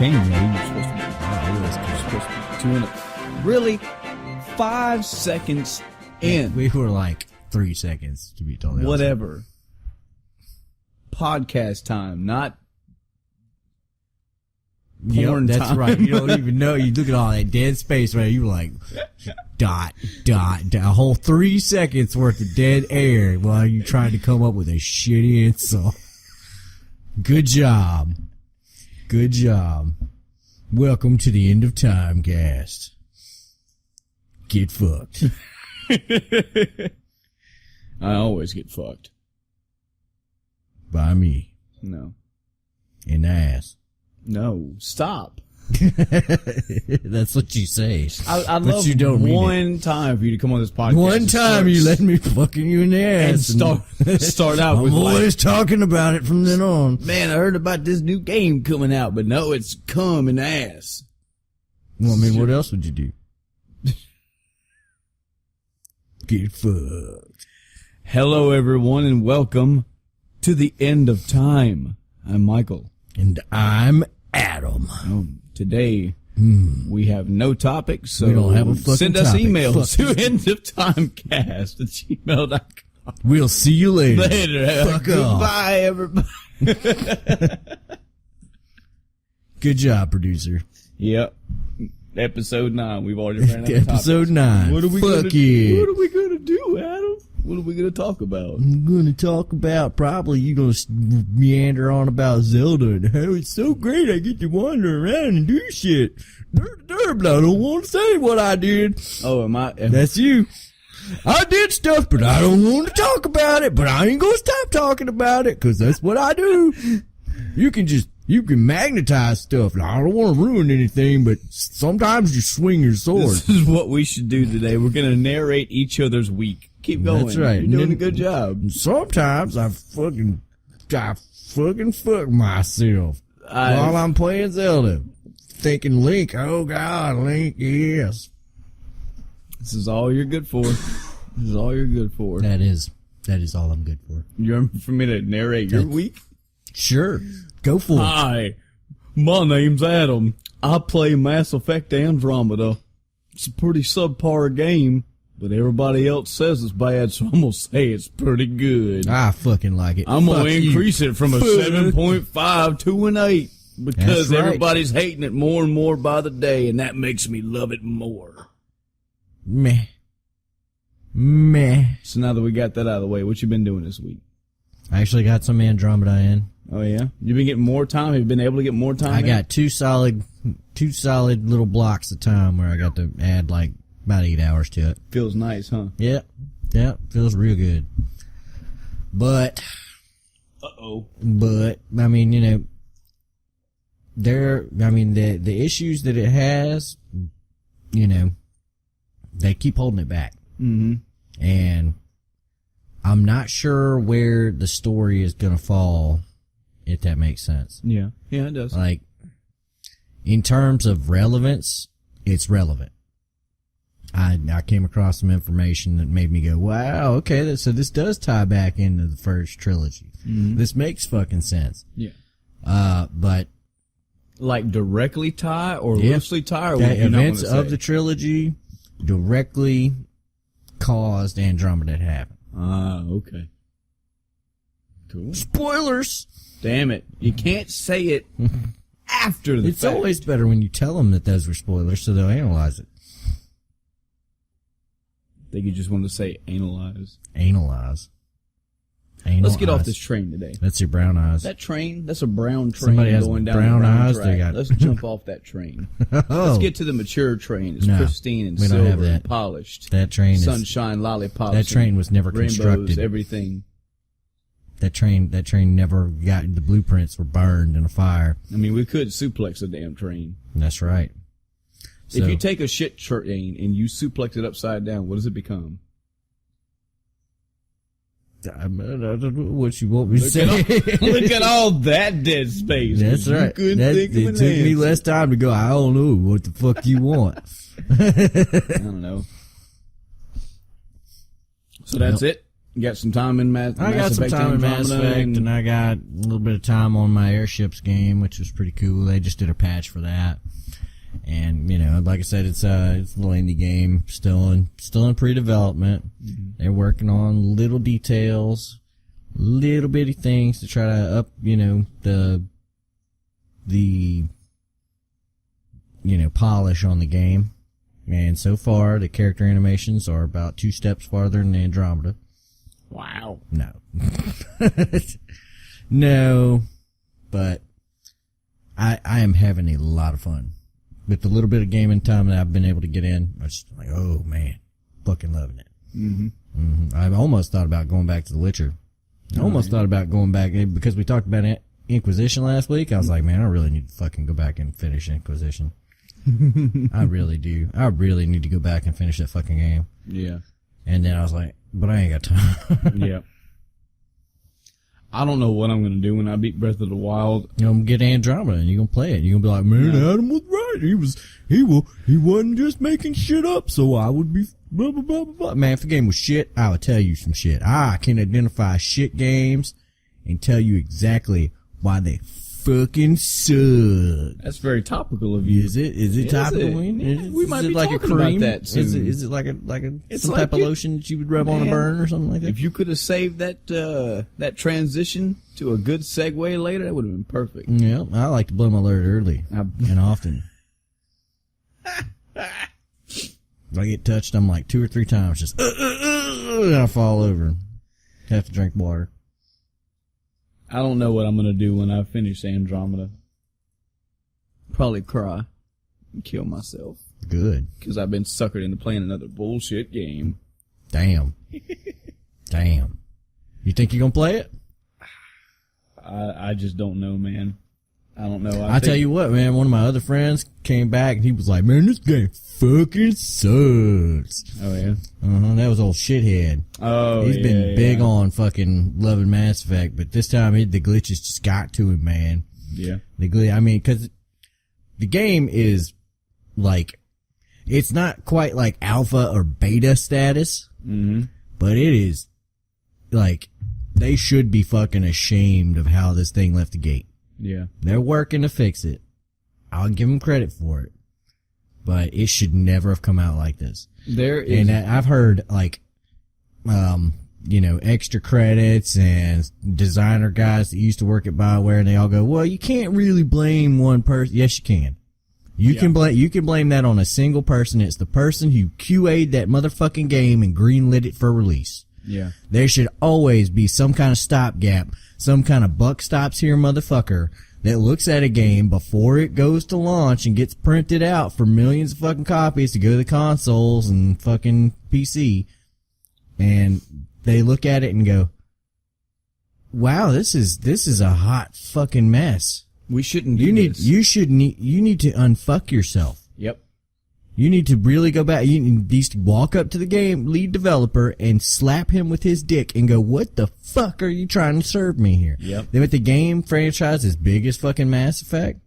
came. Yeah, you were supposed to be. I was supposed to be 2 minutes. Really? 5 seconds in. We were like 3 seconds to be totally honest. Whatever. Podcast time, not porn that's time. right. You don't even know. You look at all that dead space right. You were like, dot, a whole 3 seconds worth of dead air while you trying to come up with a shitty insult. Good job. Good job. Welcome to the End of Time cast. Get fucked. I always get fucked. By me. No. In the ass. No. Stop. That's what you say. I but love you don't one time for you to come on this podcast. One time you let me fucking you in the ass. And start out I'm with always talking about it from then on. Man, I heard about this new game coming out, but no, it's cum and ass. Well, I mean, what else would you do? Get fucked. Hello, everyone, and welcome to the End of Time. I'm Michael. And I'm Adam. Today, we have no topic, so we don't have a fucking send us topic. emails to endoftimecast@gmail.com. We'll see you later. Later. Fuck off. Goodbye, everybody. Good job, producer. Yep. Episode 9. We've already ran out of Episode topics. 9. What are we Fuck gonna, yeah. What are we going to do, Adam? What are we going to talk about? I'm going to talk about, probably you going to meander on about Zelda and how it's so great I get to wander around and do shit. But I don't want to say what I did. Oh, That's you. I did stuff, but I don't want to talk about it, but I ain't going to stop talking about it, because that's what I do. You can magnetize stuff. Now, I don't want to ruin anything, but sometimes you swing your sword. This is what we should do today. We're going to narrate each other's week. Keep going. That's right. You're doing a good job. And sometimes I fucking fuck myself while I'm playing Zelda, thinking Link. Oh God, Link, yes. This is all you're good for. This is all you're good for. That is all I'm good for. You're for me to narrate your week? Sure, go for it. Hi, my name's Adam. I play Mass Effect Andromeda. It's a pretty subpar game, but everybody else says it's bad, so I'm gonna say it's pretty good. I fucking like it. I'm gonna Fuck increase you. it from a 7.5 to an 8 because That's right. everybody's hating it more and more by the day, and that makes me love it more. Meh. So now that we got that out of the way, what you been doing this week? I actually got some Andromeda in. Oh yeah, you been getting more time? Have you been able to get more time? I got two solid little blocks of time where I got to add like about 8 hours to it. Feels nice, huh? Yeah, feels real good. But I mean, you know, the issues that it has, you know, they keep holding it back. Mm-hmm. And I'm not sure where the story is going to fall, if that makes sense. Yeah, it does. Like, in terms of relevance, it's relevant. I came across some information that made me go, wow, okay, so this does tie back into the first trilogy. Mm-hmm. This makes fucking sense. Yeah. But like directly tie or Yeah. loosely tie, or the what you not events wanna of say? the trilogy directly caused Andromeda to happen. Ah, okay. Cool. Spoilers! Damn it. You can't say it after the It's fact. always better when you tell them that those were spoilers so they'll analyze it. I think you just wanted to say analyze. Analyze. Let's get off this train today. That's your brown eyes. That train, that's a brown train Somebody has going down brown the round eyes, track. they got- Let's jump off that train. Oh, Let's get to the mature train. It's No, pristine and we don't have silver and that. polished. that train is Sunshine, lollipops. that train was never and rainbows, constructed. everything. That train never got, the blueprints were burned in a fire. I mean, we could suplex a damn train. That's right. If you take a shit train and you suplex it upside down, what does it become? I don't know what you want me to say. Look at all that dead space. That's You right. couldn't That, think of it an took me answer. less time to go, I don't know what the fuck you want. I don't know. So that's it? You got some time in Mass I got some Effect time in Mass Andromeda Effect, and I got a little bit of time on my airships game, which was pretty cool. They just did a patch for that. And, you know, like I said, it's a little indie game, still in pre-development. Mm-hmm. They're working on little details, little bitty things to try to up, you know, the polish on the game. And so far, the character animations are about 2 steps farther than Andromeda. Wow. No. No. But I am having a lot of fun. With the little bit of gaming time that I've been able to get in, I was like, oh man, fucking loving it. Mm-hmm. Mm-hmm. I almost thought about going back to The Witcher. I almost thought about going back, because we talked about Inquisition last week. I was like, man, I really need to fucking go back and finish Inquisition. I really do. I really need to go back and finish that fucking game. Yeah. And then I was like, but I ain't got time. Yeah. I don't know what I'm going to do when I beat Breath of the Wild. You know, get Andromeda and you're going to play it. You're going to be like, man, Adam was right. He wasn't just making shit up, so I would be blah, blah, blah, blah, blah. Man, if the game was shit, I would tell you some shit. I can identify shit games and tell you exactly why they fucking suck. That's very topical of you. Is it topical? We might be like talking a cream? about that soon. Is it like It's some like type of lotion that you would rub on a burn or something like that? If you could have saved that transition to a good segue later, that would have been perfect. Yeah, I like to blow my load early and often. If I get touched, I'm like 2 or 3 times just and I fall over. Have to drink water. I don't know what I'm going to do when I finish Andromeda. Probably cry and kill myself. Good. Because I've been suckered into playing another bullshit game. Damn. Damn. You think you're going to play it? I just don't know, man. I don't know. I tell you what, man, one of my other friends came back and he was like, man, this game fucking sucks. Oh, yeah? That was old shithead. Oh, He's been big on fucking loving Mass Effect, but this time the glitches just got to him, man. Yeah. I mean, cause the game is like, it's not quite like alpha or beta status, but it is like, they should be fucking ashamed of how this thing left the gate. Yeah. They're working to fix it. I'll give them credit for it. But it should never have come out like this. And I've heard, like, extra credits and designer guys that used to work at BioWare, and they all go, well, you can't really blame one person. Yes, you can. You can blame that on a single person. It's the person who QA'd that motherfucking game and greenlit it for release. Yeah. There should always be some kind of stopgap, some kind of buck stops here motherfucker that looks at a game before it goes to launch and gets printed out for millions of fucking copies to go to the consoles and fucking PC. And they look at it and go, wow, this is a hot fucking mess. We shouldn't do this. You need to unfuck yourself. Yep. You need to really go back. You need to walk up to the game lead developer and slap him with his dick and go, what the fuck are you trying to serve me here? Yep. Then with the game franchise as big as fucking Mass Effect,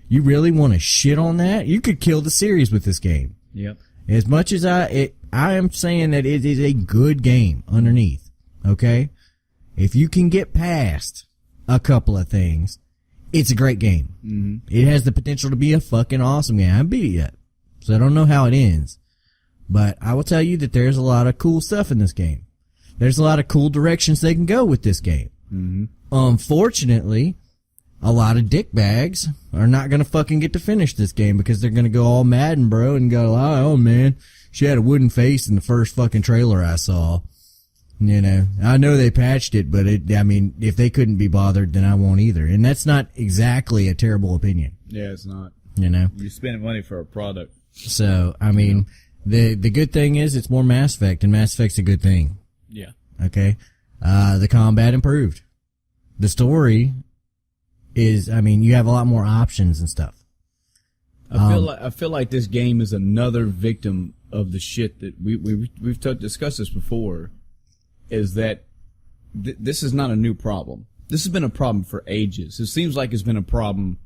you really want to shit on that? You could kill the series with this game. Yep. As much as I am saying that it is a good game underneath, okay? If you can get past a couple of things, it's a great game. Mm-hmm. It has the potential to be a fucking awesome game. I haven't beat it yet, so I don't know how it ends. But I will tell you that there's a lot of cool stuff in this game. There's a lot of cool directions they can go with this game. Mm-hmm. Unfortunately, a lot of dickbags are not going to fucking get to finish this game because they're going to go all Madden, bro, and go, oh man, she had a wooden face in the first fucking trailer I saw. You know, I know they patched it, but if they couldn't be bothered, then I won't either. And that's not exactly a terrible opinion. Yeah, it's not. You know? You're spending money for a product. So, the good thing is it's more Mass Effect, and Mass Effect's a good thing. Yeah. Okay? The combat improved. The story is, you have a lot more options and stuff. I feel like this game is another victim of the shit that we've discussed this before. Is that this is not a new problem. This has been a problem for ages. It seems like it's been a problem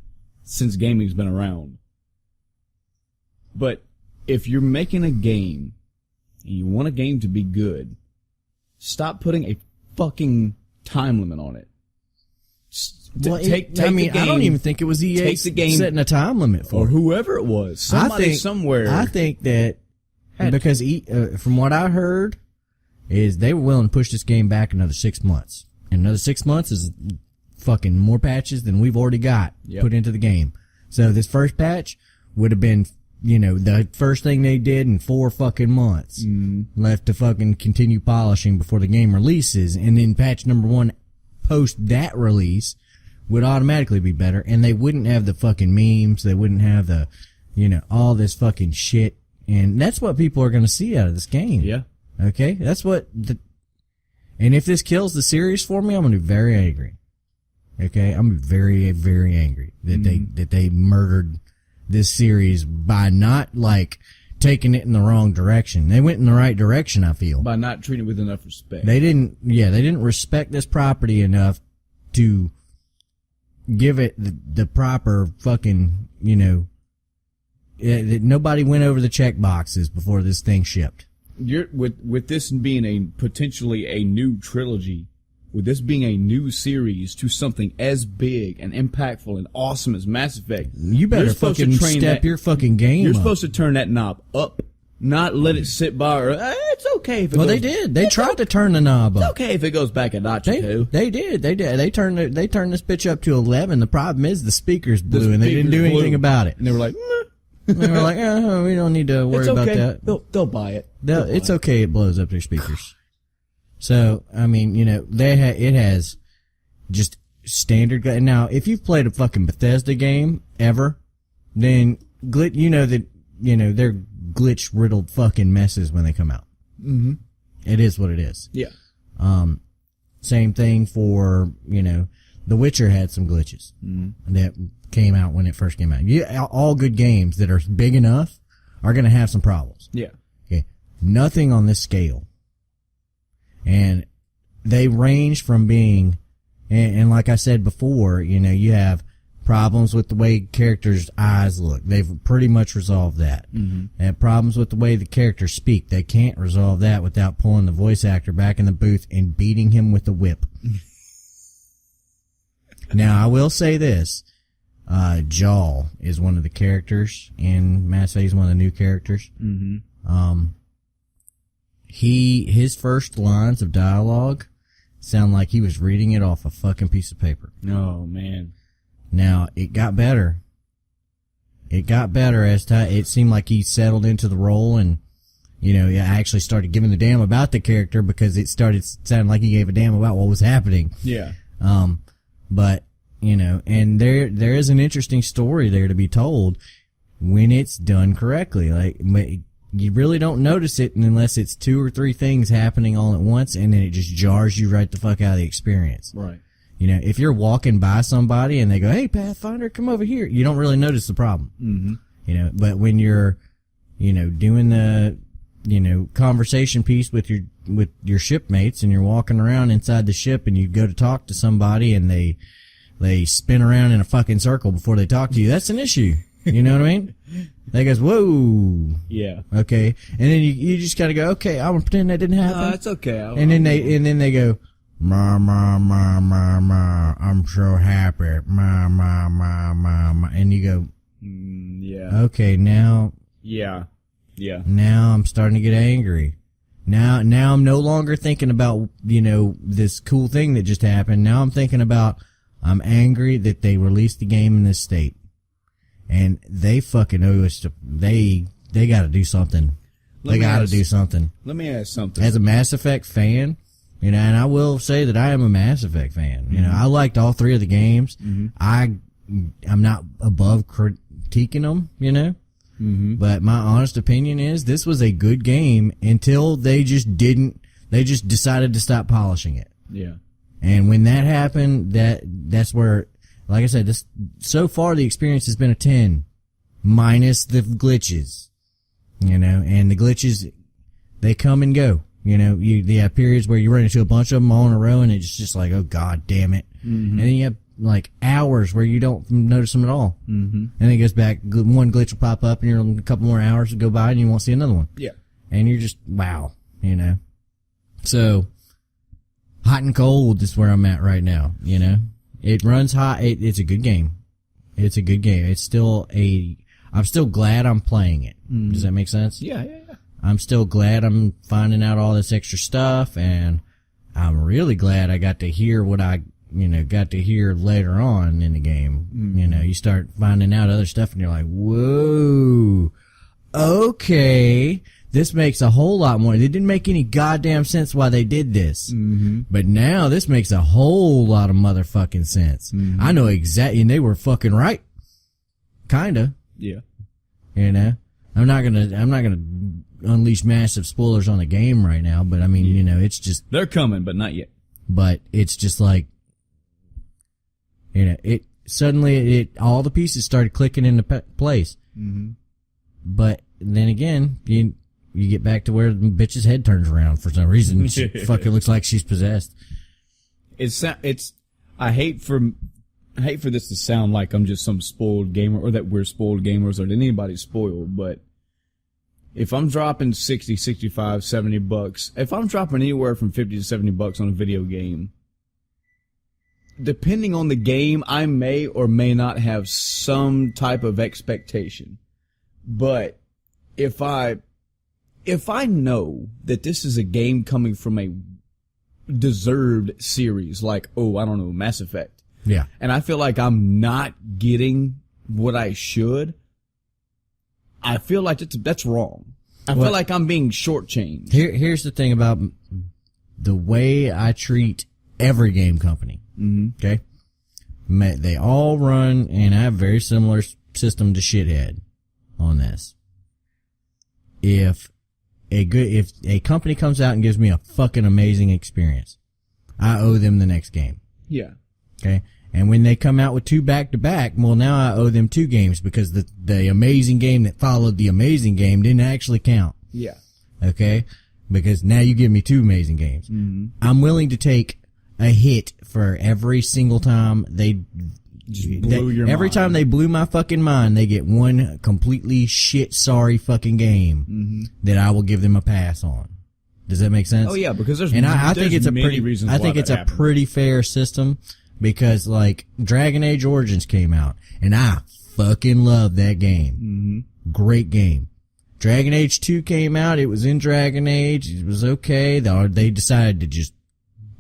since gaming's been around. But if you're making a game and you want a game to be good, stop putting a fucking time limit on it. Well, I don't even think it was EA setting a time limit for or it. whoever it was. Somebody somewhere. I think that because from what I heard is they were willing to push this game back another 6 months. And another 6 months is fucking more patches than we've already got put into the game. So this first patch would have been, the first thing they did in 4 fucking months. Left to fucking continue polishing before the game releases. And then patch number 1 post that release would automatically be better. And they wouldn't have the fucking memes. They wouldn't have the, all this fucking shit. And that's what people are going to see out of this game. Yeah. Okay? That's what and if this kills the series for me, I'm going to be very angry. Okay? I'm going to be very, very angry that they murdered this series by not, taking it in the wrong direction. They went in the right direction, I feel. By not treating it with enough respect. They didn't respect this property enough to give it the proper fucking, nobody went over the check boxes before this thing shipped. With this being potentially a new trilogy, with this being a new series to something as big and impactful and awesome as Mass Effect, you better fucking step your fucking game You're up. supposed to turn that knob up, not let it sit by. Or it's okay if it goes. They did. They tried to turn the knob up. It's okay if it goes back a notch or two. They did. They turned this bitch up to 11. The problem is the speakers blew, and they didn't do anything about it. And they were like, they were like, we don't need to worry about that. They'll buy it. It's okay. It blows up their speakers. So, I mean, it has just standard. Now, if you've played a fucking Bethesda game ever, then they're glitch riddled fucking messes when they come out. Mm-hmm. It is what it is. Yeah. Same thing for, The Witcher had some glitches that came out when it first came out. All good games that are big enough are going to have some problems. Yeah. Okay. Nothing on this scale. And they range from being, and like I said before, you have problems with the way characters' eyes look. They've pretty much resolved that. Mm-hmm. They have problems with the way the characters speak. They can't resolve that without pulling the voice actor back in the booth and beating him with a whip. Now, I will say this. Jaal is one of the characters in Mass Effect. He's one of the new characters. Mm-hmm. His first lines of dialogue sound like he was reading it off a fucking piece of paper. Oh, man. Now, it got better. It got better as time, it seemed like he settled into the role and, I actually started giving a damn about the character because it started sounding like he gave a damn about what was happening. Yeah. But, and there is an interesting story there to be told when it's done correctly. You really don't notice it unless it's 2 or 3 things happening all at once, and then it just jars you right the fuck out of the experience. Right. If you're walking by somebody and they go, "Hey, Pathfinder, come over here," you don't really notice the problem. Mm-hmm. But when you're, doing the, conversation piece with your shipmates and you're walking around inside the ship and you go to talk to somebody and they spin around in a fucking circle before they talk to you, that's an issue. You know what I mean? They goes, whoa. Yeah. Okay. And then you just gotta go, okay, I'm gonna pretend that didn't happen. No, that's okay. And then they go, ma, ma, ma, ma, ma, I'm so happy. Ma, ma, ma, ma, ma. And you go, yeah. Okay, now. Yeah. Yeah. Now I'm starting to get angry. Now I'm no longer thinking about, this cool thing that just happened. Now I'm thinking about, I'm angry that they released the game in this state. And they fucking owe us to, they gotta do something. They gotta do something. Let me ask something. As a Mass Effect fan, and I will say that I am a Mass Effect fan. Mm-hmm. I liked all 3 of the games. Mm-hmm. I'm not above critiquing them, Mm-hmm. But my honest opinion is this was a good game until they just decided to stop polishing it. Yeah. And when that happened, that's where, like I said, so far the experience has been a 10, minus the glitches, and the glitches, they come and go. They have periods where you run into a bunch of them all in a row and it's just like, oh god damn it. Mm-hmm. And then you have hours where you don't notice them at all. Mm-hmm. And then it goes back, one glitch will pop up and a couple more hours will go by and you won't see another one. Yeah. And you're just, wow, So, hot and cold is where I'm at right now. You know, it runs hot. It's a good game. It's a good game. It's still I'm still glad I'm playing it. Does that make sense? Yeah. I'm still glad I'm finding out all this extra stuff, and I'm really glad I got to hear what I, got to hear later on in the game. You know, you start finding out other stuff and you're like, whoa, okay, this makes a whole lot more. It didn't make any goddamn sense why they did this. But now this makes a whole lot of motherfucking sense. I know exactly, and they were fucking right. Kinda. Yeah. You know? I'm not gonna unleash massive spoilers on the game right now, but I mean, it's just, They're coming, but not yet. but it's just like, suddenly all the pieces started clicking into place. But then again, you get back to where the bitch's head turns around for some reason. She fucking looks like she's possessed. I hate for this to sound like I'm just some spoiled gamer, or that we're spoiled gamers, or that anybody's spoiled, but if I'm dropping 60, 65, 70 bucks, if I'm dropping anywhere from 50 to 70 bucks on a video game, depending on the game, I may or may not have some type of expectation. But if I know that this is a game coming from a deserved series, like, Mass Effect, Yeah. and I feel like I'm not getting what I should, I feel like that's wrong. I feel like I'm being shortchanged. Here's the thing about the way I treat every game company. Okay? They all run, and I have a very similar system to Shithead on this. If a company comes out and gives me a fucking amazing experience, I owe them the next game. Yeah. Okay? And when they come out with 2 back-to-back, well, now I owe them 2 games because the amazing game that followed the amazing game didn't actually count. Yeah. Okay? Because now you give me 2 amazing games. I'm willing to take a hit for every single time every time they blew my fucking mind, they get one completely shit sorry fucking game that I will give them a pass on. Does that make sense? Oh yeah, because I think it's a many reasons. I think it's a pretty fair system. Because, like, Dragon Age Origins came out, and I fucking love that game. Great game. Dragon Age 2 came out, it was in Dragon Age, it was okay. They decided to just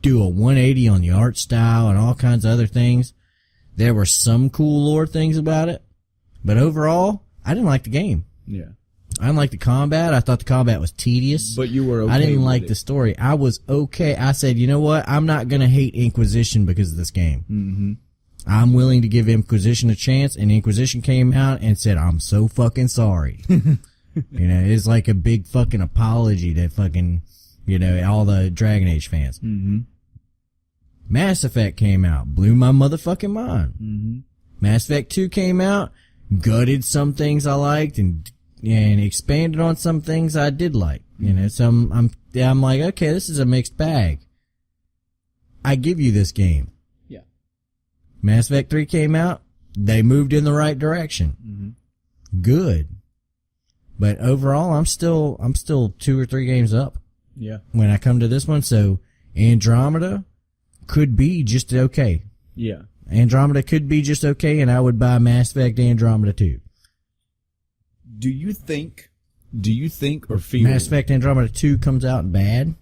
do a 180 on the art style and all kinds of other things. There were some cool lore things about it, but overall, I didn't like the game. Yeah. I didn't like the combat. I thought the combat was tedious. But you were okay. I didn't with like it. the story. I was okay. I said, you know what? I'm not going to hate Inquisition because of this game. I'm willing to give Inquisition a chance, and Inquisition came out and said, I'm so fucking sorry. It's like a big fucking apology to fucking, all the Dragon Age fans. Mass Effect came out, blew my motherfucking mind. Mass Effect 2 came out, gutted some things I liked, and expanded on some things I did like. So I'm like, okay, this is a mixed bag. I give you this game. Yeah. Mass Effect 3 came out, they moved in the right direction. Good. But overall, I'm still 2 or 3 games up. Yeah. When I come to this one, so Andromeda could be just okay. Yeah. Andromeda could be just okay, and I would buy Mass Effect Andromeda 2. Do you think or feel Mass Effect Andromeda 2 comes out bad,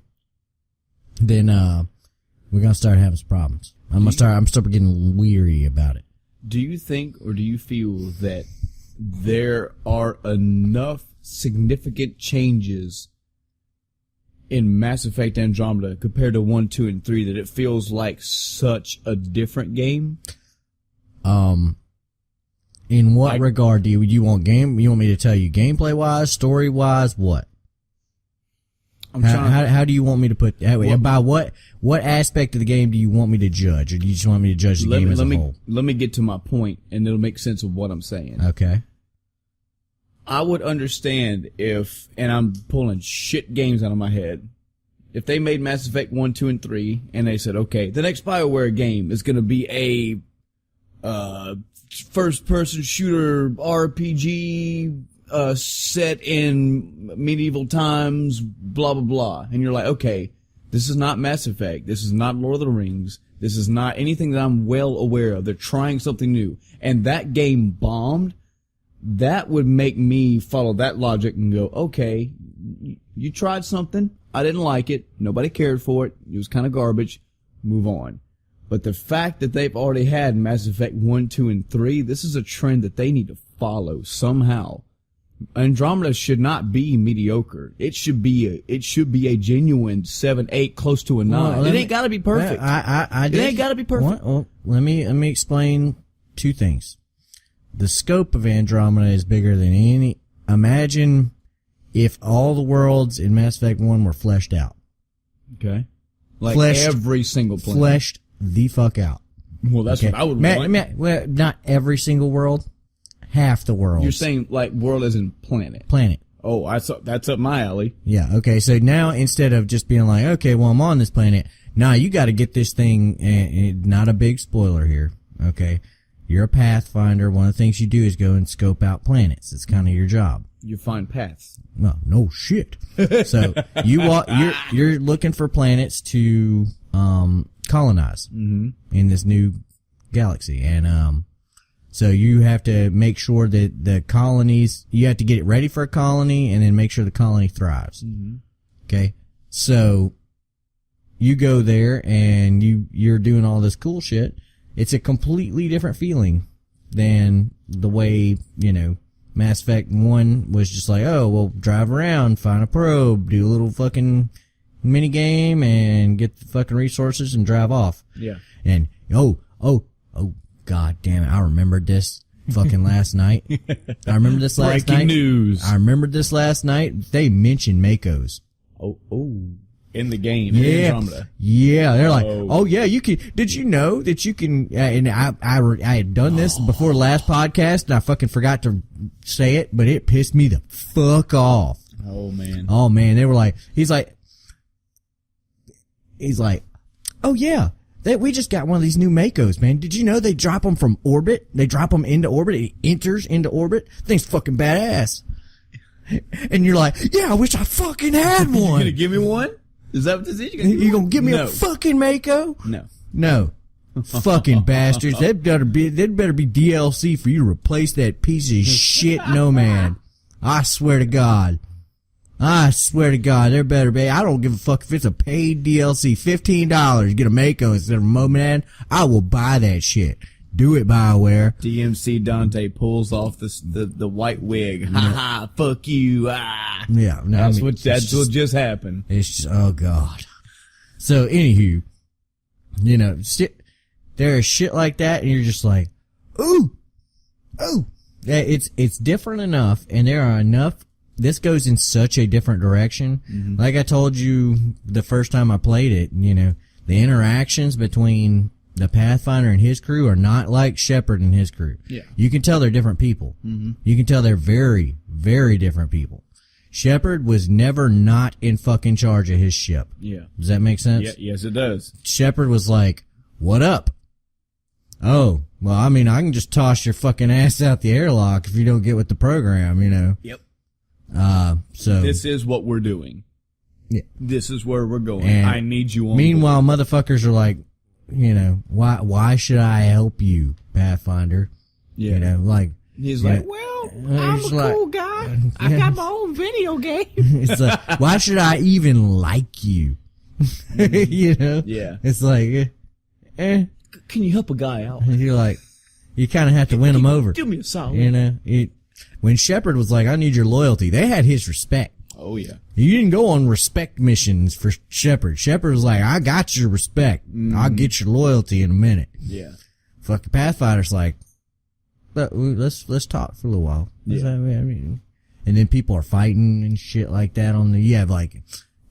then we're gonna start having some problems. I'm start getting weary about it. Do you think or do you feel that there are enough significant changes in Mass Effect Andromeda compared to 1, 2, and 3 that it feels like such a different game? In what regard do you want you want me to tell you gameplay wise, story wise, what? How do you want me to put that? By what aspect of the game do you want me to judge, or do you just want me to judge the game as a whole? Let me get to my point, and it'll make sense of what I'm saying. Okay. I would understand if, and I'm pulling shit games out of my head, if they made Mass Effect 1, 2, and 3, and they said, okay, the next BioWare game is going to be a first-person shooter RPG set in medieval times, blah, blah, blah. And you're like, okay, This is not Mass Effect. This is not Lord of the Rings. This is not anything that I'm well aware of. They're trying something new. And that game bombed. That would make me follow that logic and go, okay, you tried something. I didn't like it. Nobody cared for it. It was kind of garbage. Move on. But the fact that they've already had Mass Effect 1, 2, and 3, this is a trend that they need to follow somehow. Andromeda should not be mediocre. It should be a genuine 7, 8, close to a 9. Well, it ain't got to be perfect. It ain't got to be perfect. Well, let me explain two things. The scope of Andromeda is bigger than any. Imagine if all the worlds in Mass Effect 1 were fleshed out. Okay. Like Fleshed- every single planet. Fleshed the fuck out. Well, that's Okay. what I would want. Well, not every single world. Half the world. You're saying like world as in planet. Planet. Oh, that's up my alley. Yeah, okay, so now instead of just being like, okay, well, I'm on this planet, nah, you gotta get this thing, and not a big spoiler here, okay? You're a Pathfinder, one of the things you do is go and scope out planets. It's kind of your job. You find paths. Well, no shit. So, you're looking for planets to, colonize in this new galaxy, and, so you have to make sure that the colonies, you have to get it ready for a colony and then make sure the colony thrives. Mm-hmm. Okay. So you go there and you're doing all this cool shit. It's a completely different feeling than the way, Mass Effect 1 was just like, oh, well, drive around, find a probe, do a little fucking mini game and get the fucking resources and drive off. Yeah. And, God damn it, I remembered this fucking last night. I remember this last night. Breaking news. I remembered this last night. They mentioned Makos. Oh. In the game. In Andromeda. Yeah. They're like, oh yeah, you can, did you know that you can, and I had done this before the last podcast and I fucking forgot to say it, but it pissed me the fuck off. Oh man. They were like, he's like, oh yeah. We just got one of these new Makos, man. Did you know they drop them from orbit? They drop them into orbit. It enters into orbit. Thing's fucking badass. And you're like, yeah, I wish I fucking had one. You gonna give me one? Is that what this is? You gonna give me a fucking Mako? No. Fucking bastards. That better be DLC for you to replace that piece of shit Nomad. I swear to God. There better be. I don't give a fuck if it's a paid DLC. $15, get a Mako instead of a Nomad. I will buy that shit. Do it, BioWare. DMC Dante pulls off the white wig. Ha ha, fuck you. Ah. Yeah. No, that's what just happened. It's just, oh God. So, anywho, there is shit like that and you're just like, ooh. It's different enough and there are enough. This goes in such a different direction. Mm-hmm. Like I told you the first time I played it, the interactions between the Pathfinder and his crew are not like Shepard and his crew. Yeah. You can tell they're different people. Mm-hmm. You can tell they're very, very different people. Shepard was never not in fucking charge of his ship. Yeah. Does that make sense? Yeah, yes, it does. Shepard was like, what up? Oh, well, I mean, I can just toss your fucking ass out the airlock if you don't get with the program, Yep. So this is what we're doing. Yeah. This is where we're going. And I need you on meanwhile, board. motherfuckers are like, why should I help you, Pathfinder? Yeah. He's like, well, I'm a cool guy. I got my own video game. It's like, why should I even like you? Yeah. It's like, Can you help a guy out? You're like, you kind of have to win him over. Do me a solid. When Shepard was like, I need your loyalty, they had his respect. Oh, yeah. You didn't go on respect missions for Shepard. Shepard was like, I got your respect. I'll get your loyalty in a minute. Yeah. Fucking Pathfinder's like, let's talk for a little while. Yeah. And then people are fighting and shit like that you have like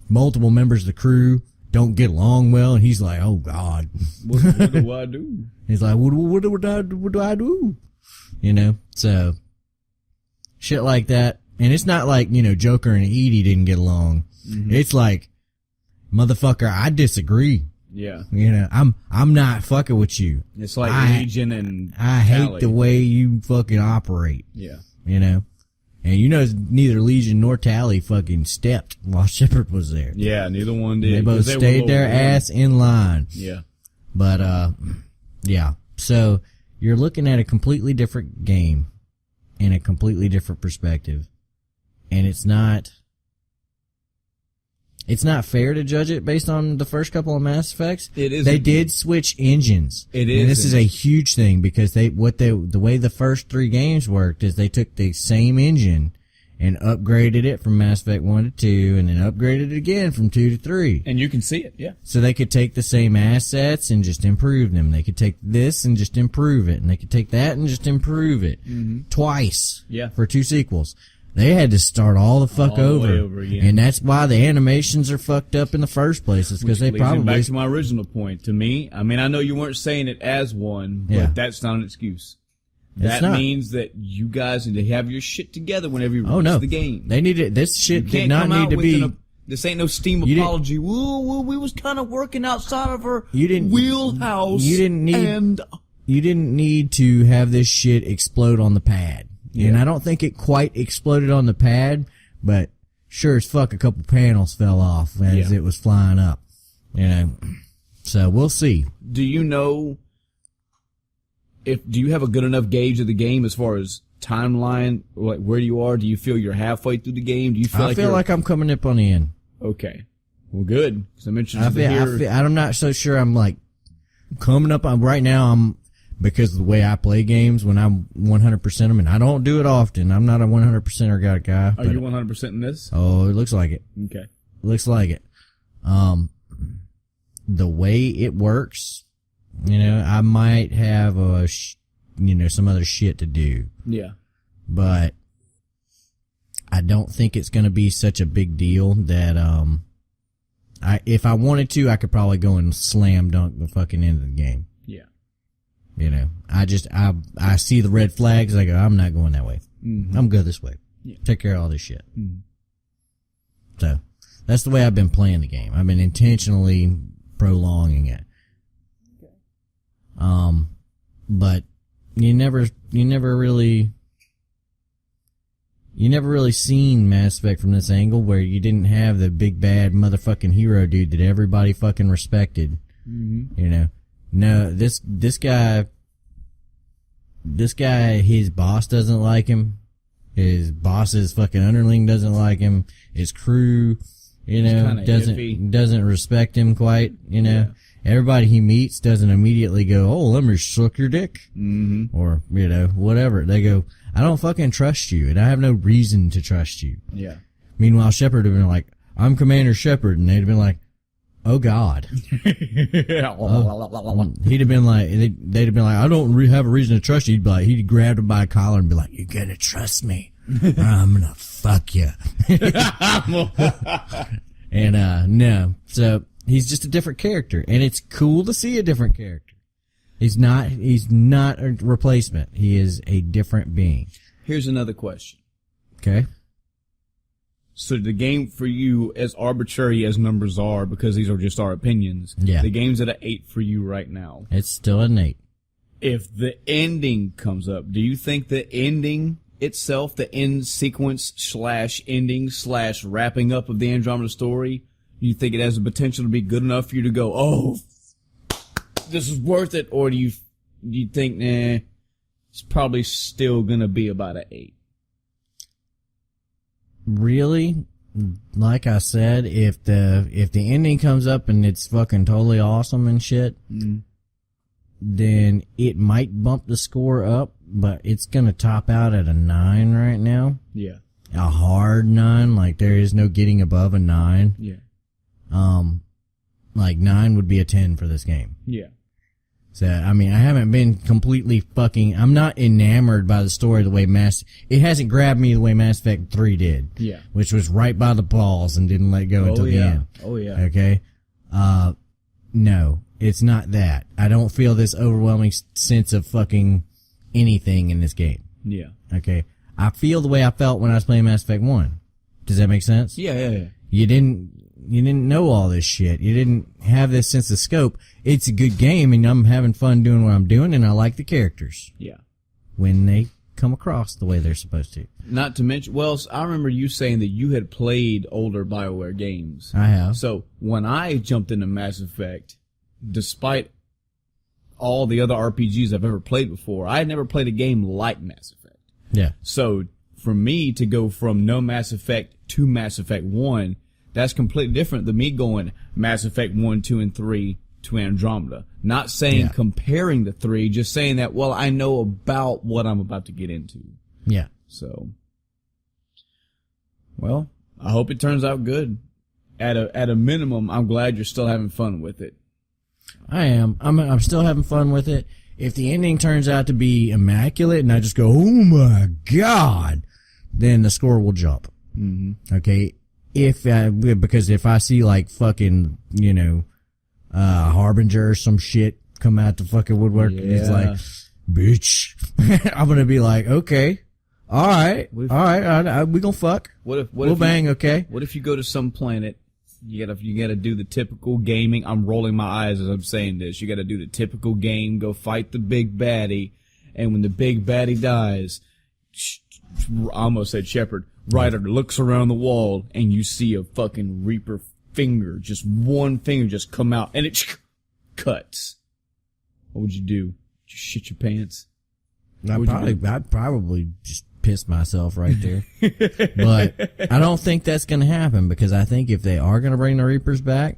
multiple members of the crew don't get along well, and he's like, oh God. What do I do? He's like, what do I do? So shit like that. And it's not like, Joker and Edie didn't get along. Mm-hmm. It's like, motherfucker, I disagree. Yeah. I'm not fucking with you. It's like Legion and I hate the way you fucking operate. Yeah. And neither Legion nor Tally fucking stepped while Shepard was there. Yeah, neither one did. They both stayed their ass in line. Yeah. But, yeah. So, you're looking at a completely different game in a completely different perspective. And it's not fair to judge it based on the first couple of Mass Effects. It is. They did switch engines. It is. And this is a huge thing because the way the first 3 games worked is they took the same engine and upgraded it from Mass Effect 1 to 2 and then upgraded it again from 2 to 3. And you can see it, yeah. So they could take the same assets and just improve them. They could take this and just improve it. And they could take that and just improve it. Twice. Yeah. For 2 sequels. They had to start all the fuck All the over. way over again. And that's why the animations are fucked up in the first place. It's because they Leads me probably... back to my original point. To me, I mean, I know you weren't saying it as one, but Yeah. that's not an excuse. It's That not. means that you guys need to have your shit together whenever you Oh, release no. the game. They needed... This shit You did can't not come need out to with be... this ain't no Steam You didn't- apology. Well, we was kind of working outside of our You didn't- wheelhouse. you didn't need- And You didn't need to have this shit explode on the pad. And I don't think it quite exploded on the pad, but sure as fuck a couple panels fell off as it was flying up. So we'll see. do you know do you have a good enough gauge of the game as far as timeline, like where you are? Do you feel you're halfway through the game? Do you feel I feel like I'm coming up on the end. okay? Well, good. Because I'm interested to hear. I'm not so sure I'm like coming up on right now. Because of the way I play games when I'm 100% them, and I don't do it often. I'm not a 100%er guy. Are you 100% in this? Oh, it looks like it. Okay. Looks like it. The way it works, I might have some other shit to do. Yeah. But I don't think it's going to be such a big deal that, if I wanted to, I could probably go and slam dunk the fucking end of the game. Yeah. I see the red flags. I go, I'm not going that way. Mm-hmm. I'm good this way. Yeah. Take care of all this shit. Mm-hmm. So that's the way I've been playing the game. I've been intentionally prolonging it. But you never really seen Mass Effect from this angle where you didn't have the big bad motherfucking hero dude that everybody fucking respected. Mm-hmm. No, this guy, his boss doesn't like him. His boss's fucking underling doesn't like him. His crew, doesn't respect him quite, Yeah. Everybody he meets doesn't immediately go, oh, let me suck your dick. Mm-hmm. Or, whatever. They go, I don't fucking trust you, and I have no reason to trust you. Yeah. Meanwhile, Shepard would have been like, I'm Commander Shepard, and they'd have been like, oh God. He'd have been like, they'd have been like, I don't have a reason to trust you. He'd be like, he'd grab him by a collar and be like, you're gonna trust me. I'm gonna fuck you. And, no. So, he's just a different character. And it's cool to see a different character. He's not a replacement. He is a different being. Here's another question. Okay? So the game for you, as arbitrary as numbers are, because these are just our opinions, Yeah. the game's at an 8 for you right now. It's still an 8. If the ending comes up, do you think the ending itself, the end sequence / ending / wrapping up of the Andromeda story, you think it has the potential to be good enough for you to go, oh, this is worth it? Or do you think, nah, it's probably still gonna be about an 8? Really, like I said, if the ending comes up and it's fucking totally awesome and shit, then it might bump the score up, but it's gonna top out at a 9 right now. Yeah. A hard 9, like there is no getting above a 9. Yeah. Like 9 would be a 10 for this game. Yeah. So, I mean, I haven't been completely I'm not enamored by the story the way it hasn't grabbed me the way Mass Effect 3 did. Yeah. Which was right by the balls and didn't let go until the end. Oh, yeah. Okay? No, it's not that. I don't feel this overwhelming sense of fucking anything in this game. Yeah. Okay? I feel the way I felt when I was playing Mass Effect 1. Does that make sense? Yeah. You didn't know all this shit. You didn't have this sense of scope. It's a good game and I'm having fun doing what I'm doing and I like the characters. Yeah. When they come across the way they're supposed to. Not to mention, well, I remember you saying that you had played older BioWare games. I have. So when I jumped into Mass Effect, despite all the other RPGs I've ever played before, I had never played a game like Mass Effect. Yeah. So for me to go from no Mass Effect to Mass Effect 1, that's completely different than me going Mass Effect 1, 2, and 3 to Andromeda. Not saying comparing the three, just saying that, well, I know about what I'm about to get into. Yeah. So, well, I hope it turns out good. At a minimum, I'm glad you're still having fun with it. I am. I'm still having fun with it. If the ending turns out to be immaculate and I just go, oh my God, then the score will jump. Mm-hmm. Okay. Because if I see like fucking, Harbinger or some shit come out the fucking woodwork and it's like, bitch, I'm going to be like, okay, all right, we gonna fuck. We'll bang, okay. What if you go to some planet? You gotta do the typical gaming. I'm rolling my eyes as I'm saying this. You gotta do the typical game. Go fight the big baddie, and when the big baddie dies, I almost said Shepard. Ryder looks around the wall, and you see a fucking Reaper finger, just one finger, just come out, and it cuts. What would you do? Just shit your pants? I'd probably just piss myself right there. But I don't think that's going to happen, because I think if they are going to bring the Reapers back,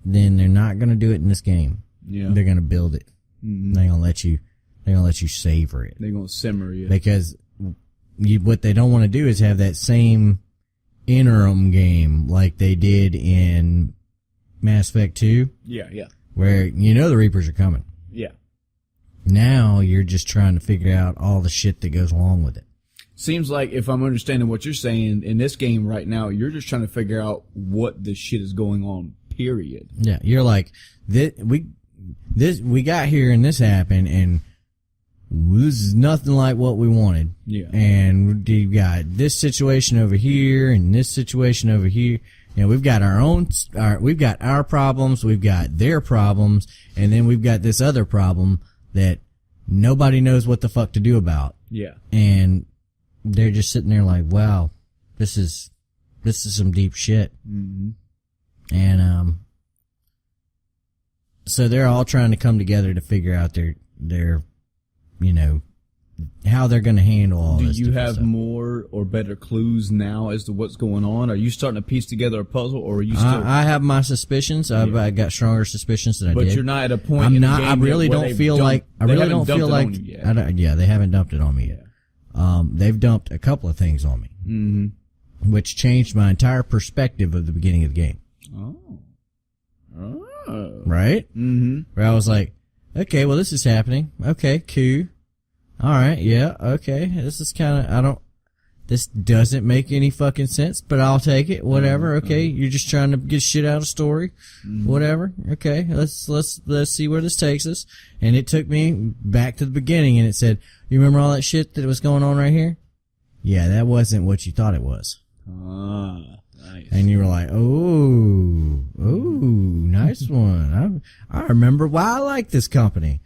then they're not going to do it in this game. Yeah. They're going to build it. Mm-hmm. They're going to let you savor it. They're going to simmer you. Because what they don't want to do is have that same interim game like they did in Mass Effect 2. Yeah. Where the Reapers are coming. Yeah. Now you're just trying to figure out all the shit that goes along with it. Seems like, if I'm understanding what you're saying, in this game right now, you're just trying to figure out what this shit is going on, period. Yeah, you're like, we got here and this happened, and this is nothing like what we wanted. Yeah. And you got this situation over here and this situation over here. We've got we've got our problems, we've got their problems, and then we've got this other problem that nobody knows what the fuck to do about. Yeah. And they're just sitting there like, wow, this is some deep shit. Mm-hmm. And, so they're all trying to come together to figure out their how they're going to handle all this. Do you have stuff. more or better clues now as to what's going on? Are you starting to piece together a puzzle, or are you still? I have my suspicions. I got stronger suspicions than I did. But you're not at a point. I'm in not. The game I really don't feel like. I really don't feel like. Yeah, they haven't dumped it on me yet. They've dumped a couple of things on me, which changed my entire perspective of the beginning of the game. Oh. Right. Mm-hmm. Where I was like, okay, well, this is happening. Okay, cool. All right, yeah, okay. This is kind of, this doesn't make any fucking sense, but I'll take it. Whatever. Okay, you're just trying to get shit out of story. Whatever. Okay, let's see where this takes us. And it took me back to the beginning, and it said, you remember all that shit that was going on right here? Yeah, that wasn't what you thought it was. Ah, nice. And you were like, oh, nice one. I remember why I like this company.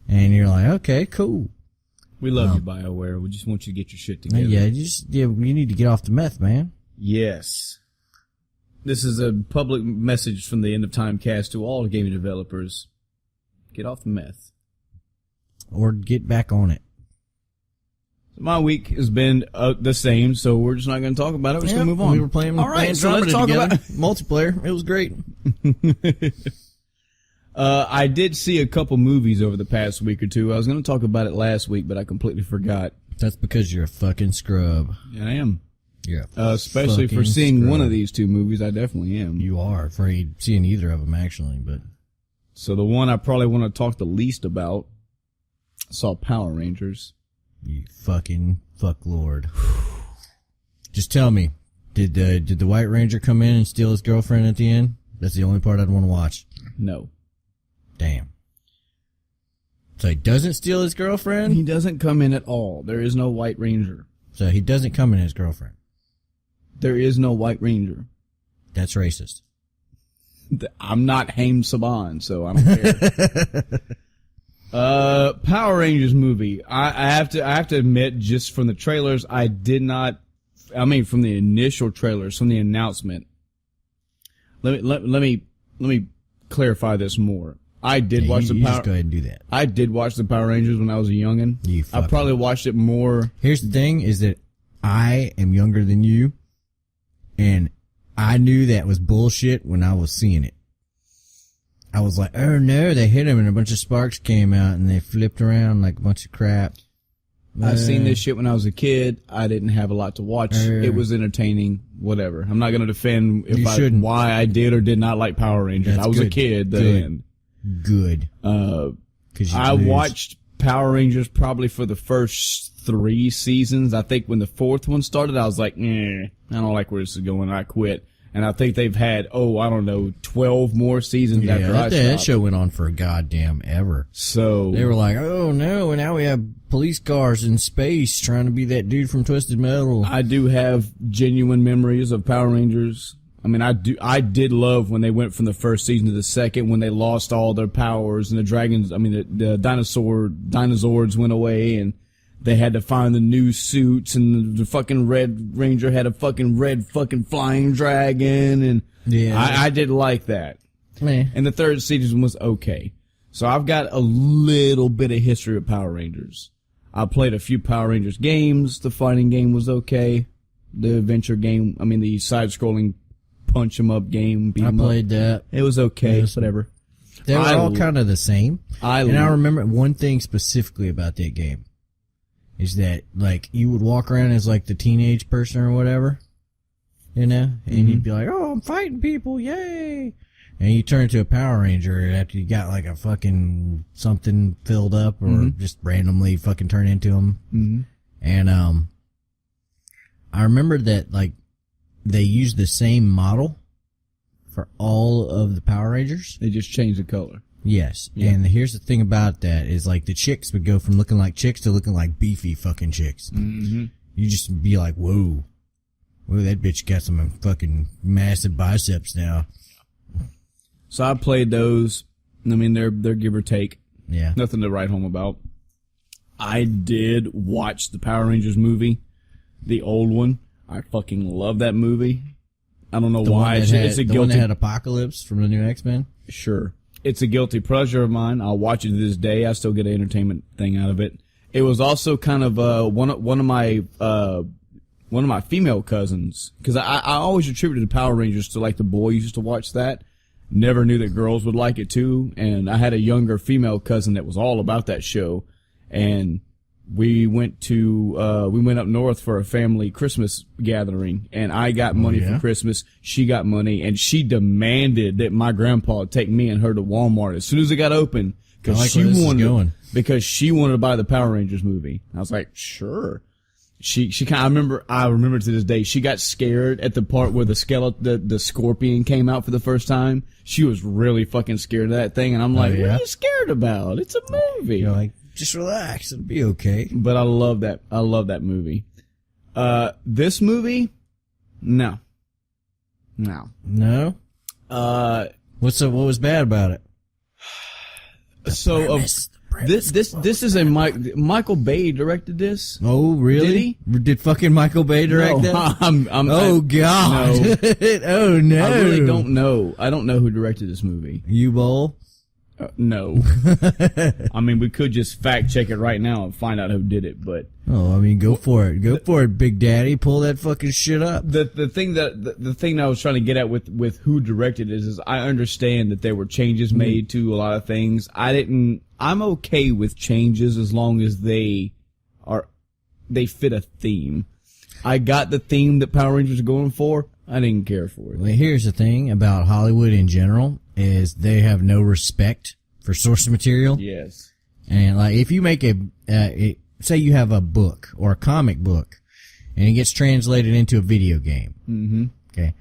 And you're like, okay, cool. We love you, BioWare. We just want you to get your shit together. Yeah, you need to get off the meth, man. Yes. This is a public message from the End of Time cast to all gaming developers. Get off the meth. Or get back on it. My week has been the same, so we're just not going to talk about it. We're just going to move on. We were playing Andromeda so let's talk together. about Multiplayer. It was great. I did see a couple movies over the past week or two. I was going to talk about it last week, but I completely forgot. That's because you're a fucking scrub. Yeah, I am. Yeah. Especially for seeing one of these two movies, I definitely am. You are afraid seeing either of them, actually. But so the one I probably want to talk the least about, I saw Power Rangers. You fucking fucklord. Just tell me, did the White Ranger come in and steal his girlfriend at the end? That's the only part I'd want to watch. No. Damn. So he doesn't steal his girlfriend? He doesn't come in at all. There is no White Ranger. So he doesn't come in his girlfriend? There is no White Ranger. That's racist. I'm not Haim Saban, so I don't care. Power Rangers movie. I have to admit, just from the trailers, I did not. I mean, from the initial trailers, from the announcement. Let me clarify this more. I did watch the Power. Just go ahead and do that. I did watch the Power Rangers when I was a youngin'. I probably watched it more. Here's the thing: is that I am younger than you, and I knew that was bullshit when I was seeing it. I was like, oh no, they hit him and a bunch of sparks came out and they flipped around like a bunch of crap. I seen this shit when I was a kid. I didn't have a lot to watch. It was entertaining, whatever. I'm not going to defend why I did or did not like Power Rangers. I was a kid then. Good. I watched Power Rangers probably for the first 3 seasons. I think when the 4th one started, I was like, I don't like where this is going. I quit. And I think they've had, 12 more seasons after I stopped. That show went on for goddamn ever. So they were like, oh no, and now we have police cars in space trying to be that dude from Twisted Metal. I do have genuine memories of Power Rangers. I mean, I did love when they went from the first season to the second, when they lost all their powers and the dragons, the dinosaurs went away and they had to find the new suits, and the fucking Red Ranger had a fucking red fucking flying dragon, and I did like that. Man. And the 3rd season was okay. So I've got a little bit of history with Power Rangers. I played a few Power Rangers games. The fighting game was okay. The adventure game, the side-scrolling punch 'em up game. I played that. It was okay. Whatever. They were all kind of the same. I remember one thing specifically about that game. Is that, like, you would walk around as, like, the teenage person or whatever, and you'd be like, oh, I'm fighting people, yay! And you turn into a Power Ranger after you got, like, a fucking something filled up, or just randomly fucking turn into them. Mm-hmm. And, I remember that, like, they used the same model for all of the Power Rangers. They just changed the color. Yes, and here's the thing about that is, like, the chicks would go from looking like chicks to looking like beefy fucking chicks. Mm-hmm. You just be like, whoa, that bitch got some fucking massive biceps now. So I played those. They're give or take. Yeah. Nothing to write home about. I did watch the Power Rangers movie, the old one. I fucking love that movie. I don't know why. It's a guilty. One that had Apocalypse from the new X-Men? Sure. It's a guilty pleasure of mine. I'll watch it to this day. I still get an entertainment thing out of it. It was also kind of one of my female cousins, because I always attributed the Power Rangers to, like, the boys used to watch that. Never knew that girls would like it too. And I had a younger female cousin that was all about that show, and we went up north for a family Christmas gathering, and I got money for Christmas. She got money, and she demanded that my grandpa take me and her to Walmart as soon as it got open, because she wanted to buy the Power Rangers movie. I was like, sure. She kind of, I remember to this day, she got scared at the part where the scorpion came out for the first time. She was really fucking scared of that thing, and I'm like, what are you scared about? It's a movie. You're like, just relax, it'll be okay. But I love that. I love that movie. This movie, no. What was bad about it? This is a Michael Bay directed this. Oh, really? Did he? Did fucking Michael Bay direct that? God. No. Oh, no. I really don't know. I don't know who directed this movie. U-Bowl? No. We could just fact check it right now and find out who did it, but. Oh, go for it. Go for it, Big Daddy. Pull that fucking shit up. The thing that I was trying to get at with who directed it is I understand that there were changes made to a lot of things. I'm okay with changes as long as they fit a theme. I got the theme that Power Rangers are going for. I didn't care for it. Well, here's the thing about Hollywood in general is they have no respect for source material. Yes. And, like, if you make say you have a book or a comic book and it gets translated into a video game. Mm-hmm. Okay.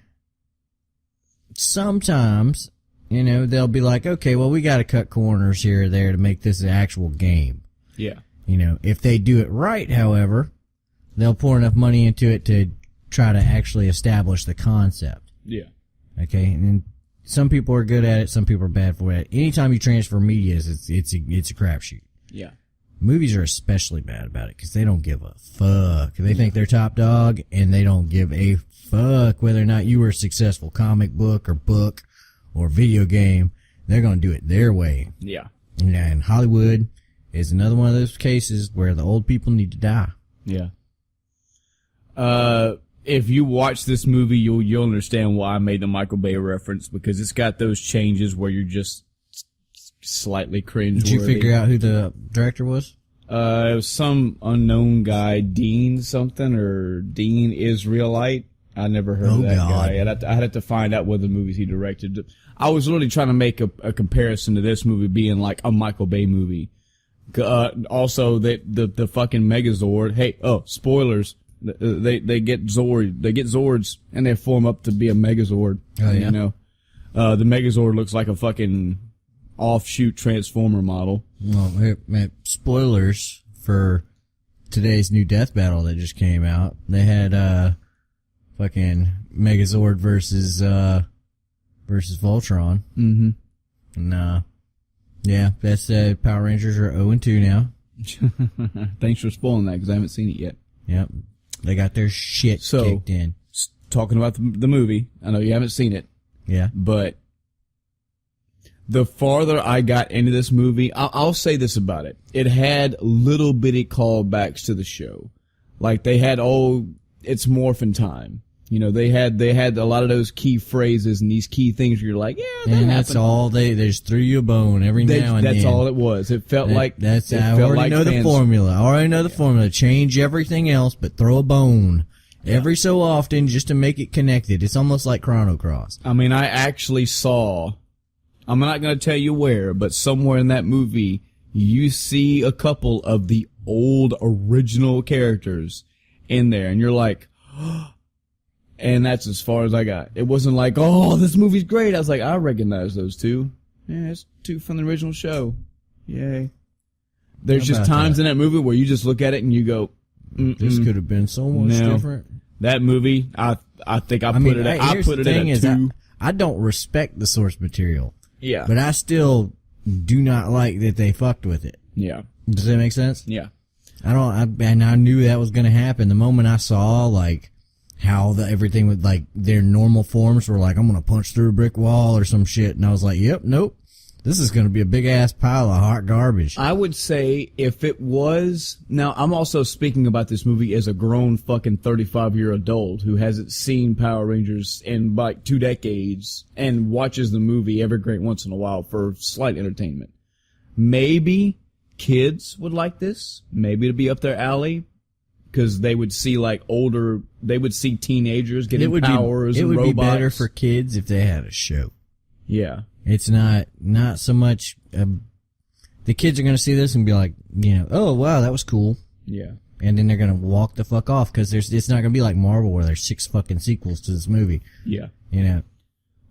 Sometimes, they'll be like, okay, well, we got to cut corners here or there to make this an actual game. Yeah. If they do it right, however, they'll pour enough money into it to try to actually establish the concept. Yeah. Okay. And some people are good at it, some people are bad for it. Anytime you transfer media, it's a crapshoot. Yeah. Movies are especially bad about it because they don't give a fuck. They think they're top dog, and they don't give a fuck whether or not you were a successful comic book or video game. They're going to do it their way. Yeah. And Hollywood is another one of those cases where the old people need to die. Yeah. If you watch this movie, you'll understand why I made the Michael Bay reference, because it's got those changes where you're just slightly cringe. Did you figure out who the director was? It was some unknown guy, Dean something, or Dean Israelite. I never heard of that guy. I'd have to find out what the movies he directed. I was really trying to make a comparison to this movie being like a Michael Bay movie. Also, the fucking Megazord. Hey, spoilers. They get Zords, and they form up to be a Megazord. Oh, yeah? You know, the Megazord looks like a fucking offshoot Transformer model. Well, spoilers for today's new Death Battle that just came out. They had fucking Megazord versus Voltron. Mm-hmm. And yeah, that's Power Rangers are 0-2 now. Thanks for spoiling that, because I haven't seen it yet. Yep, they got their shit kicked in. Talking about the movie, I know you haven't seen it. Yeah, but the farther I got into this movie, I'll say this about it. It had little bitty callbacks to the show. Like, they had, it's morphin' time. You know, they had a lot of those key phrases and these key things where you're like, yeah, that and happened. that's all they just threw you a bone every now and then. That's all it was. It felt like that's. I already know the formula. I already know the formula. Change everything else, but throw a bone every so often just to make it connected. It's almost like Chrono Cross. I mean, I actually saw. I'm not going to tell you where, but somewhere in that movie, you see a couple of the old original characters in there, and you're like. And that's as far as I got. It wasn't like, oh, this movie's great. I was like, I recognize those two. Yeah, it's two from the original show. Yay. There's just times in that movie where you just look at it and you go, this could have been so much different. That movie, I think I put it at a 2. I don't respect the source material. Yeah. But I still do not like that they fucked with it. Yeah. Does that make sense? Yeah. And I knew that was going to happen. The moment I saw, like, how everything with, like, their normal forms were like, I'm going to punch through a brick wall or some shit. And I was like, yep, nope. This is going to be a big ass pile of hot garbage. I would say if it was, now I'm also speaking about this movie as a grown fucking 35-year adult who hasn't seen Power Rangers in like 2 decades and watches the movie every great once in a while for slight entertainment. Maybe kids would like this. Maybe it'd be up their alley. Because they would see they would see teenagers getting powers and robots. It would be better for kids if they had a show. Yeah. It's not so much, the kids are going to see this and be like, you know, oh wow, that was cool. Yeah. And then they're going to walk the fuck off because it's not going to be like Marvel where there's 6 fucking sequels to this movie. Yeah. You know.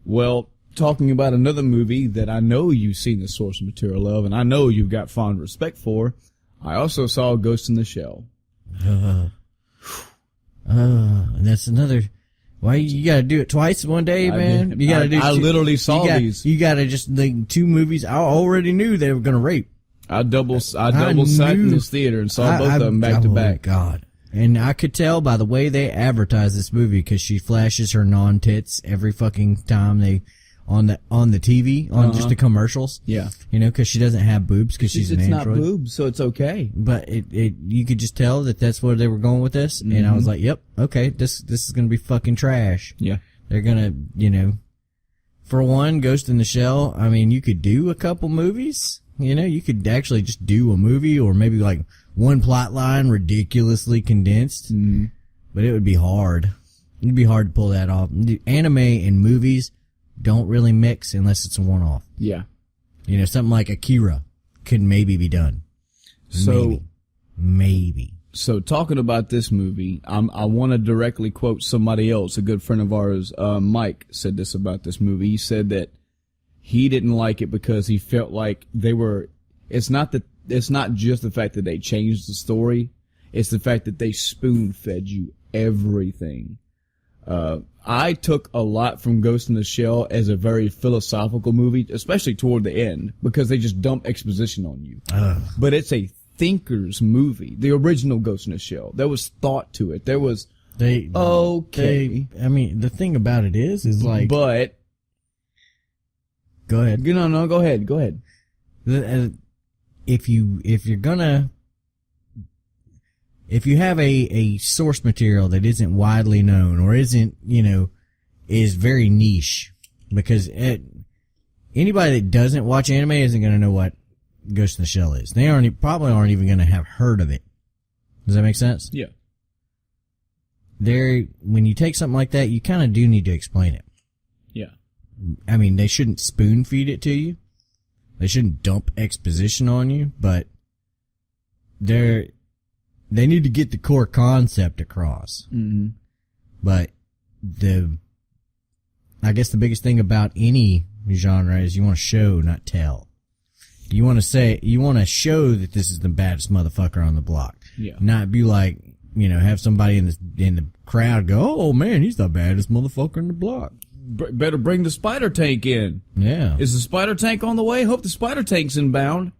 Well, talking about another movie that I know you've seen the source material of and I know you've got fond respect for, I also saw Ghost in the Shell. That's another. Why you gotta do it twice in one day, man? You gotta do. I literally saw these. You gotta just like 2 movies. I already knew they were gonna rape. I double sat in this theater and saw both of them back to back. God, and I could tell by the way they advertise this movie because she flashes her non-tits every fucking time they on the TV on just the commercials. Yeah, you know, because she doesn't have boobs because she's an android. It's not boobs, so it's okay. But you could just tell that's where they were going with this, and I was like, yep, okay, this is gonna be fucking trash. Yeah, they're gonna, you know, for one, Ghost in the Shell. I mean, you could do a couple movies. You know, you could actually just do a movie or maybe like one plot line ridiculously condensed, but it would be hard. It'd be hard to pull that off. Anime and movies don't really mix unless it's a one-off. Yeah. You know, something like Akira could maybe be done. So, maybe. So talking about this movie, I want to directly quote somebody else, a good friend of ours, Mike, said this about this movie. He said that he didn't like it because he felt like it's not just the fact that they changed the story, it's the fact that they spoon-fed you everything. I took a lot from Ghost in the Shell as a very philosophical movie, especially toward the end, because they just dump exposition on you. But it's a thinker's movie. The original Ghost in the Shell. There was thought to it. There was okay. I mean, the thing about it is like. But go ahead. No, go ahead. Go ahead. If you have a source material that isn't widely known or isn't, is very niche, because anybody that doesn't watch anime isn't going to know what Ghost in the Shell is. They probably aren't even going to have heard of it. Does that make sense? Yeah. When you take something like that, you kind of do need to explain it. Yeah. I mean, they shouldn't spoon feed it to you. They shouldn't dump exposition on you, but they need to get the core concept across. Mm-hmm. But I guess the biggest thing about any genre is you want to show, not tell. You want to show that this is the baddest motherfucker on the block. Yeah. Not be like, have somebody in the crowd go, oh man, he's the baddest motherfucker in the block. Better bring the spider tank in. Yeah. Is the spider tank on the way? Hope the spider tank's inbound.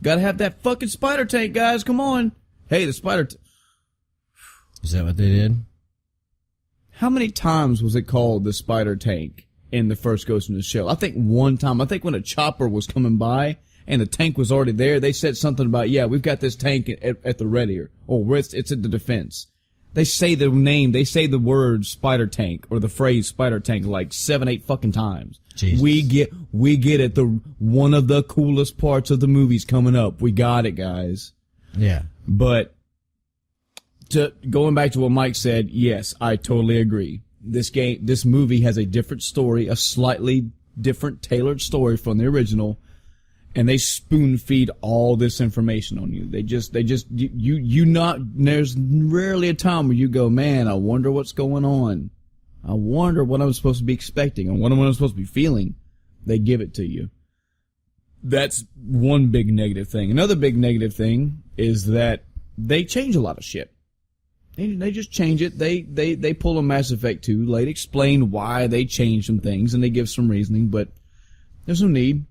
Gotta have that fucking spider tank, guys. Come on. Hey, the spider... Is that what they did? How many times was it called the spider tank in the first Ghost in the Shell? I think one time. I think when a chopper was coming by and the tank was already there, they said something about, yeah, we've got this tank at the ready, or it's at the defense. They say the name, they say the word spider tank or the phrase spider tank like 7-8 fucking times. Jesus. We get it. One of the coolest parts of the movie's coming up. We got it, guys. Yeah. But going back to what Mike said, yes, I totally agree. This movie has a different story, a slightly different tailored story from the original. And they spoon feed all this information on you. There's rarely a time where you go, man, I wonder what's going on. I wonder what I'm supposed to be expecting and what I'm supposed to be feeling. They give it to you. That's one big negative thing. Another big negative thing is that they change a lot of shit. They just change it. They pull a Mass Effect 2. They explain why they changed some things and they give some reasoning, but there's no need.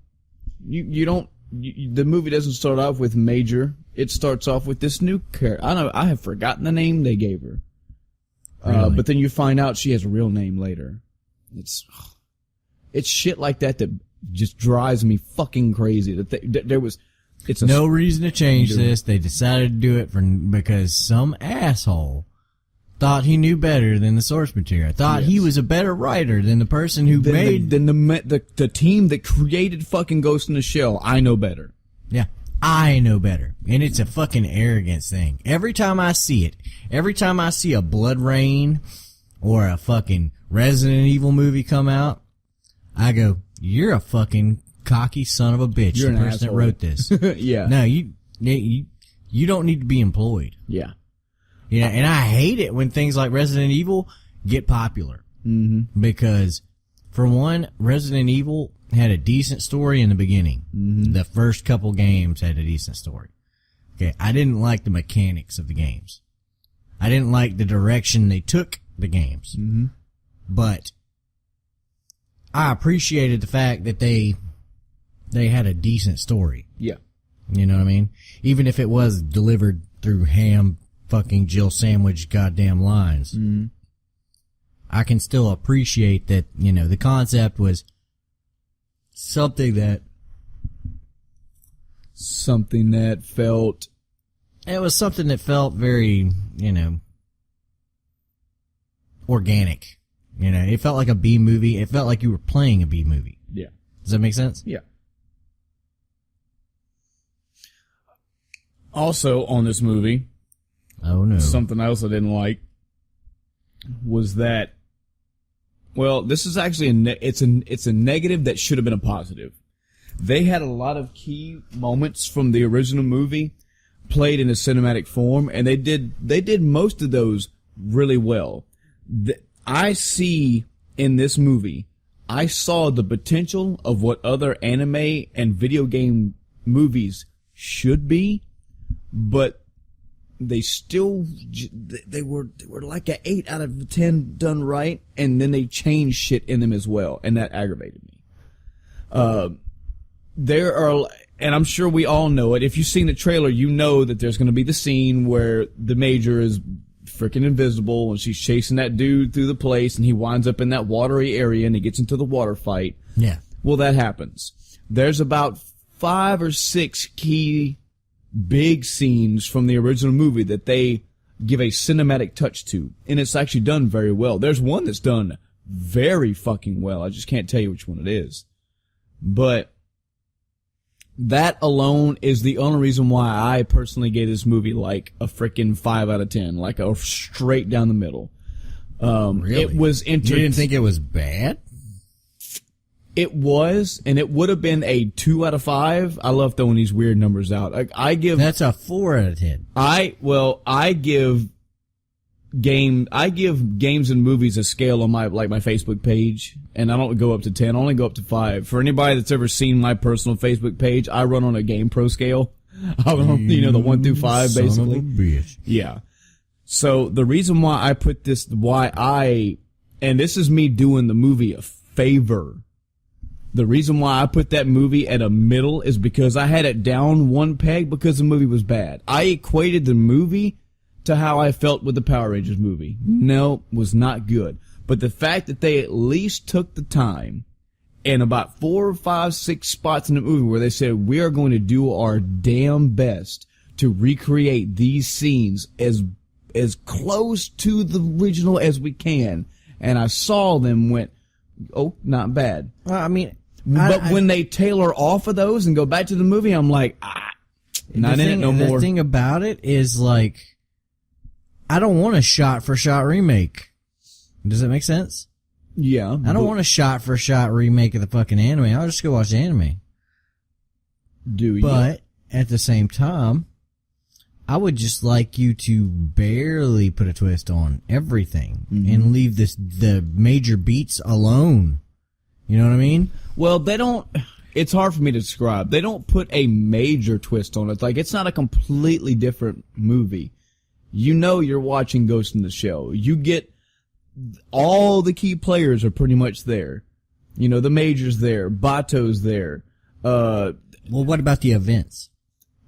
The movie doesn't start off with Major. It starts off with this new character. I have forgotten the name they gave her. Really? But then you find out she has a real name later. It's shit like that just drives me fucking crazy. It's no reason to change this. They decided to do it because some asshole thought he knew better than the source material. Thought he was a better writer than the person who made... Than the team that created fucking Ghost in the Shell. I know better. Yeah, I know better. And it's a fucking arrogance thing. Every time I see it, every time I see a Blood Rain or a fucking Resident Evil movie come out, I go, you're a fucking cocky son of a bitch. You're the an person asshole. that wrote this. Yeah. No, you don't need to be employed. Yeah. Yeah, and I hate it when things like Resident Evil get popular. Mm-hmm. Because, for one, Resident Evil had a decent story in the beginning. Mm-hmm. The first couple games had a decent story. Okay, I didn't like the mechanics of the games. I didn't like the direction they took the games. Mm-hmm. But I appreciated the fact that they had a decent story. Yeah. You know what I mean? Even if it was delivered through fucking Jill Sandwich goddamn lines. Mm-hmm. I can still appreciate that, the concept was something that felt... It was something that felt very, organic. It felt like a B movie. It felt like you were playing a B movie. Yeah. Does that make sense? Yeah. Also, on this movie... Oh no. Something else I didn't like was that, well, this is actually it's a negative that should have been a positive. They had a lot of key moments from the original movie played in a cinematic form, and they did most of those really well. I see in this movie, I saw the potential of what other anime and video game movies should be, but they still, they were like an 8 out of 10 done right, and then they changed shit in them as well, and that aggravated me. There are, and I'm sure we all know it, if you've seen the trailer, you know that there's going to be the scene where the Major is freaking invisible, and she's chasing that dude through the place, and he winds up in that watery area, and he gets into the water fight. Yeah. Well, that happens. There's about 5 or 6 key big scenes from the original movie that they give a cinematic touch to, and it's actually done very well. There's one that's done very fucking well. I just can't tell you which one it is. But that alone is the only reason why I personally gave this movie like a freaking 5 out of 10, like a straight down the middle. Really? It was You didn't think it was bad? It was, and it would have been a 2 out of 5. I love throwing these weird numbers out. I give That's a 4 out of 10. I give games and movies a scale on my Facebook page, and I don't go up to 10. I only go up to 5. For anybody that's ever seen my personal Facebook page, I run on a Game Pro scale. I run, the 1 through 5, basically. Son of a bitch. Yeah. So the reason why I put this, and this is me doing the movie a favor. The reason why I put that movie at a middle is because I had it down one peg because the movie was bad. I equated the movie to how I felt with the Power Rangers movie. No, was not good. But the fact that they at least took the time in about 4, 5, 6 spots in the movie where they said, we are going to do our damn best to recreate these scenes as close to the original as we can. And I saw them went, oh, not bad. Well, I mean, but when they tailor off of those and go back to the movie, I'm like, not in it no more. The thing about it is, like, I don't want a shot-for-shot remake. Does that make sense? Yeah. I don't want a shot-for-shot remake of the fucking anime. I'll just go watch the anime. Do you? But, at the same time, I would just like you to barely put a twist on everything and leave the major beats alone. You know what I mean? Well, they don't. It's hard for me to describe. They don't put a major twist on it. Like, it's not a completely different movie. You know you're watching Ghost in the Shell. You get all the key players are pretty much there. The Major's there. Bato's there. Well, what about the events?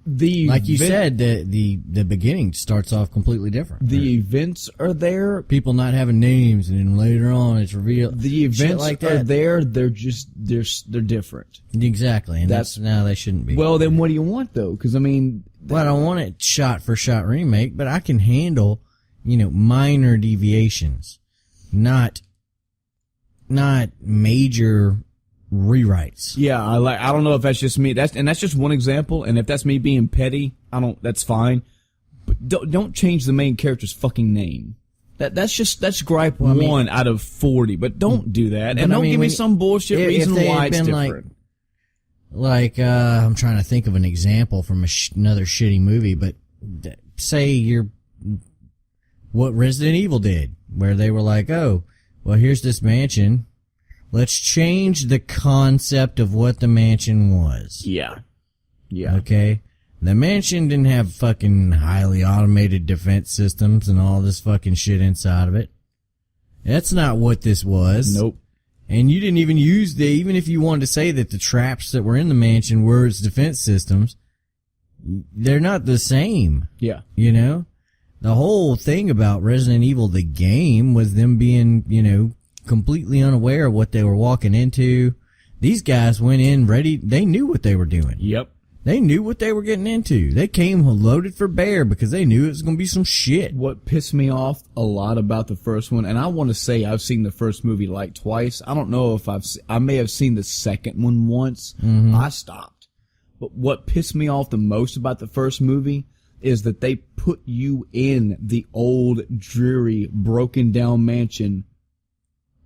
Like you said, the beginning starts off completely different. The events are there. People not having names, and then later on it's revealed. The events like that. are there. They're just they're different. Exactly, and that's now they shouldn't be. Well, then what do you want though? Because I mean, well, I don't want it shot for shot remake, but I can handle minor deviations, not major rewrites. Yeah, I don't know if that's just me. That's just one example. And if that's me being petty, that's fine. But don't change the main character's fucking name. That's gripe 1 out of 40. But don't do that. And don't give me some bullshit reason why it's different. Like I'm trying to think of an example from another shitty movie, but say what Resident Evil did, where they were like, oh, well, here's this mansion. Let's change the concept of what the mansion was. Yeah. Okay? The mansion didn't have fucking highly automated defense systems and all this fucking shit inside of it. That's not what this was. Nope. And you didn't even use even if you wanted to say that the traps that were in the mansion were its defense systems, they're not the same. Yeah. The whole thing about Resident Evil, the game, was them being, completely unaware of what they were walking into. These guys went in ready. They knew what they were doing. Yep. They knew what they were getting into. They came loaded for bear because they knew it was going to be some shit. What pissed me off a lot about the first one, and I want to say I've seen the first movie like twice. I don't know if I may have seen the second one once. I stopped. But what pissed me off the most about the first movie is that they put you in the old, dreary, broken down mansion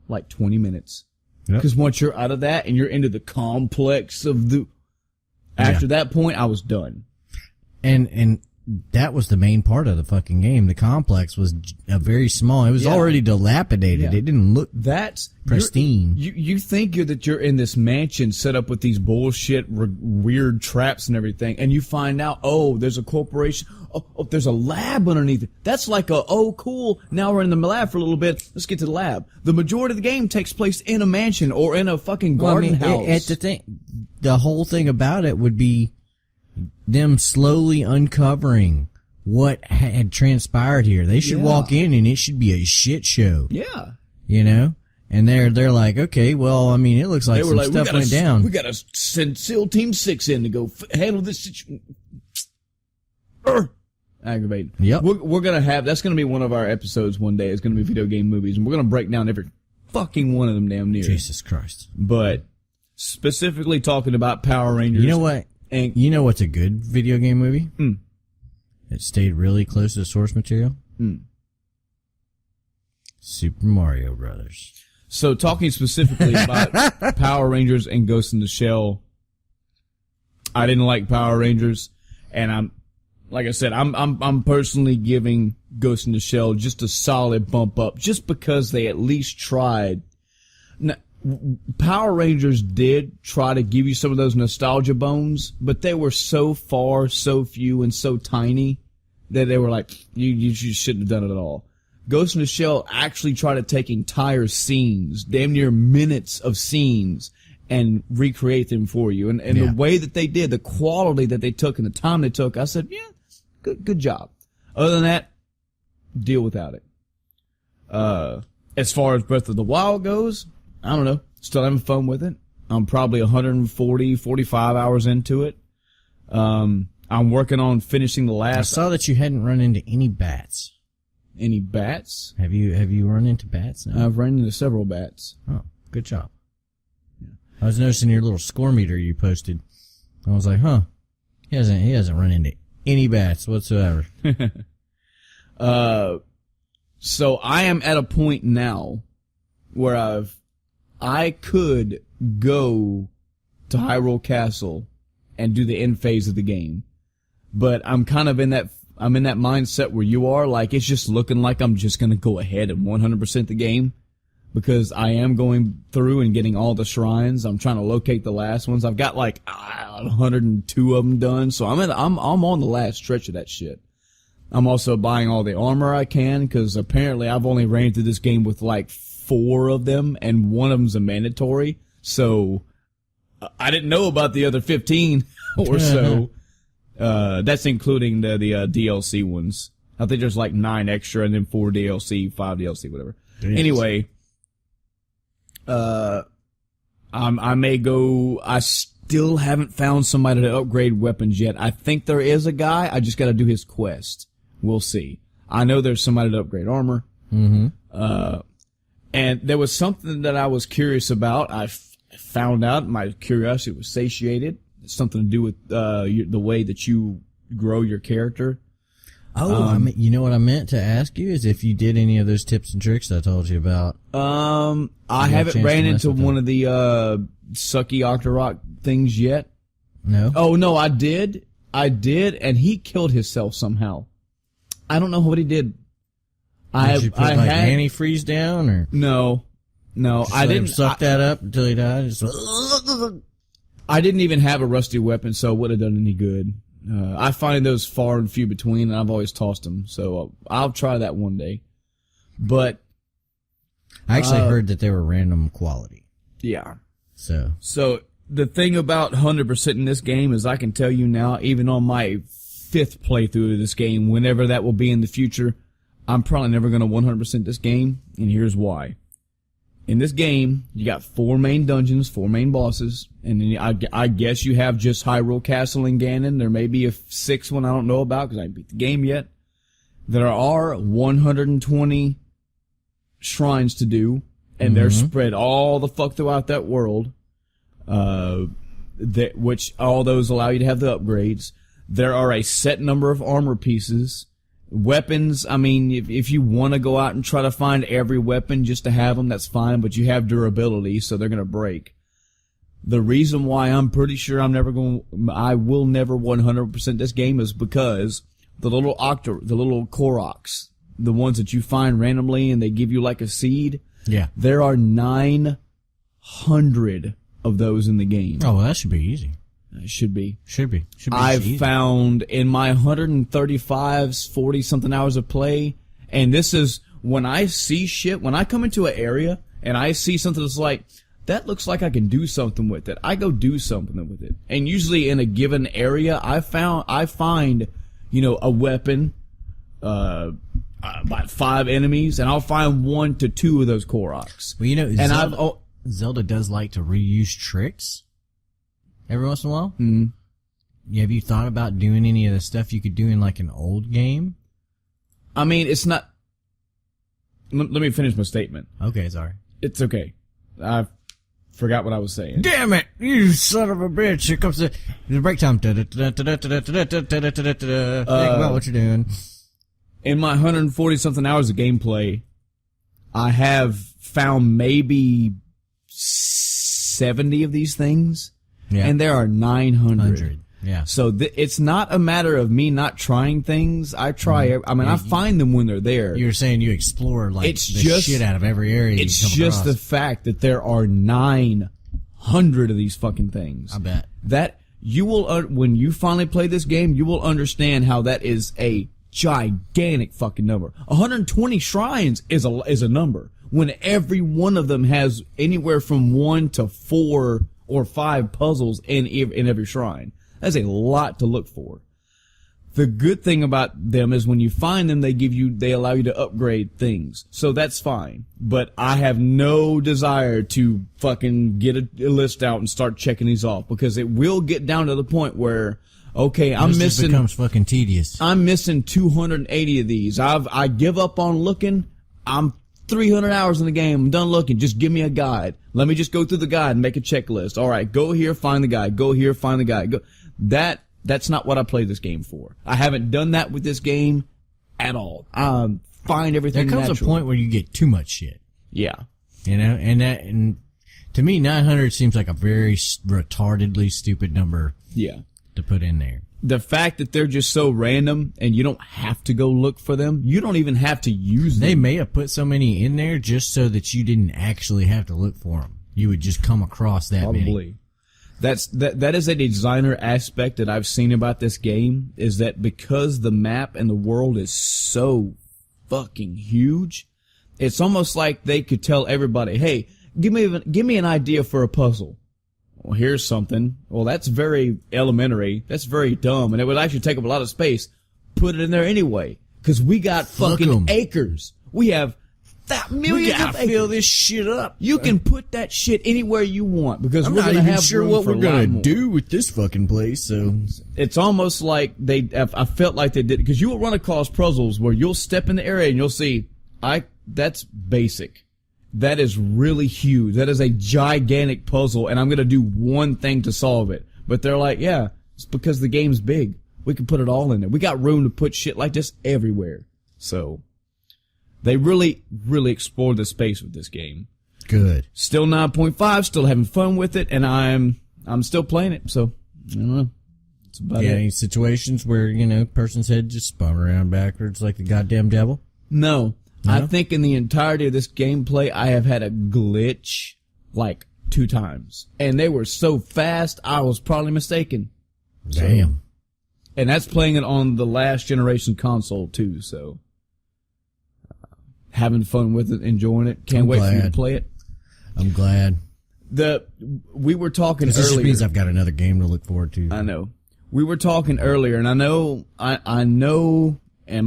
like 20 minutes. Because once you're out of that and you're into the complex of after that point, I was done. And that was the main part of the fucking game. The complex was very small. It was already dilapidated. Yeah. It didn't look That's pristine. You think that you're in this mansion set up with these bullshit weird traps and everything, and you find out, oh, there's a corporation. Oh, there's a lab underneath it. That's like cool. Now we're in the lab for a little bit. Let's get to the lab. The majority of the game takes place in a mansion or in a fucking garden house. The whole thing about it would be them slowly uncovering what had transpired here. They should walk in and it should be a shit show. Yeah. You know? And they're like, okay, well, I mean, it looks like some stuff went down. We gotta send SEAL Team 6 in to go handle this situation. Aggravating. Yep. We're gonna have, that's gonna be one of our episodes one day. It's gonna be video game movies, and we're gonna break down every fucking one of them damn near. Jesus Christ. But specifically talking about Power Rangers. You know what? You know what's a good video game movie? It stayed really close to the source material? Super Mario Brothers. So talking specifically about Power Rangers and Ghost in the Shell, I didn't like Power Rangers, and I'm personally giving Ghost in the Shell just a solid bump up, just because they at least tried. Now, Power Rangers did try to give you some of those nostalgia bones, but they were so far, so few, and so tiny that they were like, you shouldn't have done it at all. Ghost in the Shell actually tried to take entire scenes, damn near minutes of scenes, and recreate them for you. And the way that they did, the quality that they took and the time they took, I said, yeah, good job. Other than that, deal without it. As far as Breath of the Wild goes, I don't know. Still having fun with it. I'm probably 45 hours into it. I'm working on finishing the last. I saw that you hadn't run into any bats. Any bats? Have you run into bats now? I've run into several bats. Oh, good job. Yeah. I was noticing your little score meter you posted. I was like, huh. He hasn't run into any bats whatsoever. So I am at a point now where I could go to Hyrule Castle and do the end phase of the game. But I'm kind of in that mindset where you are, like, it's just looking like I'm just going to go ahead and 100% the game, because I am going through and getting all the shrines. I'm trying to locate the last ones. I've got like 102 of them done, so I'm on the last stretch of that shit. I'm also buying all the armor I can, because apparently I've only ran through this game with like 4 of them, and one of them's a mandatory. So I didn't know about the other 15 or so. That's including the DLC ones. I think there's like 9 extra and then 4 DLC, 5 DLC, whatever. Yes. Anyway, I may go. I still haven't found somebody to upgrade weapons yet. I think there is a guy. I just got to do his quest. We'll see. I know there's somebody to upgrade armor. Mm-hmm. And there was something that I was curious about. I found out my curiosity was satiated. It's something to do with the way that you grow your character. Oh, you know what I meant to ask you is if you did any of those tips and tricks I told you about. I haven't ran into one of the sucky Octorok things yet. No? Oh, no, I did, and he killed himself somehow. I don't know what he did. Did you put antifreeze down, or? No, I didn't. Suck that up until he died? I didn't even have a rusty weapon, so it would have done any good. I find those far and few between, and I've always tossed them, so I'll try that one day. But I actually heard that they were random quality. Yeah. So the thing about 100% in this game is I can tell you now, even on my 5th playthrough of this game, whenever that will be in the future, I'm probably never going to 100% this game, and here's why. In this game, you got 4 main dungeons, 4 main bosses, and then I guess you have just Hyrule Castle and Ganon. There may be a 6th one I don't know about because I haven't beat the game yet. There are 120 shrines to do, and they're spread all the fuck throughout that world, which all those allow you to have the upgrades. There are a set number of armor pieces. Weapons, I mean, if you want to go out and try to find every weapon just to have them, that's fine, but you have durability, so they're going to break. The reason why I'm pretty sure I will never 100% this game is because the little Koroks, the ones that you find randomly and they give you like a seed. Yeah. There are 900 of those in the game. Oh, well, that should be easy. It should be. Should be I've easy. found in my 135s, 40 something hours of play, and this is when I see shit, when I come into an area and I see something that's like, that looks like I can do something with it, I go do something with it. And usually in a given area, I find, you know, a weapon, about 5 enemies, and I'll find 1 to 2 of those Koroks. Well, you know, And Zelda does like to reuse tricks every once in a while. Mm-hmm. Have you thought about doing any of the stuff you could do in like an old game? I mean, it's not. Let me finish my statement. Okay, sorry. It's okay. I forgot what I was saying. Damn it, you son of a bitch! Here comes the break time. Think about what you're doing. In my 140 something hours of gameplay, I have found maybe 70 of these things. Yeah. And there are 900. Yeah. So it's not a matter of me not trying things. I try. I mean, I find them when they're there. You were saying you explore like It's the just- shit out of every area. It's you come just the across. fact that there are 900 of these fucking things. I bet. That you will, when you finally play this game, you will understand how that is a gigantic fucking number. 120 shrines is a number when every one of them has anywhere from 1 to 4 or 5 puzzles in every shrine. That's a lot to look for. The good thing about them is when you find them, they allow you to upgrade things. So that's fine. But I have no desire to fucking get a list out and start checking these off, because it will get down to the point where, okay, This just becomes fucking tedious. I'm missing 280 of these. I give up on looking. I'm 300 hours in the game. I'm done looking. Just give me a guide. Let me just go through the guide and make a checklist. All right, go here, find the guide. Go here, find the guide. Go. That's not what I play this game for. I haven't done that with this game at all. Find everything There comes natural. a point where you get too much shit. Yeah. You know, and to me, 900 seems like a very retardedly stupid number Yeah. to put in there. The fact that they're just so random and you don't have to go look for them. You don't even have to use them. They may have put so many in there just so that you didn't actually have to look for them. You would just come across that many. Probably. That is a designer aspect that I've seen about this game, is that because the map and the world is so fucking huge, it's almost like they could tell everybody, hey, give me an idea for a puzzle. Well, here's something. Well, that's very elementary. That's very dumb, and it would actually take up a lot of space. Put it in there anyway, because we got Fuck fucking 'em. acres. We have millions We of gotta acres. fill this shit up. You can put that shit anywhere you want, because I'm we're not gonna even have sure room what for we're a lot gonna more. do with this fucking place, so. It's almost like I felt like they did, because you will run across puzzles where you'll step in the area and you'll see, that's basic. That is really huge. That is a gigantic puzzle, and I'm gonna do one thing to solve it. But they're like, yeah, it's because the game's big. We can put it all in there. We got room to put shit like this everywhere. So, they really, really explored the space with this game. Good. Still 9.5, still having fun with it, and I'm still playing it, so, I don't know. That's about Yeah, it. any situations where, you know, person's head just spun around backwards like the goddamn devil? No. No? I think in the entirety of this gameplay, I have had a glitch like 2 times. And they were so fast, I was probably mistaken. Damn. And that's playing it on the last generation console too, so. Having fun with it, enjoying it. Can't I'm wait for you to glad. play it. I'm glad. We were talking 'Cause this just earlier. means I've got another game to look forward to. I know. We were talking earlier, and I know, and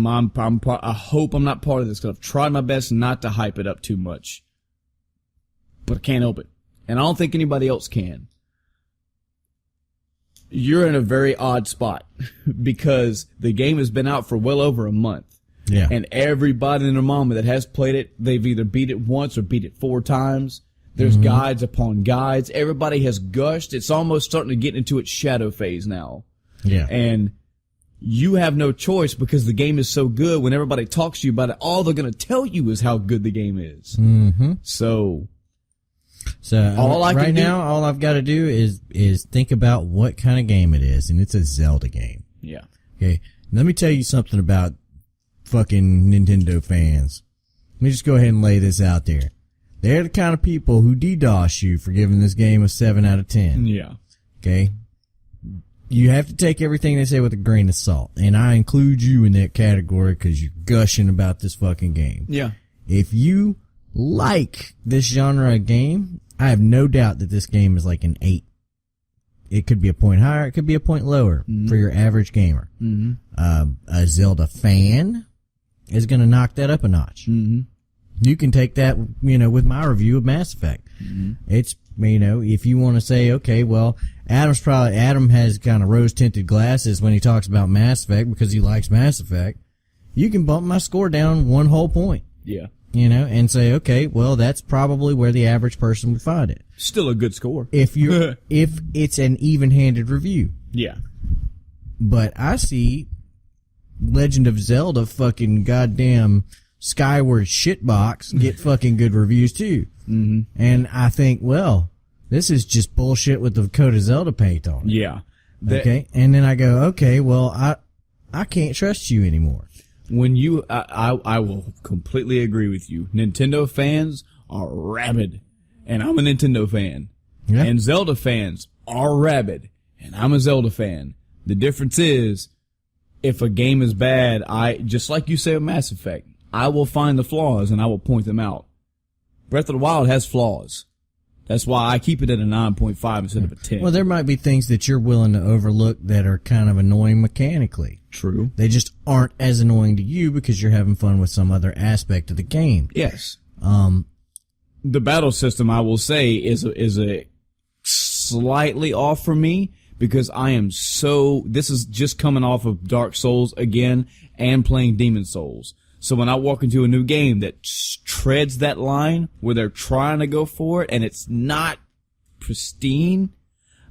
I hope I'm not part of this, because I've tried my best not to hype it up too much. But I can't help it. And I don't think anybody else can. You're in a very odd spot, because the game has been out for well over a month. Yeah. And everybody and their mama that has played it, they've either beat it once or beat it 4 times. There's guides upon guides. Everybody has gushed. It's almost starting to get into its shadow phase now. Yeah. And you have no choice, because the game is so good. When everybody talks to you about it, all they're going to tell you is how good the game is. Mm-hmm. So, So All I can right do- now, all I've got to do is think about what kind of game it is, and it's a Zelda game. yeah. Okay. Let me tell you something about fucking Nintendo fans. Let me just go ahead and lay this out there. They're the kind of people who DDoS you for giving this game a 7 out of 10. Yeah. Okay? You have to take everything they say with a grain of salt. And I include you in that category because you're gushing about this fucking game. Yeah. If you like this genre of game, I have no doubt that this game is like an 8. It could be a point higher, it could be a point lower for your average gamer. A Zelda fan is going to knock that up a notch. You can take that, with my review of Mass Effect. It's, if you want to say, okay, well, Adam has kind of rose-tinted glasses when he talks about Mass Effect because he likes Mass Effect. You can bump my score down 1 whole point. Yeah. And say, okay, well, that's probably where the average person would find it. Still a good score. If it's an even-handed review. Yeah. But I see Legend of Zelda fucking goddamn Skyward shitbox get fucking good reviews too. And I think, well, this is just bullshit with the Code of Zelda paint on it. Yeah. Okay. And then I go, okay, well, I can't trust you anymore. When I will completely agree with you. Nintendo fans are rabid, and I'm a Nintendo fan. Yeah. And Zelda fans are rabid, and I'm a Zelda fan. The difference is, if a game is bad, just like you say with Mass Effect, I will find the flaws and I will point them out. Breath of the Wild has flaws. That's why I keep it at a 9.5 instead of a 10. Well, there might be things that you're willing to overlook that are kind of annoying mechanically. True. They just aren't as annoying to you because you're having fun with some other aspect of the game. Yes. The battle system, I will say, is a slightly off for me because this is just coming off of Dark Souls again and playing Demon Souls. So when I walk into a new game that treads that line where they're trying to go for it and it's not pristine,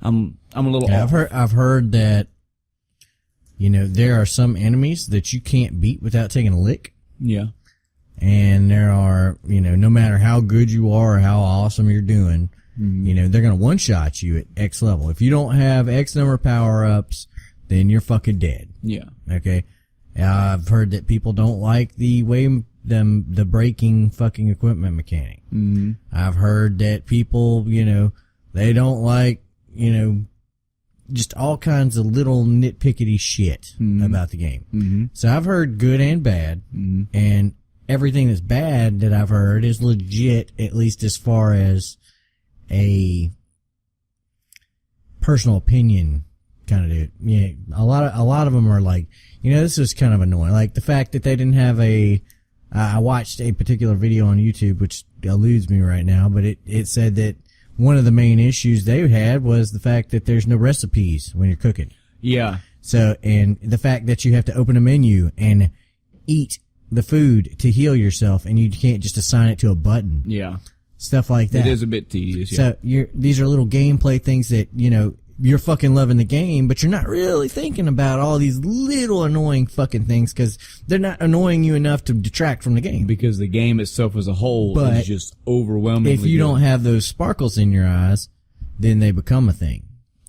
I'm a little off. I've heard that, there are some enemies that you can't beat without taking a lick. Yeah. And there are, no matter how good you are or how awesome you're doing, they're going to one-shot you at X level. If you don't have X number of power-ups, then you're fucking dead. Yeah. Okay? I've heard that people don't like the way the breaking fucking equipment mechanic. I've heard that people, they don't like, just all kinds of little nitpickety shit about the game. So I've heard good and bad, and everything that's bad that I've heard is legit, at least as far as a personal opinion kind of do. Yeah, a lot of them are like, this is kind of annoying. Like the fact that they didn't have I watched a particular video on YouTube, which eludes me right now, but it said that one of the main issues they had was the fact that there's no recipes when you're cooking. Yeah. So, and the fact that you have to open a menu and eat the food to heal yourself and you can't just assign it to a button. Yeah. Stuff like that. It is a bit tedious. Yeah. So these are little gameplay things that, you're fucking loving the game, but you're not really thinking about all these little annoying fucking things because they're not annoying you enough to detract from the game. Because the game itself as a whole is just overwhelmingly if you don't have those sparkles in your eyes, then they become a thing.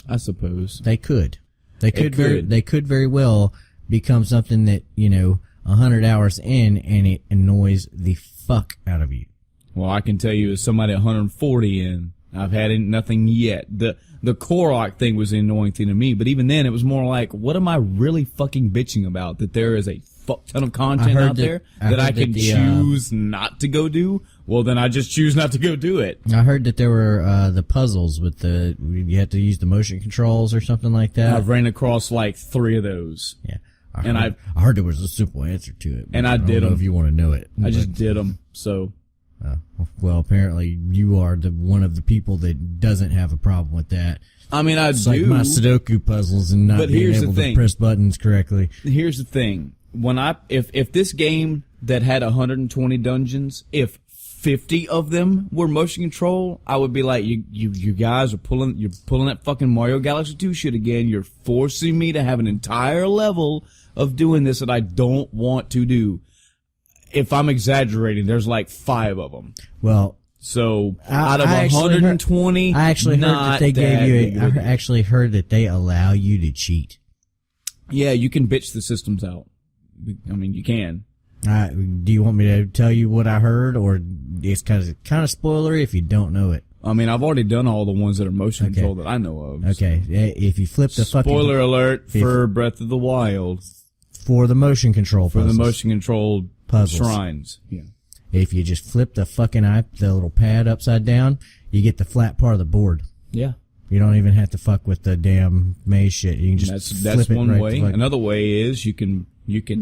I suppose. They could. They could very well become something that, 100 hours in and it annoys the fuck out of you. Well, I can tell you as somebody 140 in, I've had nothing yet. The Korok thing was the annoying thing to me, but even then it was more like, what am I really fucking bitching about? That there is a fuck ton of content out there that I can choose not to go do? Well, then I just choose not to go do it. I heard that there were the puzzles with you had to use the motion controls or something like that. I've ran across like 3 of those. Yeah. I heard there was a simple answer to it. And I don't know if you want to know it. I just did them, so... well, apparently you are one of the people that doesn't have a problem with that. I mean, I it's do. Like my Sudoku puzzles and not being able to press buttons correctly. Here's the thing: if this game that had 120 dungeons, if 50 of them were motion control, I would be like, you guys are pulling that fucking Mario Galaxy 2 shit again. You're forcing me to have an entire level of doing this that I don't want to do. If I'm exaggerating, there's like 5 of them. Well, so out of 120, I actually heard that they gave you. I actually heard that they allow you to cheat. Yeah, you can bitch the systems out. I mean, you can. Do you want me to tell you what I heard, or it's kind of spoilery if you don't know it? I mean, I've already done all the ones that are motion control that I know of. Okay, if you flip the Spoiler alert for Breath of the Wild. For the motion control puzzles. For the motion control puzzles. Shrines. Yeah. If you just flip the little pad upside down, you get the flat part of the board. Yeah. You don't even have to fuck with the damn maze shit. You can just flip that's it one right way. Another way is you can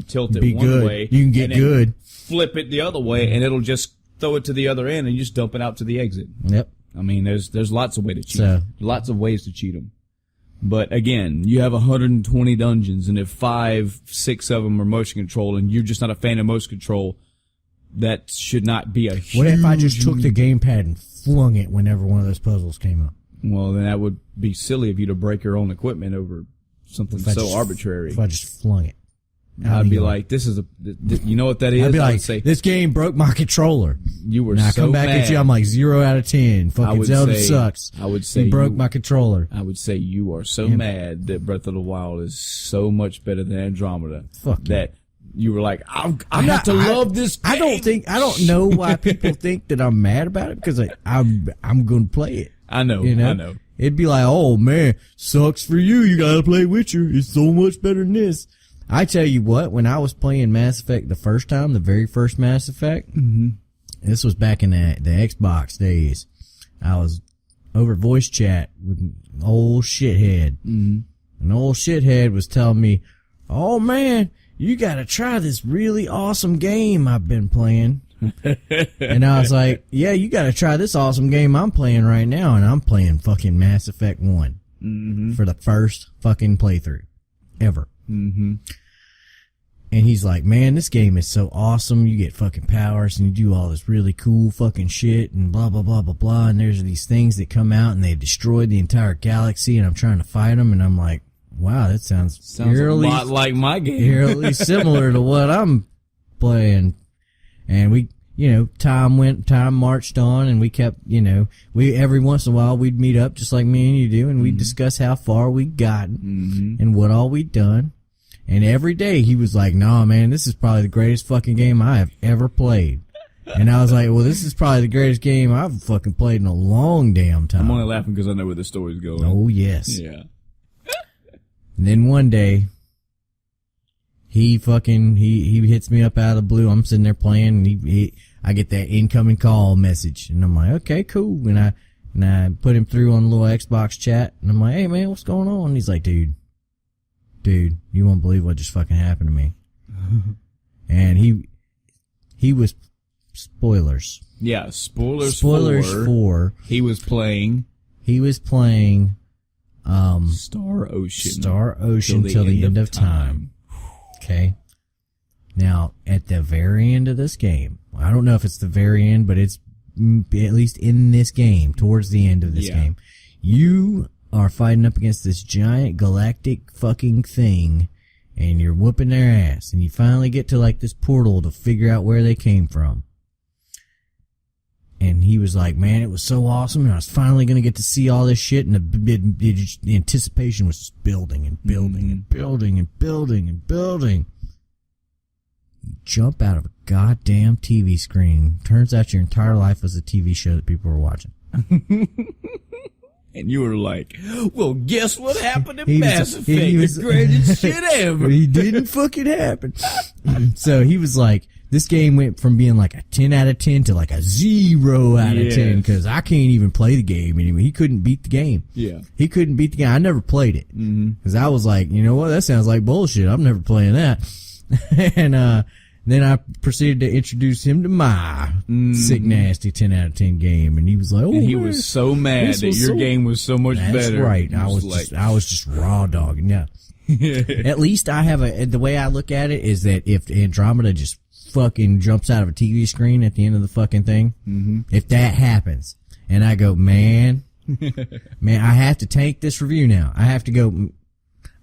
tilt it one good. way. You can get good. Flip it the other way, and it'll just throw it to the other end, and you just dump it out to the exit. Yep. I mean, there's lots of ways to cheat. Lots of ways to cheat them. But again, you have 120 dungeons, and if 5, 6 of them are motion control, and you're just not a fan of motion control, that should not be a huge... What if I just took the gamepad and flung it whenever one of those puzzles came up? Well, then that would be silly of you to break your own equipment over something so arbitrary. If I just flung it. I'd be like, this is you know what that is? I'd be like, say, this game broke my controller. You were and I so come back mad. at you, I'm like 0 out of 10. Fucking Zelda sucks. I would say you broke my controller. I would say you are so mad that Breath of the Wild is so much better than Andromeda. Fuck that you were like, I have to love this game. I don't know why people think that I'm mad about it, because I'm going to play it. I know. I know. It'd be like, oh man, sucks for you. You gotta play Witcher. It's so much better than this. I tell you what, when I was playing Mass Effect the first time, the very first Mass Effect, this was back in the Xbox days. I was over voice chat with an old shithead. An old shithead was telling me, oh man, you gotta try this really awesome game I've been playing. And I was like, yeah, you gotta try this awesome game I'm playing right now, and I'm playing fucking Mass Effect 1 for the first fucking playthrough ever. And he's like, man, this game is so awesome. You get fucking powers and you do all this really cool fucking shit and blah, blah, blah, blah, blah. And there's these things that come out and they've destroyed the entire galaxy, and I'm trying to fight them. And I'm like, wow, that sounds eerily, a lot like my game. Eerily similar to what I'm playing. And we, time marched on, and we kept, every once in a while we'd meet up just like me and you do, and we'd discuss how far we'd gotten and what all we'd done. And every day he was like, nah, man, this is probably the greatest fucking game I have ever played. And I was like, well, this is probably the greatest game I've fucking played in a long damn time. I'm only laughing because I know where the story's going. Oh, yes. Yeah. And then one day, he hits me up out of the blue. I'm sitting there playing, and I get that incoming call message, and I'm like, okay, cool. And I put him through on the little Xbox chat, and I'm like, hey man, what's going on? And he's like, dude, you won't believe what just fucking happened to me. And he was, spoilers. Yeah, spoilers 4. He was playing Star Ocean till the end of time. Okay. Now, at the very end of this game, I don't know if it's the very end, but it's at least in this game, towards the end of this game, you are fighting up against this giant galactic fucking thing, and you're whooping their ass, and you finally get to like this portal to figure out where they came from. And he was like, man, it was so awesome, and I was finally going to get to see all this shit, and the anticipation was just building and building and building and building and building. You jump out of a goddamn TV screen. Turns out your entire life was a TV show that people were watching. And you were like, well, guess what happened in Mass Effect? The greatest shit ever. He didn't fucking happen. So he was like, this game went from being like a 10 out of 10 to like a 0 out of 10, because I can't even play the game anymore. He couldn't beat the game. Yeah. He couldn't beat the game. I never played it. Because I was like, you know what? That sounds like bullshit. I'm never playing that. And then I proceeded to introduce him to my sick, nasty 10 out of 10 game. And he was like, oh, and he was so mad that your game was so much better. That's right. I was just raw dogging. Yeah. At least I have the way I look at it is that if Andromeda just fucking jumps out of a TV screen at the end of the fucking thing, if that happens, and I go, man, I have to take this review now. I have to go,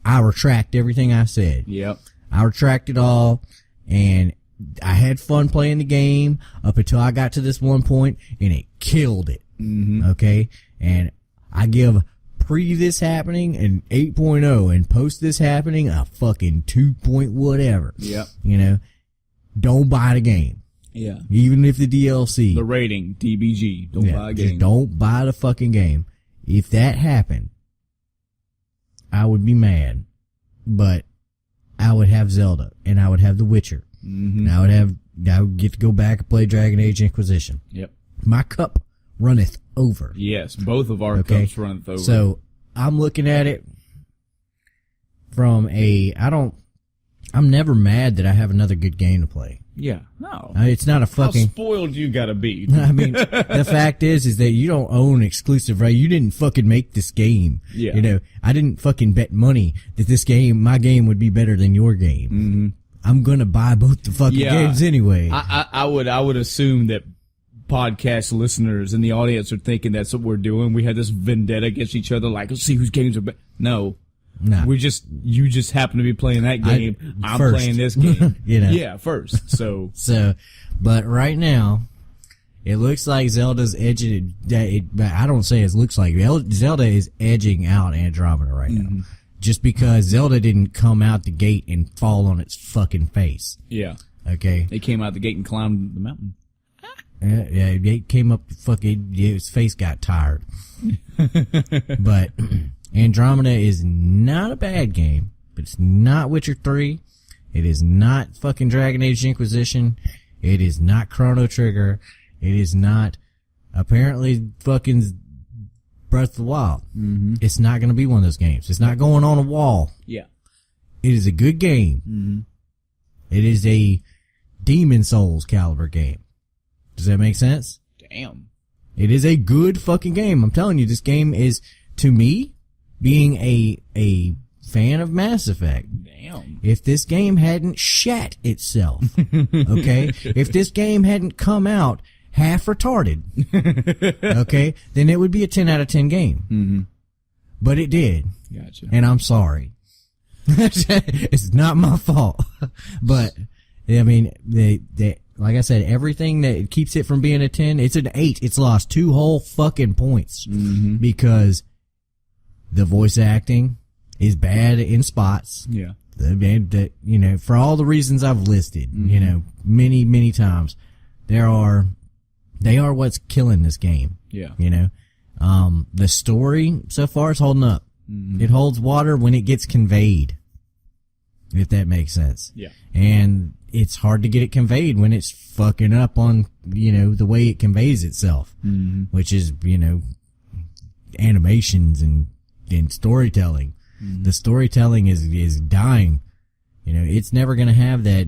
I retract everything I said. Yep. I retract it all, and I had fun playing the game up until I got to this one point, and it killed it. Okay? And I give pre this happening and 8.0 and post this happening a fucking 2 point whatever. Yep. You know, don't buy the game. Yeah. Even if the DLC. The rating, DBG. Don't buy a game. Just don't buy the fucking game. If that happened, I would be mad. But I would have Zelda and I would have The Witcher. Mm-hmm. And I would get to go back and play Dragon Age Inquisition. Yep. My cup runneth over. Yes, both of our cups runneth over. So I'm looking at it from I'm never mad that I have another good game to play. Yeah. No. It's not a fucking. How spoiled you gotta be. I mean, the fact is that you don't own exclusive right. You didn't fucking make this game. Yeah. You know, I didn't fucking bet money that my game would be better than your game. Mm-hmm. I'm gonna buy both the fucking games anyway. I would assume that podcast listeners in the audience are thinking that's what we're doing. We had this vendetta against each other, like, let's see whose games are better. No. You just happen to be playing that game. I'm first. playing this game. You know. Yeah, first. So, but right now, it looks like Zelda's edging. I don't say it looks like Zelda is edging out Andromeda right now, just because Zelda didn't come out the gate and fall on its fucking face. Yeah. Okay. They came out the gate and climbed the mountain. Yeah, it came up his face got tired. But Andromeda is not a bad game, but it's not Witcher 3. It is not fucking Dragon Age Inquisition. It is not Chrono Trigger. It is not, apparently, fucking Breath of the Wild. Mm-hmm. It's not going to be one of those games. It's not going on a wall. Yeah. It is a good game. Mm-hmm. It is a Demon Souls caliber game. Does that make sense? Damn. It is a good fucking game. I'm telling you, this game is, to me, being a fan of Mass Effect. Damn. If this game hadn't shat itself, okay? If this game hadn't come out half retarded, okay, then it would be a 10 out of 10 game. Mm-hmm. But it did. Gotcha. And I'm sorry. It's not my fault. But, I mean, they like I said, everything that keeps it from being a 10, it's an 8. It's lost 2 whole fucking points. Mm-hmm. Because the voice acting is bad in spots. Yeah. You know, for all the reasons I've listed, you know, many, many times, they are what's killing this game. Yeah. You know, the story so far is holding up. Mm-hmm. It holds water when it gets conveyed. If that makes sense. Yeah. And it's hard to get it conveyed when it's fucking up on, you know, the way it conveys itself, which is, you know, animations and storytelling. The storytelling is dying. You know, it's never going to have that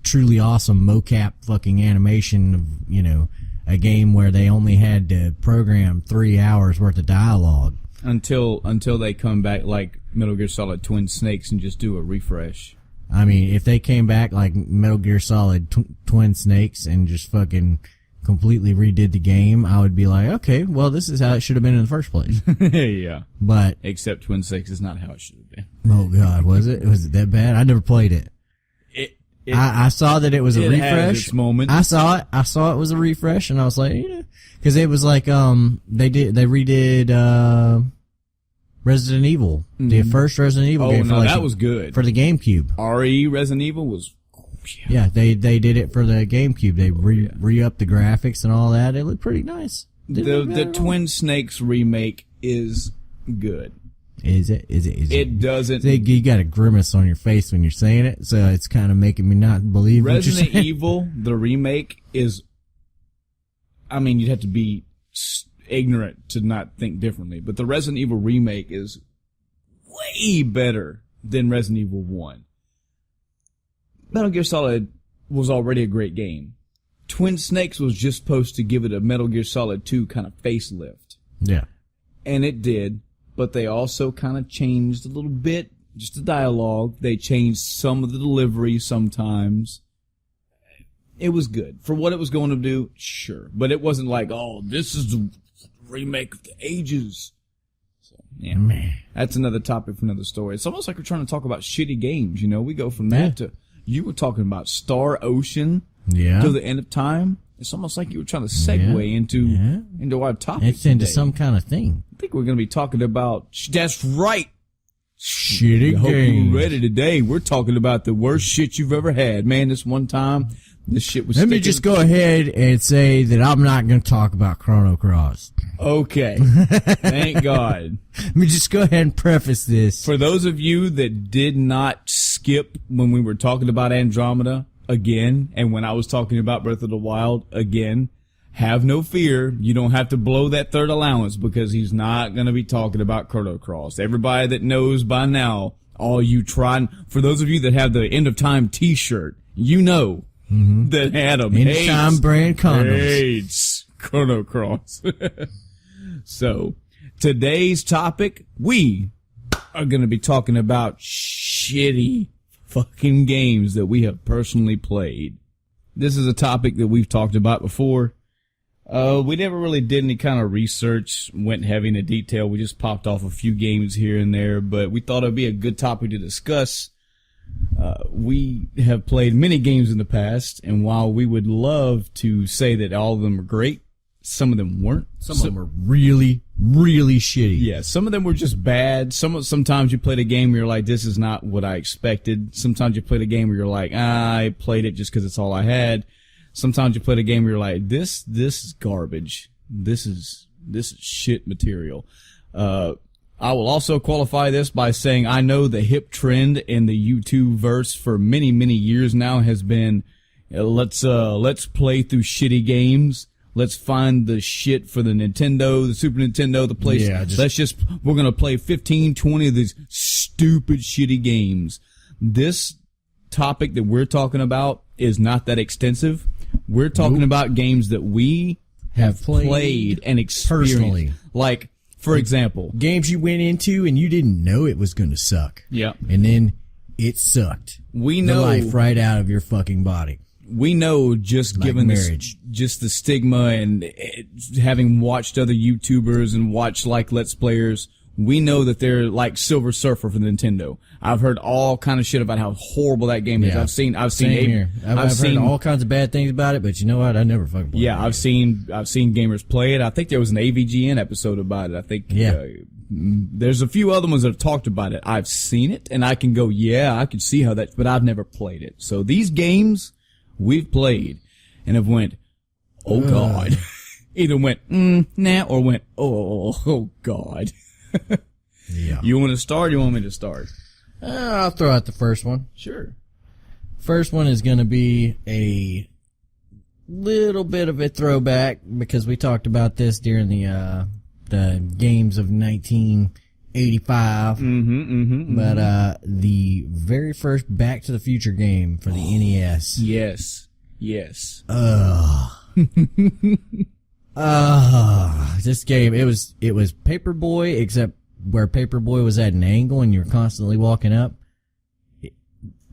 truly awesome mocap fucking animation of, you know, a game where they only had to program 3 hours worth of dialogue. Until they come back like Metal Gear Solid Twin Snakes and just do a refresh. I mean, if they came back like Metal Gear Solid Twin Snakes and just fucking completely redid the game, I would be like, okay, well, this is how it should have been in the first place. Yeah. But except Twin Snakes is not how it should have been. Oh God, was it? Was it that bad? I never played it. I saw that it was a refresh. Has its moments. I saw it was a refresh, and I was like, you know, because it was like they redid Resident Evil, the first Resident Evil game. Oh no, that was good for the GameCube. RE Resident Evil was. Yeah, they did it for the GameCube. They re-upped the graphics and all that. It looked pretty nice. The Twin Snakes remake is good. Is it? It doesn't. You got a grimace on your face when you're saying it, so it's kind of making me not believe Resident what you're saying. Evil, the remake is. I mean, you'd have to be ignorant to not think differently, but the Resident Evil remake is way better than Resident Evil 1. Metal Gear Solid was already a great game. Twin Snakes was just supposed to give it a Metal Gear Solid 2 kind of facelift. Yeah. And it did, but they also kind of changed a little bit, just the dialogue. They changed some of the delivery sometimes. It was good. For what it was going to do, sure. But it wasn't like, oh, this is the remake of the ages. So, yeah. Man. That's another topic for another story. It's almost like we're trying to talk about shitty games, you know? We go from that to... You were talking about Star Ocean to the end of time. It's almost like you were trying to segue into our topic. It's into some kind of thing. think we're going to be talking about, that's right. Shitty I hope games. you're ready today. We're talking about the worst shit you've ever had. Man, this one time, this shit was Let me sticking- just go ahead and say that I'm not going to talk about Chrono Cross. Okay. Thank God. Let me just go ahead and preface this. For those of you that did not skip when we were talking about Andromeda again, and when I was talking about Breath of the Wild again, have no fear. You don't have to blow that third allowance because he's not going to be talking about Chrono Cross. Everybody that knows by now, all you trying, for those of you that have the End of Time t-shirt, you know that Adam Anytime brand condoms. hates Chrono Cross. So, today's topic, we are going to be talking about shitty fucking games that we have personally played. This is a topic that we've talked about before. We never really did any kind of research, went heavy into detail. We just popped off a few games here and there, but we thought it'd be a good topic to discuss. We have played many games in the past, and while we would love to say that all of them are great, some of them weren't. Some of them are really, really shitty. Yeah, some of them were just bad. Sometimes you played a game where you're like, this is not what I expected. Sometimes you played a game where you're like, I played it just because it's all I had. Sometimes you played a game where you're like, this is garbage. This is shit material. I will also qualify this by saying I know the hip trend in the YouTube verse for many, many years now has been, let's play through shitty games. Let's find the shit for the Nintendo, the Super Nintendo, the PlayStation. Yeah, we're going to play 15, 20 of these stupid, shitty games. This topic that we're talking about is not that extensive. We're talking about games that we Have played and experienced. personally. Like, for example. Games you went into and you didn't know it was going to suck. Yeah. And then it sucked. We The know. life right out of your fucking body. We know just Like given marriage. just the stigma and having watched other YouTubers and watched like Let's Players, we know that they're like Silver Surfer for Nintendo. I've heard all kind of shit about how horrible that game is. Yeah. I've seen Same here. I've seen heard all kinds of bad things about it, but you know what? I never fucking played yeah, it. I've seen gamers play it. I think there was an AVGN episode about it. I think Yeah. there's a few other ones that have talked about it. I've seen it and I can go, yeah, I can see how that, but I've never played it. So these games we've played and have went, oh God. Either went, nah, or went, oh God. Yeah. You want to start or you want me to start? I'll throw out the first one. Sure. First one is going to be a little bit of a throwback because we talked about this during the games of 1985. But the very first Back to the Future game for the NES. Yes. This game, it was Paperboy, except where Paperboy was at an angle and you're constantly walking up.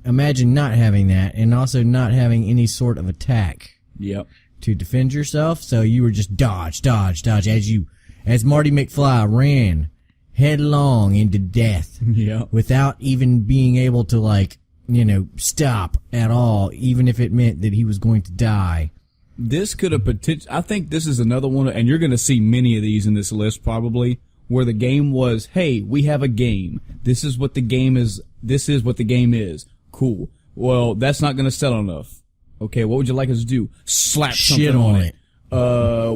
Imagine not having that and also not having any sort of attack Yep. to defend yourself. So you were just dodge as Marty McFly ran headlong into death Yep. without even being able to stop at all, even if it meant that he was going to die. This could have I think this is another one, and you're going to see many of these in this list probably, where the game was, hey, we have a game. This is what the game is. This is what the game is. Cool. Well, that's not going to sell enough. Okay, what would you like us to do? Slap Shit something on on it.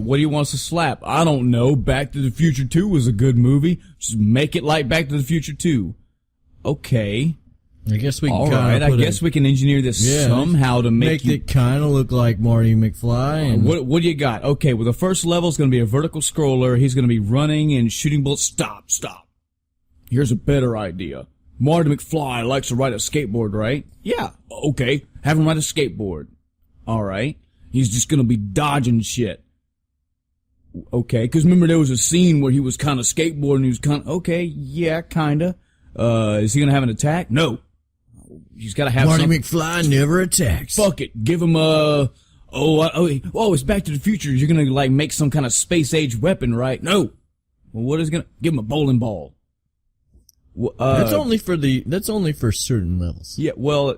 What do you want us to slap? I don't know. Back to the Future 2 was a good movie. Just make it like Back to the Future 2. Okay. I guess we can All kind right. of I guess we can engineer this somehow to make you... it kind of look like Marty McFly. And What do you got? Okay, well, the first level is going to be a vertical scroller. He's going to be running and shooting bullets. Stop. Here's a better idea. Marty McFly likes to ride a skateboard, right? Yeah. Okay. Have him ride a skateboard. All right. He's just going to be dodging shit. Okay. Because remember there was a scene where he was kind of skateboarding. He was kind of, okay, yeah, kind of. Is he going to have an attack? No. He's got to have Marty something. McFly never attacks. Fuck it. Give him a... it's Back to the Future. You're gonna like make some kind of space age weapon, right? No. Well, what is gonna give him a bowling ball? That's only for certain levels. Yeah. Well,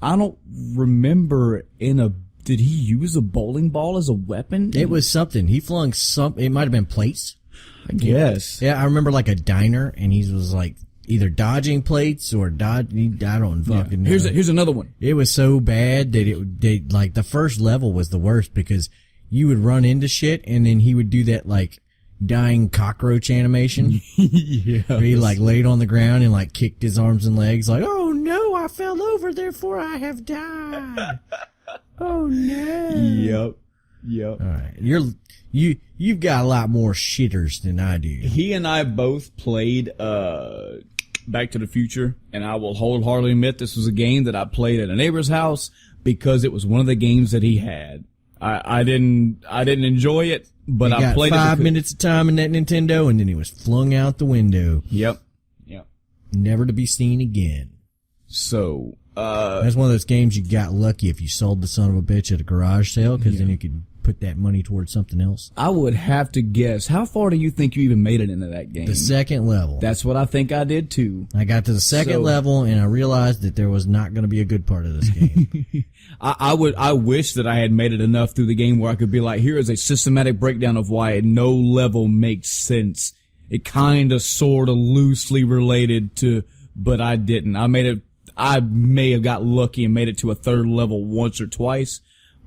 I don't remember did he use a bowling ball as a weapon? It was something. He flung some. It might have been plates. I guess. Yeah, I remember like a diner, and he was like either dodging plates or I don't fucking know. Here's another one. It was so bad that like the first level was the worst because you would run into shit, and then he would do that like dying cockroach animation. Yeah. Where he like laid on the ground and like kicked his arms and legs like, oh no, I fell over, therefore I have died. Oh no. Yep. All right. You've got a lot more shitters than I do. He and I both played Back to the Future, and I will wholeheartedly admit this was a game that I played at a neighbor's house because it was one of the games that he had. I didn't enjoy it, but I played it. 5 minutes of time in that Nintendo, and then it was flung out the window. Yep. Never to be seen again. So, that's one of those games you got lucky if you sold the son of a bitch at a garage sale, because then you could put that money towards something else. I would have to guess. How far do you think you even made it into that game? The second level. That's what I think I did too. I got to the second level, and I realized that there was not going to be a good part of this game. I wish that I had made it enough through the game where I could be like, here is a systematic breakdown of why no level makes sense. It kind of, sort of, loosely related to, but I didn't. I may have got lucky and made it to a third level once or twice,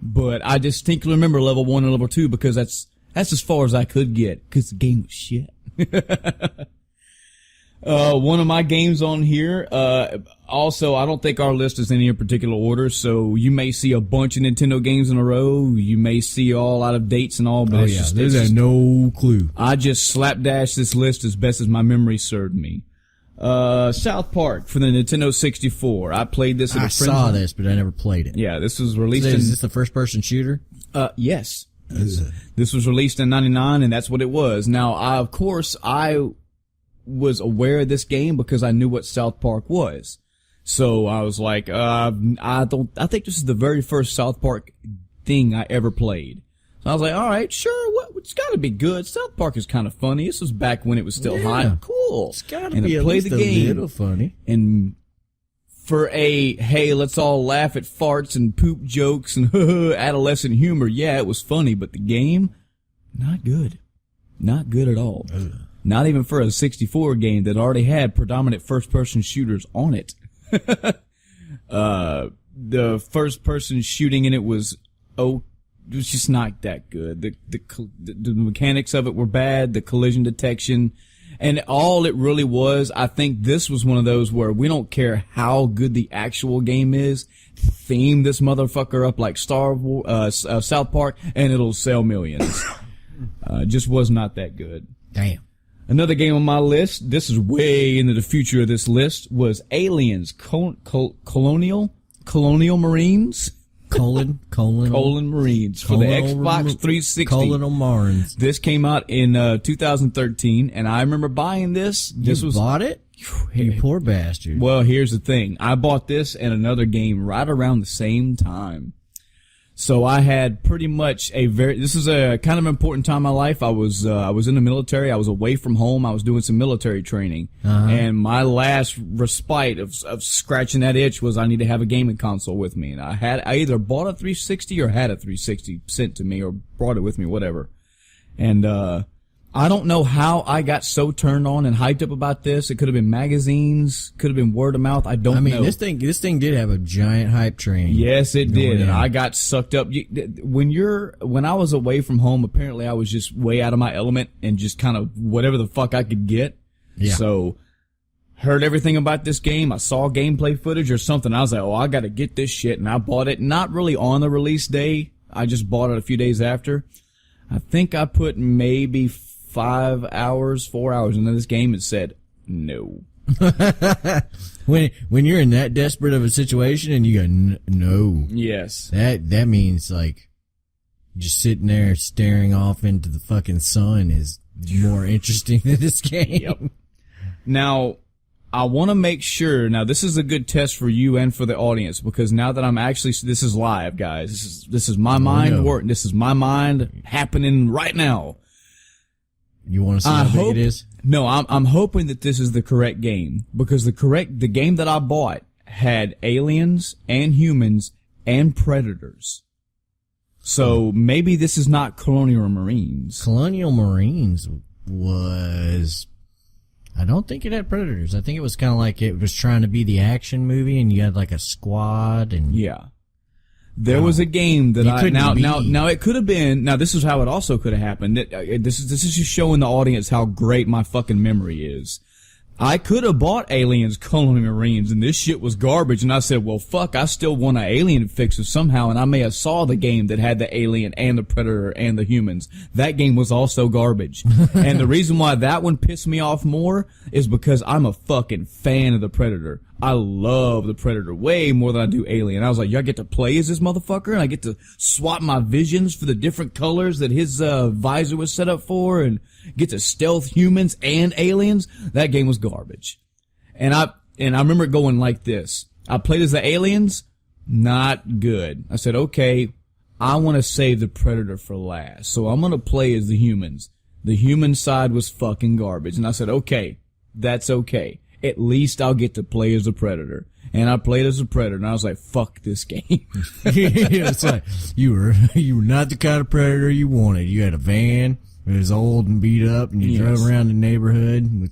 but I distinctly remember level 1 and level 2 because that's as far as I could get, because the game was shit. One of my games on here, also, I don't think our list is in any particular order, so you may see a bunch of Nintendo games in a row. You may see all out of dates and all, but there's no clue. I just slapdash this list as best as my memory served me. South Park for the Nintendo 64. I played this at a friend's saw house. this, but I never played it. Yeah, this was released Is this the first person shooter? Yes. This was released in 99, and that's what it was. Now, of course, I was aware of this game because I knew what South Park was. So I was like, I think this is the very first South Park thing I ever played. So I was like, all right, sure, it's gotta be good. South Park is kind of funny. This was back when it was still hot. Cool. It's gotta be at least a little funny. And for hey, let's all laugh at farts and poop jokes and adolescent humor, yeah, it was funny, but the game, not good. Not good at all. Not even for a 64 game that already had predominant first-person shooters on it. The first-person shooting in it was just not that good. The mechanics of it were bad, the collision detection, and all it really was, I think this was one of those where we don't care how good the actual game is, theme this motherfucker up like South Park, and it'll sell millions. Just was not that good. Damn. Another game on my list, this is way into the future of this list, was Aliens Colonial Marines. Colon Marines for the Xbox 360. Colonel Marines. This came out in 2013, and I remember buying this. You bought it? You poor bastard. Well, here's the thing. I bought this and another game right around the same time. So I had pretty much this is a kind of important time in my life. I was in the military. I was away from home. I was doing some military training. And my last respite of scratching that itch was I need to have a gaming console with me. And I either bought a 360 or had a 360 sent to me or brought it with me, whatever. And, I don't know how I got so turned on and hyped up about this. It could have been magazines, could have been word of mouth. I don't know. This thing did have a giant hype train. Yes, it did. And I got sucked up. When I was away from home, apparently I was just way out of my element and just kind of whatever the fuck I could get. Yeah. So, heard everything about this game. I saw gameplay footage or something. I was like, I gotta get this shit. And I bought it, not really on the release day. I just bought it a few days after. I think I put maybe 4 hours into this game and said no. When you're in that desperate of a situation and you go no. Yes. That means like just sitting there staring off into the fucking sun is more interesting than this game. Yep. Now, I want to make sure, now this is a good test for you and for the audience, because now that this is live, guys. This is my mind working. This is my mind happening right now. You want to see how big it is? No, I'm hoping that this is the correct game, because the game that I bought had aliens and humans and predators. So maybe this is not Colonial Marines. Colonial Marines. was, I don't think it had predators. I think it was kind of like it was trying to be the action movie, and you had like a squad and Yeah. There was a game that couldn't now it could have been, now this is how it also could have happened. This is just showing the audience how great my fucking memory is. I could have bought Aliens Colony Marines and this shit was garbage, and I said, well fuck, I still want an alien fixer somehow, and I may have saw the game that had the alien and the predator and the humans. That game was also garbage. And the reason why that one pissed me off more is because I'm a fucking fan of the Predator. I love the Predator way more than I do Alien. I was like, y'all get to play as this motherfucker, and I get to swap my visions for the different colors that his visor was set up for, and get to stealth humans and aliens. That game was garbage. And I remember it going like this. I played as the aliens, not good. I said, okay, I want to save the Predator for last, so I'm going to play as the humans. The human side was fucking garbage. And I said, okay, that's okay. At least I'll get to play as a Predator. And I played as a Predator, and I was like, fuck this game. It's like, you were not the kind of Predator you wanted. You had a van, it was old and beat up, and you drove around the neighborhood with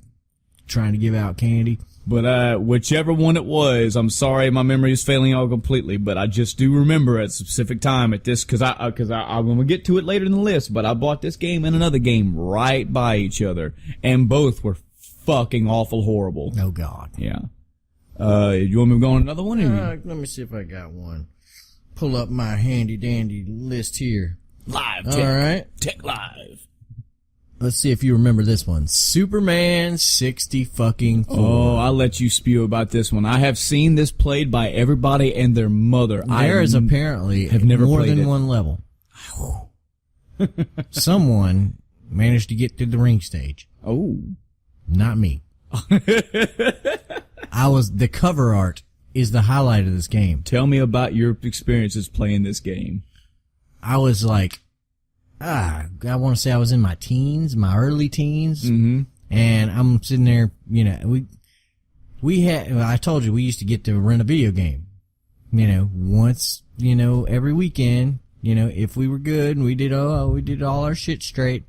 trying to give out candy. But whichever one it was, I'm sorry my memory is failing all completely, but I just do remember at a specific time at this, cause I'm gonna get to it later in the list, but I bought this game and another game right by each other, and both were fucking awful horrible. Oh God. Yeah. You want me to go on another one? Let me see if I got one. Pull up my handy dandy list here. Live. All right. Tech Live. Let's see if you remember this one. Superman 60 fucking 4. Oh, I'll let you spew about this one. I have seen this played by everybody and their mother. There is apparently have never more played than it. one level. Someone managed to get to the ring stage. Oh. Not me. The cover art is the highlight of this game. Tell me about your experiences playing this game. I was like, I want to say I was in my teens, my early teens. Mm-hmm. And I'm sitting there, I told you we used to get to rent a video game, once, every weekend, if we were good and we did all our shit straight,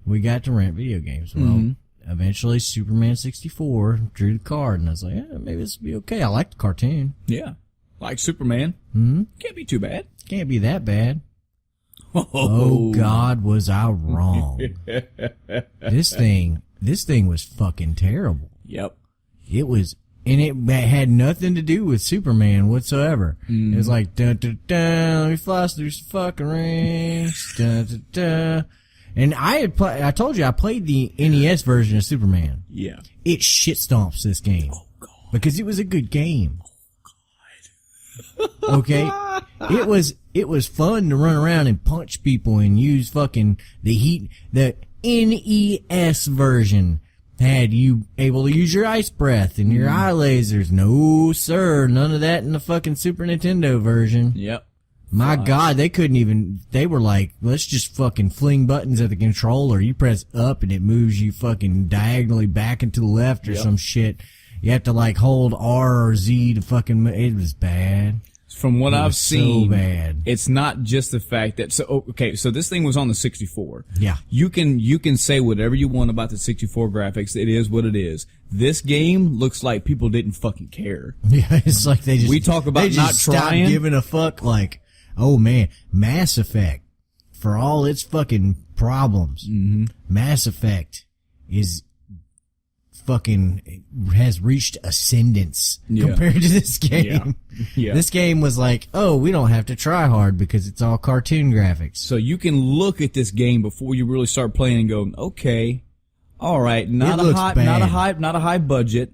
we got to rent video games. Well, eventually Superman 64 drew the card, and I was like, maybe this will be okay. I like the cartoon. Yeah. Like Superman. Mm-hmm. Can't be too bad. Can't be that bad. Oh God, was I wrong. This thing was fucking terrible. Yep. It was, and it had nothing to do with Superman whatsoever. It was like, dun, dun, dun, let me fly through some fucking rings, dun, dun, dun. And I told you I played the NES version of Superman. Yeah. It shit stomps this game. Oh God. Because it was a good game. Oh God. Okay? It was fun to run around and punch people and use fucking the heat. The NES version had you able to use your ice breath and your eye lasers. No, sir. None of that in the fucking Super Nintendo version. Yep. My God, they were like, let's just fucking fling buttons at the controller. You press up and it moves you fucking diagonally back and to the left or some shit. You have to like hold R or Z to fucking, it was bad. From what I've seen, so bad. It's not just the fact that, so this thing was on the 64. Yeah. You can say whatever you want about the 64 graphics. It is what it is. This game looks like people didn't fucking care. Yeah, it's like we talk about not trying. Stopped giving a fuck. Like, oh man, Mass Effect, for all its fucking problems, Mass Effect is fucking has reached ascendance compared to this game. Yeah. This game was like, oh, we don't have to try hard because it's all cartoon graphics. So you can look at this game before you really start playing and go, okay, all right, not a high budget.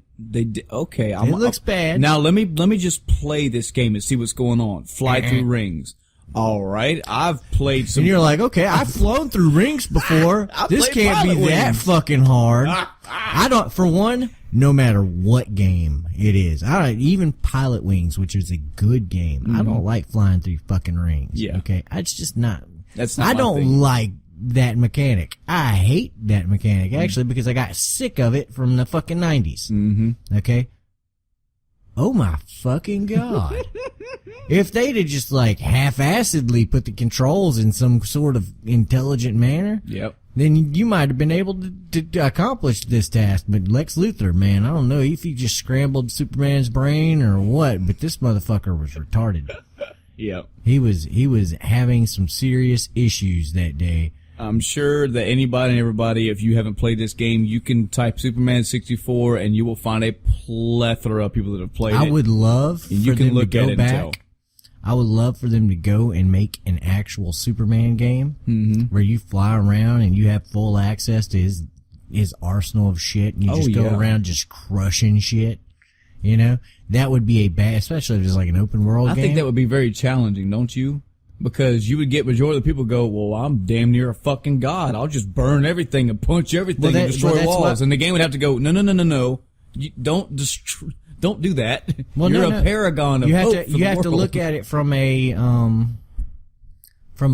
Okay, It looks bad. Now let me just play this game and see what's going on. Fly through rings. All right, I've played some. And you're like, okay, I've flown through rings before. This can't be that fucking hard. I don't, for one, no matter what game it is. Even Pilot Wings, which is a good game. I don't like flying through fucking rings. Yeah. Okay. It's just not. That's not I my don't thing. like that mechanic. I hate that mechanic, actually, because I got sick of it from the fucking 90s. Okay. Oh my fucking God. If they'd have just like half-assedly put the controls in some sort of intelligent manner, Yep. then you might have been able to accomplish this task. But Lex Luthor, man, I don't know if he just scrambled Superman's brain or what, but this motherfucker was retarded. Yep. He was having some serious issues that day. I'm sure that anybody and everybody, if you haven't played this game, you can type Superman 64 and you will find a plethora of people that have played it. I would love And for you can them look to at go it and tell. back. I would love for them to go and make an actual Superman game where you fly around and you have full access to his arsenal of shit and you just go around just crushing shit. You know? That would be a bad, especially if it's like an open world game. I think that would be very challenging, don't you? Because you would get majority of the people go, well, I'm damn near a fucking god. I'll just burn everything and punch everything and destroy walls. And the game would have to go, no. You don't do that. Well, You're a paragon of hope. You have to look at it from a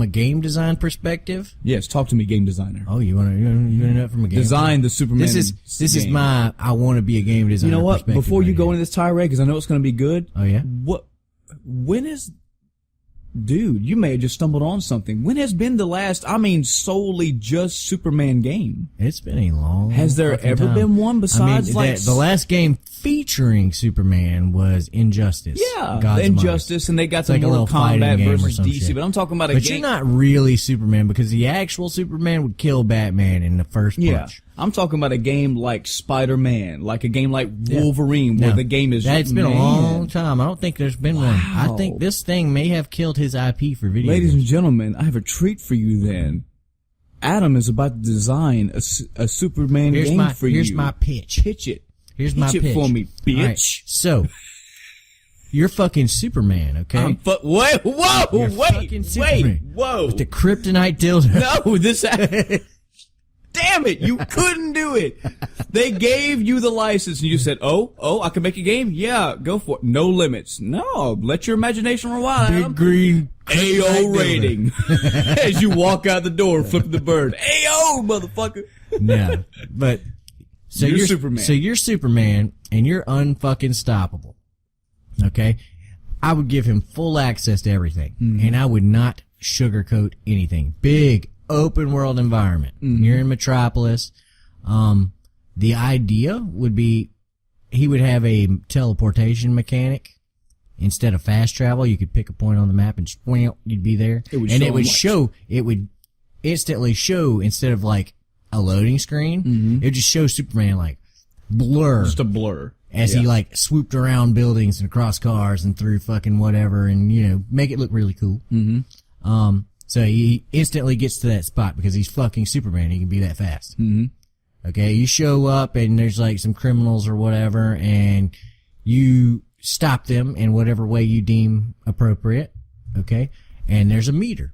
game design perspective. Yes, talk to me, game designer. Oh, you want to know it from a game Design the Superman. This is my I want to be a game designer. You know what? Before you right go here. into this tirade, because I know it's going to be good. Oh yeah. When is? Dude, you may have just stumbled on something. When has been the last, solely just Superman game? It's been a long. Has there fucking ever time. been one besides the last game featuring Superman was Injustice? Yeah, Gods Injustice, and they got It's the like a Mortal little fighting Kombat game or versus some DC. shit. But I'm talking about a But game. you're not really Superman because the actual Superman would kill Batman in the first Yeah, punch. I'm talking about a game like Spider-Man, like a game like Wolverine, where No, the game is. That's been a Man. long time. I don't think there's been one. I Wow. think this thing may have killed his IP for video Ladies games. and gentlemen, I have a treat for you. Then, Adam is about to design a Superman game for you. Here's my pitch. Pitch it. Here's my Pitch pitch it for me, bitch. All right, so, you're fucking Superman, okay? Wait, whoa, You're fucking Superman. whoa. With the kryptonite dildo. No, this. Damn it, you couldn't do it. They gave you the license and you said, oh, I can make a game? Yeah, go for it. No limits. No, let your imagination run wild. Big Adam. green AO rating. As you walk out the door, flipping the bird. AO, motherfucker. No, but so You're Superman. So you're Superman, and you're unfucking stoppable. Okay, I would give him full access to everything, and I would not sugarcoat anything. Big open world environment. You're in Metropolis. The idea would be he would have a teleportation mechanic. Instead of fast travel, you could pick a point on the map and just, you'd be there. It would and show it would him show, it would instantly show instead of like a loading screen, it would just show Superman like blur Just a blur. as he like swooped around buildings and across cars and through fucking whatever and, you know, make it look really cool. So he instantly gets to that spot because he's fucking Superman. He can be that fast. Okay, you show up and there's like some criminals or whatever and you stop them in whatever way you deem appropriate. Okay, and there's a meter.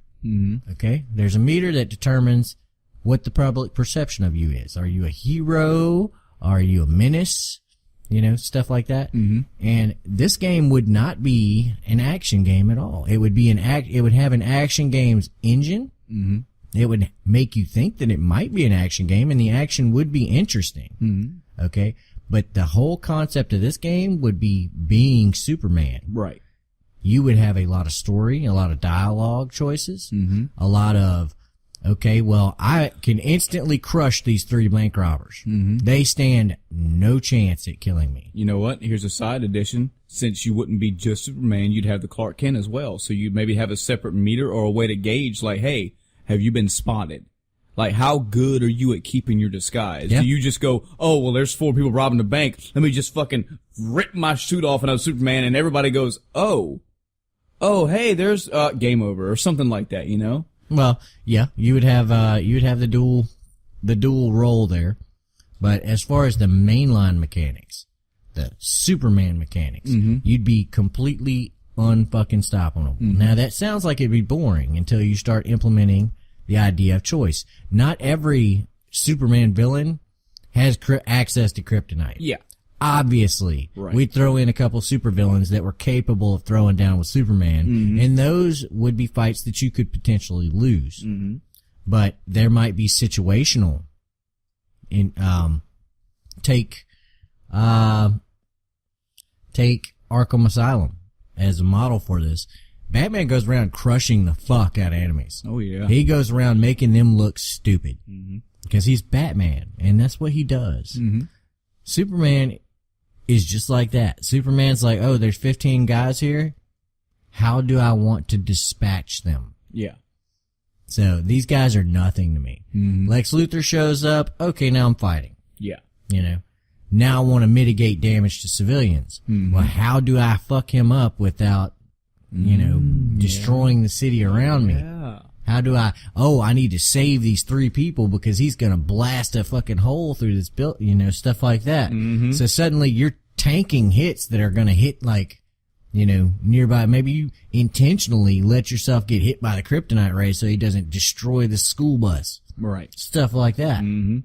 Okay, there's a meter that determines what the public perception of you is. Are you a hero? Are you a menace? You know, stuff like that. And this game would not be an action game at all. It would be it would have an action games engine. It would make you think that it might be an action game and the action would be interesting. Okay. But the whole concept of this game would be being Superman. Right. You would have a lot of story, a lot of dialogue choices, a lot of, okay, well, I can instantly crush these 3 bank robbers. They stand no chance at killing me. You know what? Here's a side addition. Since you wouldn't be just Superman, you'd have the Clark Kent as well. So you'd maybe have a separate meter or a way to gauge, like, hey, have you been spotted? Like, how good are you at keeping your disguise? Yeah. Do you just go, oh, well, there's 4 people robbing the bank. Let me just fucking rip my suit off and I'm Superman, and everybody goes, oh, hey, there's game over or something like that, you know? Well, yeah, you would have the dual role there. But as far as the mainline mechanics, the Superman mechanics, you'd be completely unfucking stoppable. Now that sounds like it'd be boring until you start implementing the idea of choice. Not every Superman villain has access to kryptonite. Yeah. Obviously, Right. we'd throw in a couple supervillains that were capable of throwing down with Superman, and those would be fights that you could potentially lose. But there might be situational. Take Arkham Asylum. as a model for this. Batman goes around crushing the fuck out of enemies. Oh, yeah. He goes around making them look stupid. Because he's Batman, and that's what he does. Superman is just like that. Superman's like, oh, there's 15 guys here. How do I want to dispatch them? Yeah. So these guys are nothing to me. Lex Luthor shows up. Okay, now I'm fighting. Yeah. You know, now I want to mitigate damage to civilians. Well, how do I fuck him up without, you know, destroying the city around me? Yeah. How do I need to save these 3 people because he's going to blast a fucking hole through this build, you know, stuff like that. So suddenly you're tanking hits that are going to hit like, you know, nearby. Maybe you intentionally let yourself get hit by the kryptonite ray so he doesn't destroy the school bus. Right. Stuff like that. You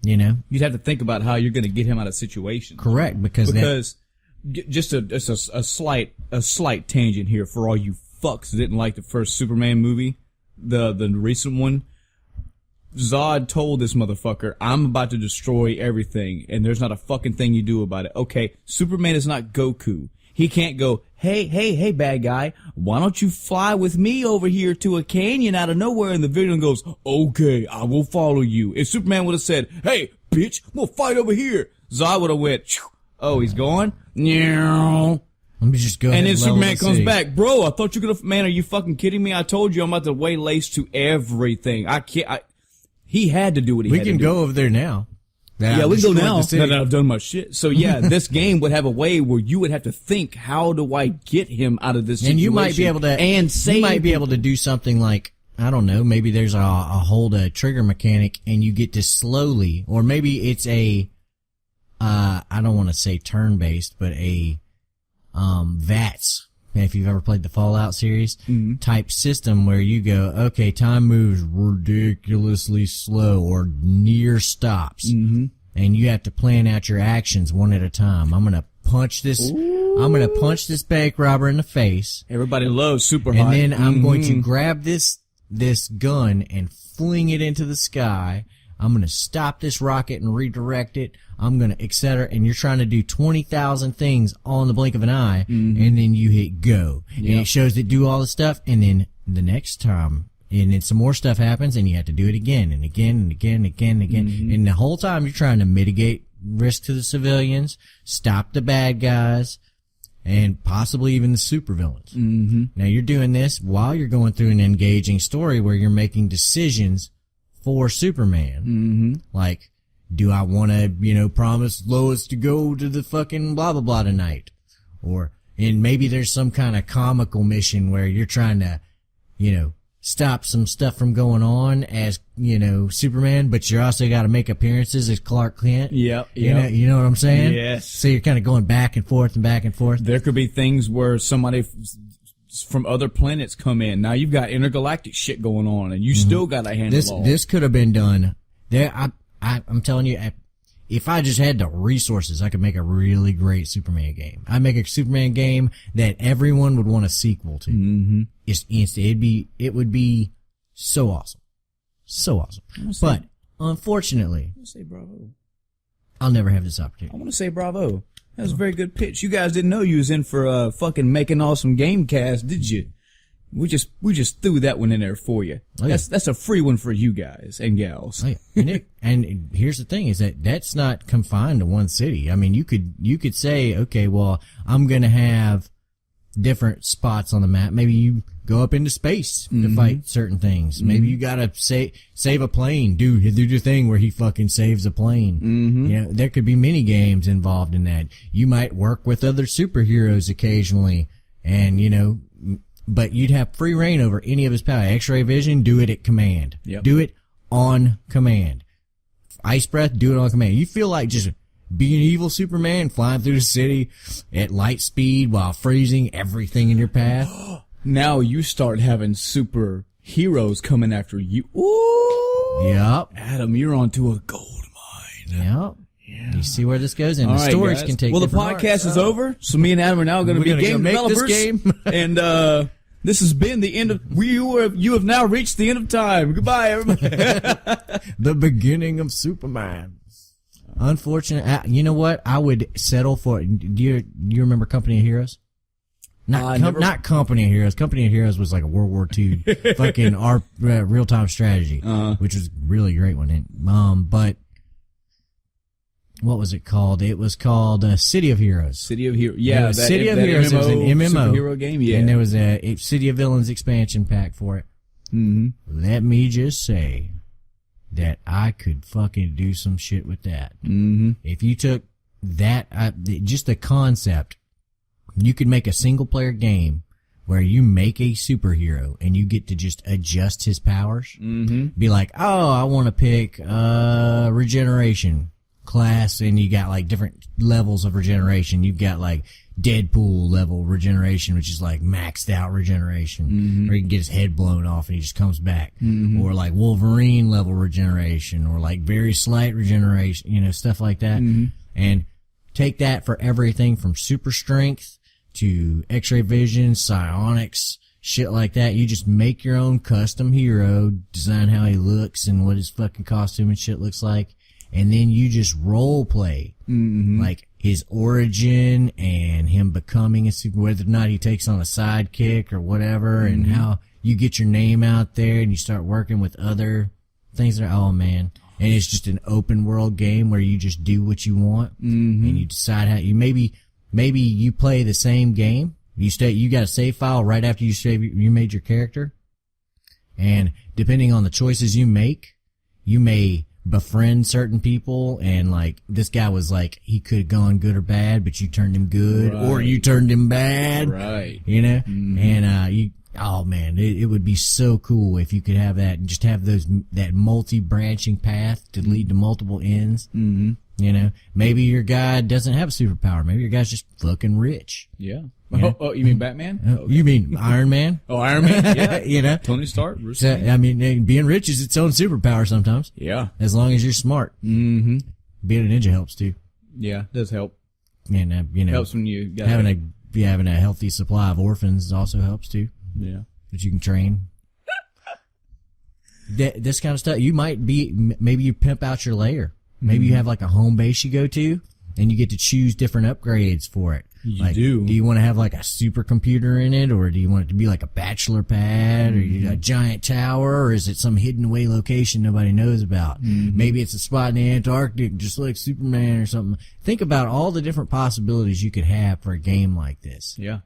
know? You'd have to think about how you're going to get him out of situations. Correct, because just a slight tangent here for all you fucks that didn't like the first Superman movie, the recent one. Zod told this motherfucker, I'm about to destroy everything, and there's not a fucking thing you do about it. Okay, Superman is not Goku. He can't go, hey, bad guy, why don't you fly with me over here to a canyon out of nowhere? And the villain goes, okay, I will follow you. If Superman would have said, hey, bitch, we'll fight over here, Zod would have went, Phew. Oh, he's gone? No. Let me just go. And then Superman comes back, bro, I thought you could have, man, are you fucking kidding me? I told you I'm about to lay lace to everything. He had to do what he had to do. We can go over there now. Yeah, we can go now that I've done my shit. So yeah, this game would have a way where you would have to think, how do I get him out of this situation? And you might be able to, you might be able to do something like, I don't know, maybe there's a hold a trigger mechanic and you get to slowly, or maybe it's a, I don't want to say turn-based, but a, VATS. If you've ever played the Fallout series, type system where you go, okay, time moves ridiculously slow or near stops. And you have to plan out your actions one at a time. I'm going to punch this, I'm going to punch this bank robber in the face. Everybody loves super hot. And then I'm going to grab this gun and fling it into the sky. I'm going to stop this rocket and redirect it. I'm going to, etc. And you're trying to do 20,000 things all in the blink of an eye. And then you hit go. And it shows that do all the stuff. And then the next time, and then some more stuff happens and you have to do it again and again and again and again and again. And the whole time you're trying to mitigate risk to the civilians, stop the bad guys, and possibly even the supervillains. Now you're doing this while you're going through an engaging story where you're making decisions for Superman. Like, do I want to, you know, promise Lois to go to the fucking blah, blah, blah tonight? Or, and maybe there's some kind of comical mission where you're trying to, you know, stop some stuff from going on as, you know, Superman, but you also got to make appearances as Clark Kent. You know what I'm saying? Yes. So you're kind of going back and forth and back and forth. There could be things where somebody from other planets come in. Now you've got intergalactic shit going on, and you still got to handle all. This could have been done. I'm telling you, if I just had the resources, I could make a really great Superman game. I'd make a Superman game that everyone would want a sequel to. It's instant. It would be so awesome. So awesome. But unfortunately, I want to say bravo. I'll never have this opportunity. I want to say bravo. That was a very good pitch. You guys didn't know you was in for fucking making awesome game cast, did you? We just threw that one in there for you. Oh, yeah. That's a free one for you guys and gals. Oh, yeah. And here's the thing is that's not confined to one city. I mean, you could say, okay, well, I'm going to have different spots on the map. Maybe you go up into space to fight certain things. Maybe you got to save a plane. Do your thing where he fucking saves a plane. You know, there could be mini games involved in that. You might work with other superheroes occasionally and, you know, but you'd have free reign over any of his power. X-ray vision, do it at command. Do it on command. Ice breath, do it on command. You feel like just being evil Superman, flying through the city at light speed while freezing everything in your path. Now you start having superheroes coming after you. Ooh. Yep. Adam, you're onto a gold mine. Yep. Yeah. You see where this goes, and the stories can take. Well, the podcast is over, so me and Adam are now going to be game developers. This game. And this has been the end of. You have now reached the end of time. Goodbye, everybody. The beginning of Superman. Unfortunate. You know what? I would settle for. Do you remember Company of Heroes? Not Company of Heroes. Company of Heroes was like a World War II fucking real-time strategy, which was a really great one. But what was it called? It was called City of Heroes. City of Heroes. Yeah, City of Heroes. It was an MMO superhero game. Yeah, and there was a City of Villains expansion pack for it. Mm-hmm. Let me just say that I could fucking do some shit with that. Mm-hmm. If you took that, just the concept, you could make a single player game where you make a superhero and you get to just adjust his powers. Mm-hmm. Be like, oh, I want to pick regeneration class, and you got like different levels of regeneration. You've got like Deadpool level regeneration, which is like maxed out regeneration, or he can get his head blown off and he just comes back, or like Wolverine level regeneration, or like very slight regeneration, stuff like that. And take that for everything from super strength to X-ray vision, psionics, shit like that. You just make your own custom hero, design how he looks and what his fucking costume and shit looks like. And then you just role play, like his origin and him becoming a super, whether or not he takes on a sidekick or whatever, and how you get your name out there and you start working with other things that are, oh man. And it's just an open world game where you just do what you want, and you decide how you, maybe you play the same game. You got a save file right after you made your character. And depending on the choices you make, you may befriend certain people, and like this guy was like, he could have gone good or bad, but you turned him good, or you turned him bad, right? And oh man, it would be so cool if you could have that and just have that multi-branching path to lead to multiple ends. Maybe your guy doesn't have a superpower. Maybe your guy's just fucking rich. Yeah. Oh, you mean Batman? Okay. You mean Iron Man? Oh, Iron Man? Yeah. Tony Stark. So, I mean, being rich is its own superpower sometimes. Yeah. As long as you're smart. Being a ninja helps too. Yeah, does help. And helps when you got having a healthy supply of orphans also helps too. Yeah. That you can train. This kind of stuff. Maybe you pimp out your lair. Maybe you have like a home base you go to, and you get to choose different upgrades for it. You do. Do you want to have like a supercomputer in it, or do you want it to be like a bachelor pad, or a giant tower, or is it some hidden away location nobody knows about? Maybe it's a spot in the Antarctic, just like Superman or something. Think about all the different possibilities you could have for a game like this. Yeah.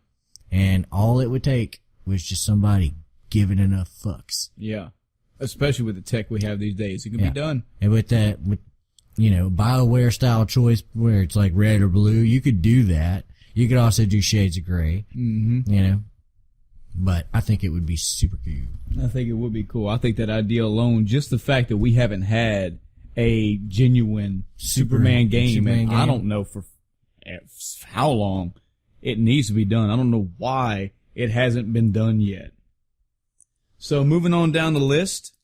And all it would take was just somebody giving enough fucks. Yeah. Especially with the tech we have these days. It can be done. And with BioWare style choice where it's like red or blue, you could do that. You could also do shades of gray, but I think it would be super cool. I think it would be cool. I think that idea alone, just the fact that we haven't had a genuine Superman game, I don't know for how long it needs to be done. I don't know why it hasn't been done yet. So moving on down the list,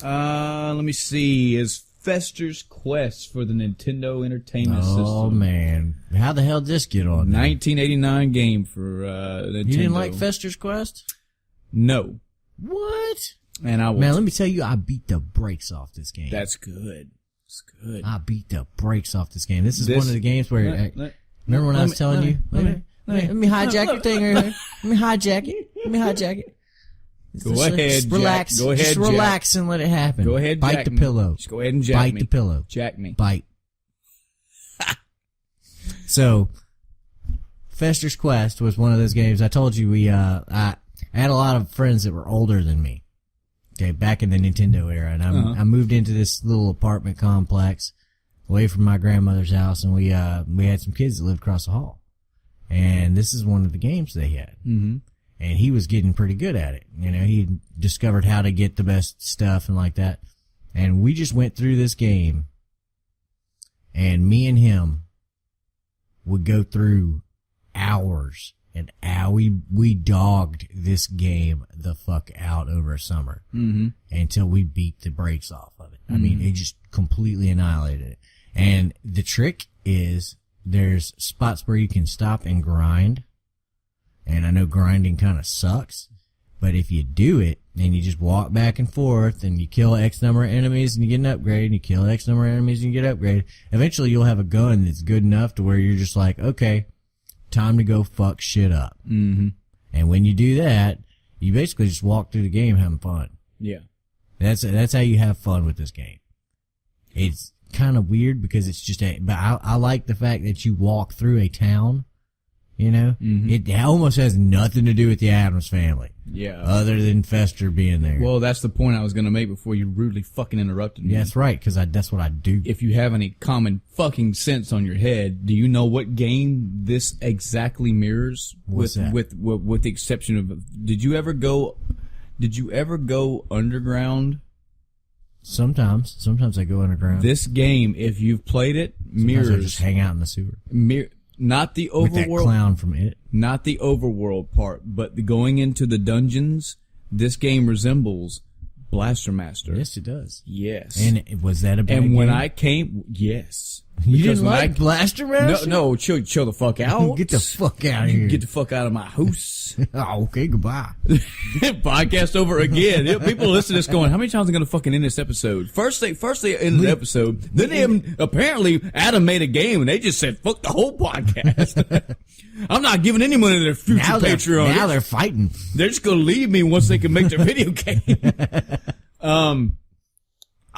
let me see, is Fester's Quest for the Nintendo Entertainment System. Oh man, how the hell did this get on? 1989 game for Nintendo. You didn't like Fester's Quest? No. What? And man, let me tell you, I beat the brakes off this game. That's good. It's good. I beat the brakes off this game. This is one of the games where remember when I was telling you? Let me hijack your thing right here. Let me hijack it. Go ahead, just relax. Jack. Go ahead, just relax and let it happen. Go ahead, bite Jack the me. pillow. Just go ahead and jack me. Bite the pillow. Jack me. Bite. So, Fester's Quest was one of those games. I told you I had a lot of friends that were older than me. Okay, back in the Nintendo era, and I moved into this little apartment complex away from my grandmother's house, and we had some kids that lived across the hall, and this is one of the games they had. And he was getting pretty good at it. He discovered how to get the best stuff and like that. And we just went through this game, and me and him would go through hours and we dogged this game the fuck out over a summer until we beat the brakes off of it. I mean, it just completely annihilated it. And the trick is there's spots where you can stop and grind. And I know grinding kind of sucks, but if you do it and you just walk back and forth and you kill X number of enemies and you get an upgrade, and you kill X number of enemies and you get an upgrade, eventually you'll have a gun that's good enough to where you're just like, okay, time to go fuck shit up. Mm-hmm. And when you do that, you basically just walk through the game having fun. Yeah. That's how you have fun with this game. It's kind of weird because it's just but I like the fact that you walk through a town, you know? Mm-hmm. It almost has nothing to do with the Addams Family. Yeah. Other than Fester being there. Well, that's the point I was going to make before you rudely fucking interrupted me. Yeah, that's right, because that's what I do. If you have any common fucking sense on your head, do you know what game this exactly mirrors? What's that? With the exception of, did you ever go underground? Sometimes I go underground. This game, if you've played it, Sometimes mirrors. I just hang out in the sewer. Not the With that overworld. clown from It. Not the overworld part, but the going into the dungeons. This game resembles Blaster Master. Yes, it does. Yes. And was that a bad And when game? I came, yes. You Because didn't when like Blaster Master? No, chill the fuck out. Get the fuck out of here. Get the fuck out of my house. Oh, okay, goodbye. Podcast over again. People listen to this going, how many times are going to fucking end this episode? First they ended the episode. Then apparently Adam made a game and they just said, fuck the whole podcast. I'm not giving any money to their future Patreon. Now they're fighting. They're just going to leave me once they can make their video game.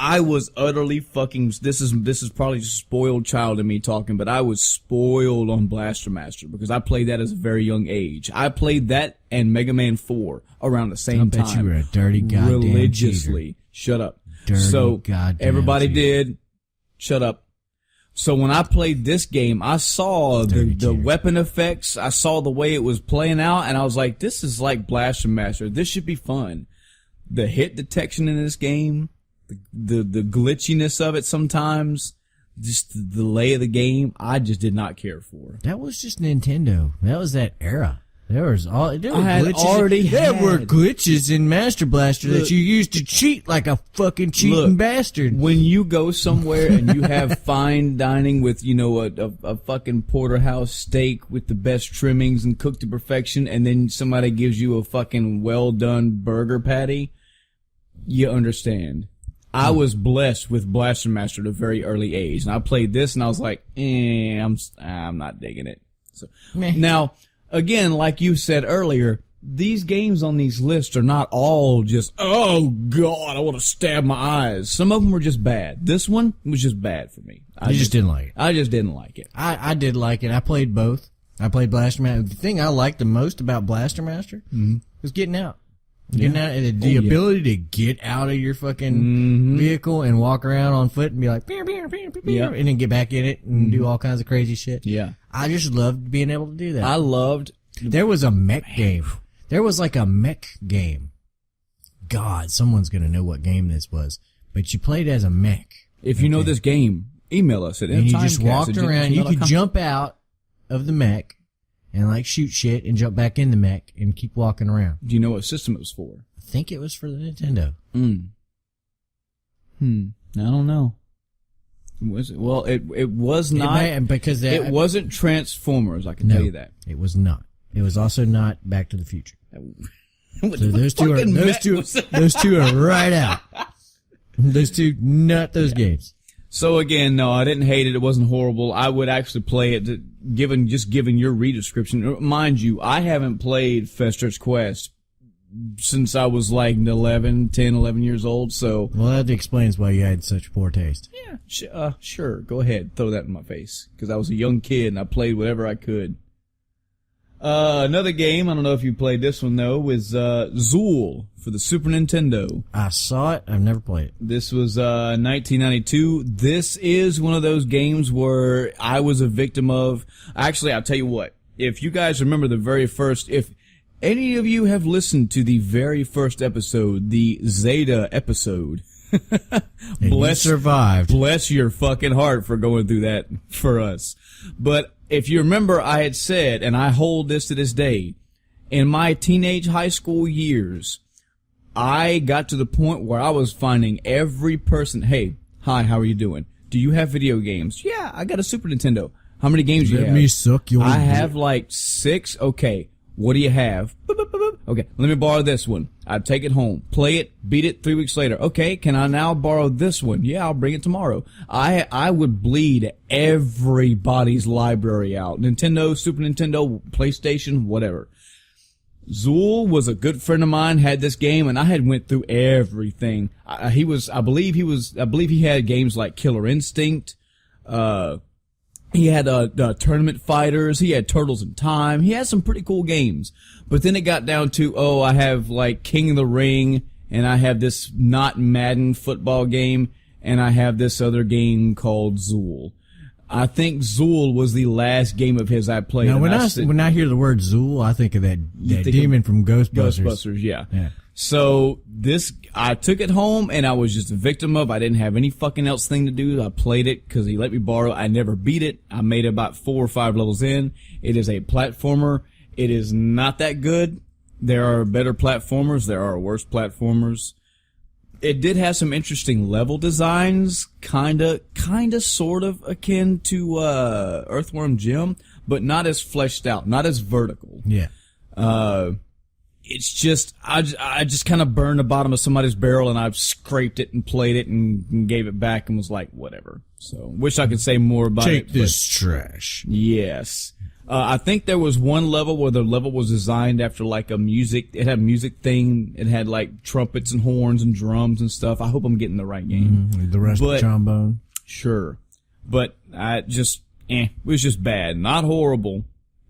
I was utterly fucking, this is probably spoiled child in me talking, but I was spoiled on Blaster Master because I played that as a very young age. I played that and Mega Man 4 around the same time. I bet you were a dirty goddamn religiously. cheater. Shut up. Dirty so goddamn everybody cheater. did. Shut up. So when I played this game, I saw the weapon effects. I saw the way it was playing out, and I was like, this is like Blaster Master. This should be fun. The hit detection in this game, the glitchiness of it sometimes, just the delay of the game, I just did not care for. That was just Nintendo. That was that era. There were glitches in Master Blaster that you used to cheat like a fucking cheating bastard. When you go somewhere and you have fine dining with, a fucking porterhouse steak with the best trimmings and cooked to perfection, and then somebody gives you a fucking well done burger patty, you understand. I was blessed with Blaster Master at a very early age, and I played this and I was like, I'm not digging it. So now, again, like you said earlier, these games on these lists are not all just, oh God, I want to stab my eyes. Some of them were just bad. This one was just bad for me. I just didn't like it. I just didn't like it. I did like it. I played both. I played Blaster Master. The thing I liked the most about Blaster Master was getting out. Getting out, and the ability to get out of your fucking vehicle and walk around on foot and be like, pew, pew, pew, pew, pew, and then get back in it and do all kinds of crazy shit. Yeah. I just loved being able to do that. I loved. There was a mech game. There was like a mech game. God, someone's gonna know what game this was. But you played as a mech. If you know this game, email us at and you just walked around. You could jump out of the mech and like shoot shit and jump back in the mech and keep walking around. Do you know what system it was for? I think it was for the Nintendo. I don't know. Was it? Well, it was not because it wasn't Transformers. I can tell you that. It was not. It was also not Back to the Future. So those two are right out. Those two, not those games. So again, no, I didn't hate it. It wasn't horrible. I would actually play it, given your read description. Mind you, I haven't played Fester's Quest since I was like 10, 11 years old. So well, that explains why you had such poor taste. Yeah, sure. Go ahead, throw that in my face, because I was a young kid and I played whatever I could. Another game, I don't know if you played this one though, was Zool for the Super Nintendo. I saw it. I've never played it. This was 1992. This is one of those games where I was a victim of. Actually, I'll tell you what. If you guys remember the very first, if any of you have listened to the very first episode, the Zeta episode, you survived. Bless your fucking heart for going through that for us. But if you remember, I had said, and I hold this to this day, in my teenage high school years, I got to the point where I was finding every person, hey, hi, how are you doing? Do you have video games? Yeah, I got a Super Nintendo. How many games do you have? Let me suck your I have like 6. Okay. What do you have? Boop, boop, boop, boop. Okay, let me borrow this one. I'd take it home, play it, beat it 3 weeks later. Okay, can I now borrow this one? Yeah, I'll bring it tomorrow. I would bleed everybody's library out. Nintendo, Super Nintendo, PlayStation, whatever. Zool was a good friend of mine, had this game, and I had went through everything. I believe he had games like Killer Instinct. He had Tournament Fighters. He had Turtles in Time. He had some pretty cool games. But then it got down to, I have like King of the Ring, and I have this not Madden football game, and I have this other game called Zool. I think Zool was the last game of his I played. Now, when I hear the word Zool, I think of that demon from Ghostbusters. Ghostbusters, yeah. So I took it home and I was just a victim of. I didn't have any fucking else thing to do. I played it because he let me borrow. I never beat it. I made it about 4 or 5 levels in. It is a platformer. It is not that good. There are better platformers. There are worse platformers. It did have some interesting level designs, kinda sort of akin to Earthworm Jim, but not as fleshed out, not as vertical. Yeah. It's just I just kind of burned the bottom of somebody's barrel, and I've scraped it and played it and gave it back and was like, whatever. So wish I could say more about it. Take this trash. Yes. I think there was one level where the level was designed after like it had a music thing. It had like trumpets and horns and drums and stuff. I hope I'm getting the right game. The rest of trombone. Sure. But it was just bad. Not horrible.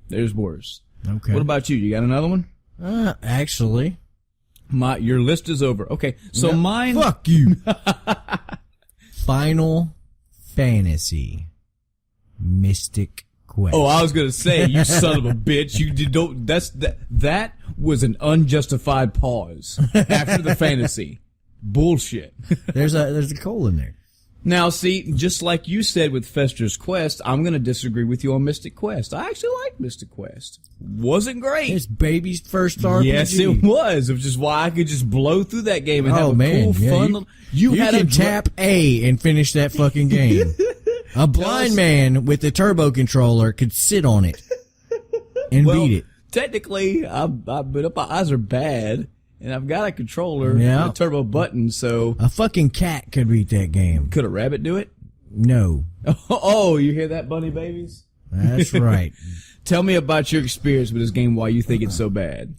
There's worse. Okay. What about you? You got another one? Actually. Your list is over. Okay. So mine. Fuck you. Final Fantasy Mystic Quest. Oh, I was gonna say, you son of a bitch. That was an unjustified pause after the fantasy. Bullshit. There's a colon there. Now, see, just like you said with Fester's Quest, I'm gonna disagree with you on Mystic Quest. I actually like Mystic Quest. Wasn't great. It's baby's first RPG. Yes, it was. Which is why I could just blow through that game and have a cool, fun. You can tap A and finish that fucking game. A blind man with a turbo controller could sit on it and beat it. Technically, but my eyes are bad, and I've got a controller and a turbo button, so... A fucking cat could beat that game. Could a rabbit do it? No. Oh, you hear that, bunny babies? That's right. Tell me about your experience with this game, why you think it's so bad.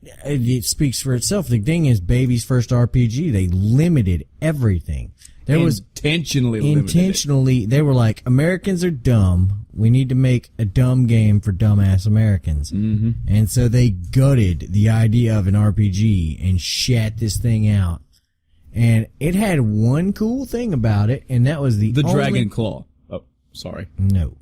It speaks for itself. The thing is, baby's first RPG, they limited everything. Intentionally, they were like, Americans are dumb. We need to make a dumb game for dumbass Americans. Mm-hmm. And so they gutted the idea of an RPG and shat this thing out. And it had one cool thing about it, and that was the Dragon Claw. Oh, sorry. No.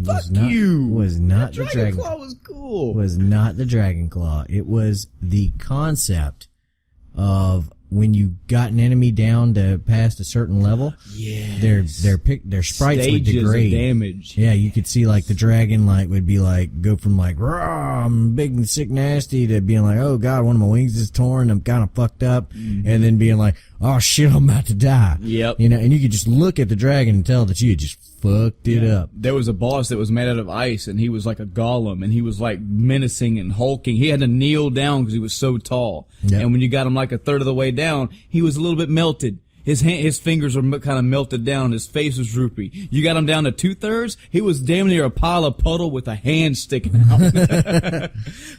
Fuck you! Was not the Dragon Claw was cool. Was not the Dragon Claw. It was the concept of when you got an enemy down to past a certain level, their sprites would degrade. Of damage. Yeah, you could see like the dragon would be like go from like raw, I'm big and sick nasty to being like, oh god, one of my wings is torn, I'm kind of fucked up, and then being like, oh shit, I'm about to die. Yep. You know, and you could just look at the dragon and tell that you had just fucked it up. There was a boss that was made out of ice, and he was like a golem, and he was like menacing and hulking. He had to kneel down because he was so tall. Yep. And when you got him like a third of the way down, he was a little bit melted. His fingers were kind of melted down. His face was droopy. You got him down to 2/3. He was damn near a pile of puddle with a hand sticking out.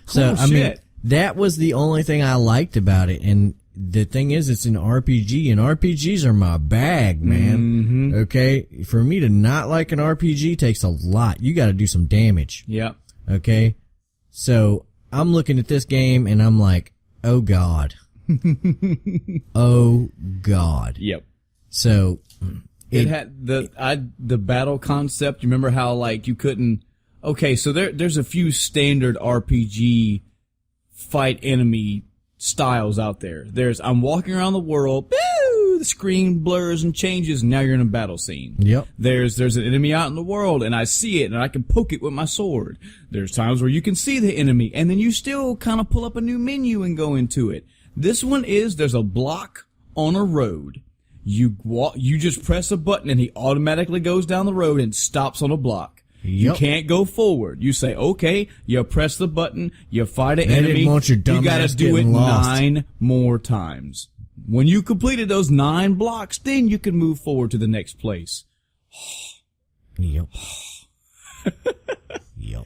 So I mean, that was the only thing I liked about it. And the thing is, it's an RPG, and RPGs are my bag, man. Mm-hmm. Okay, for me to not like an RPG takes a lot. You got to do some damage. Yep. Okay, so I'm looking at this game and I'm like, oh god. Oh god. Yep. So it had the battle concept. You remember how like you couldn't? Okay, so there's a few standard RPG fight enemy styles out there. There's I'm walking around the world. Boo! The screen blurs and changes. And now you're in a battle scene. Yep. There's an enemy out in the world, and I see it, and I can poke it with my sword. There's times where you can see the enemy, and then you still kind of pull up a new menu and go into it. This one there's a block on a road. You just press a button and he automatically goes down the road and stops on a block. You Yep. can't go forward. You say, okay, you press the button, you fight an They enemy. didn't want your You dumb gotta ass do it getting lost. 9 more times. When you completed those 9 blocks, then you can move forward to the next place. Yep. Yep.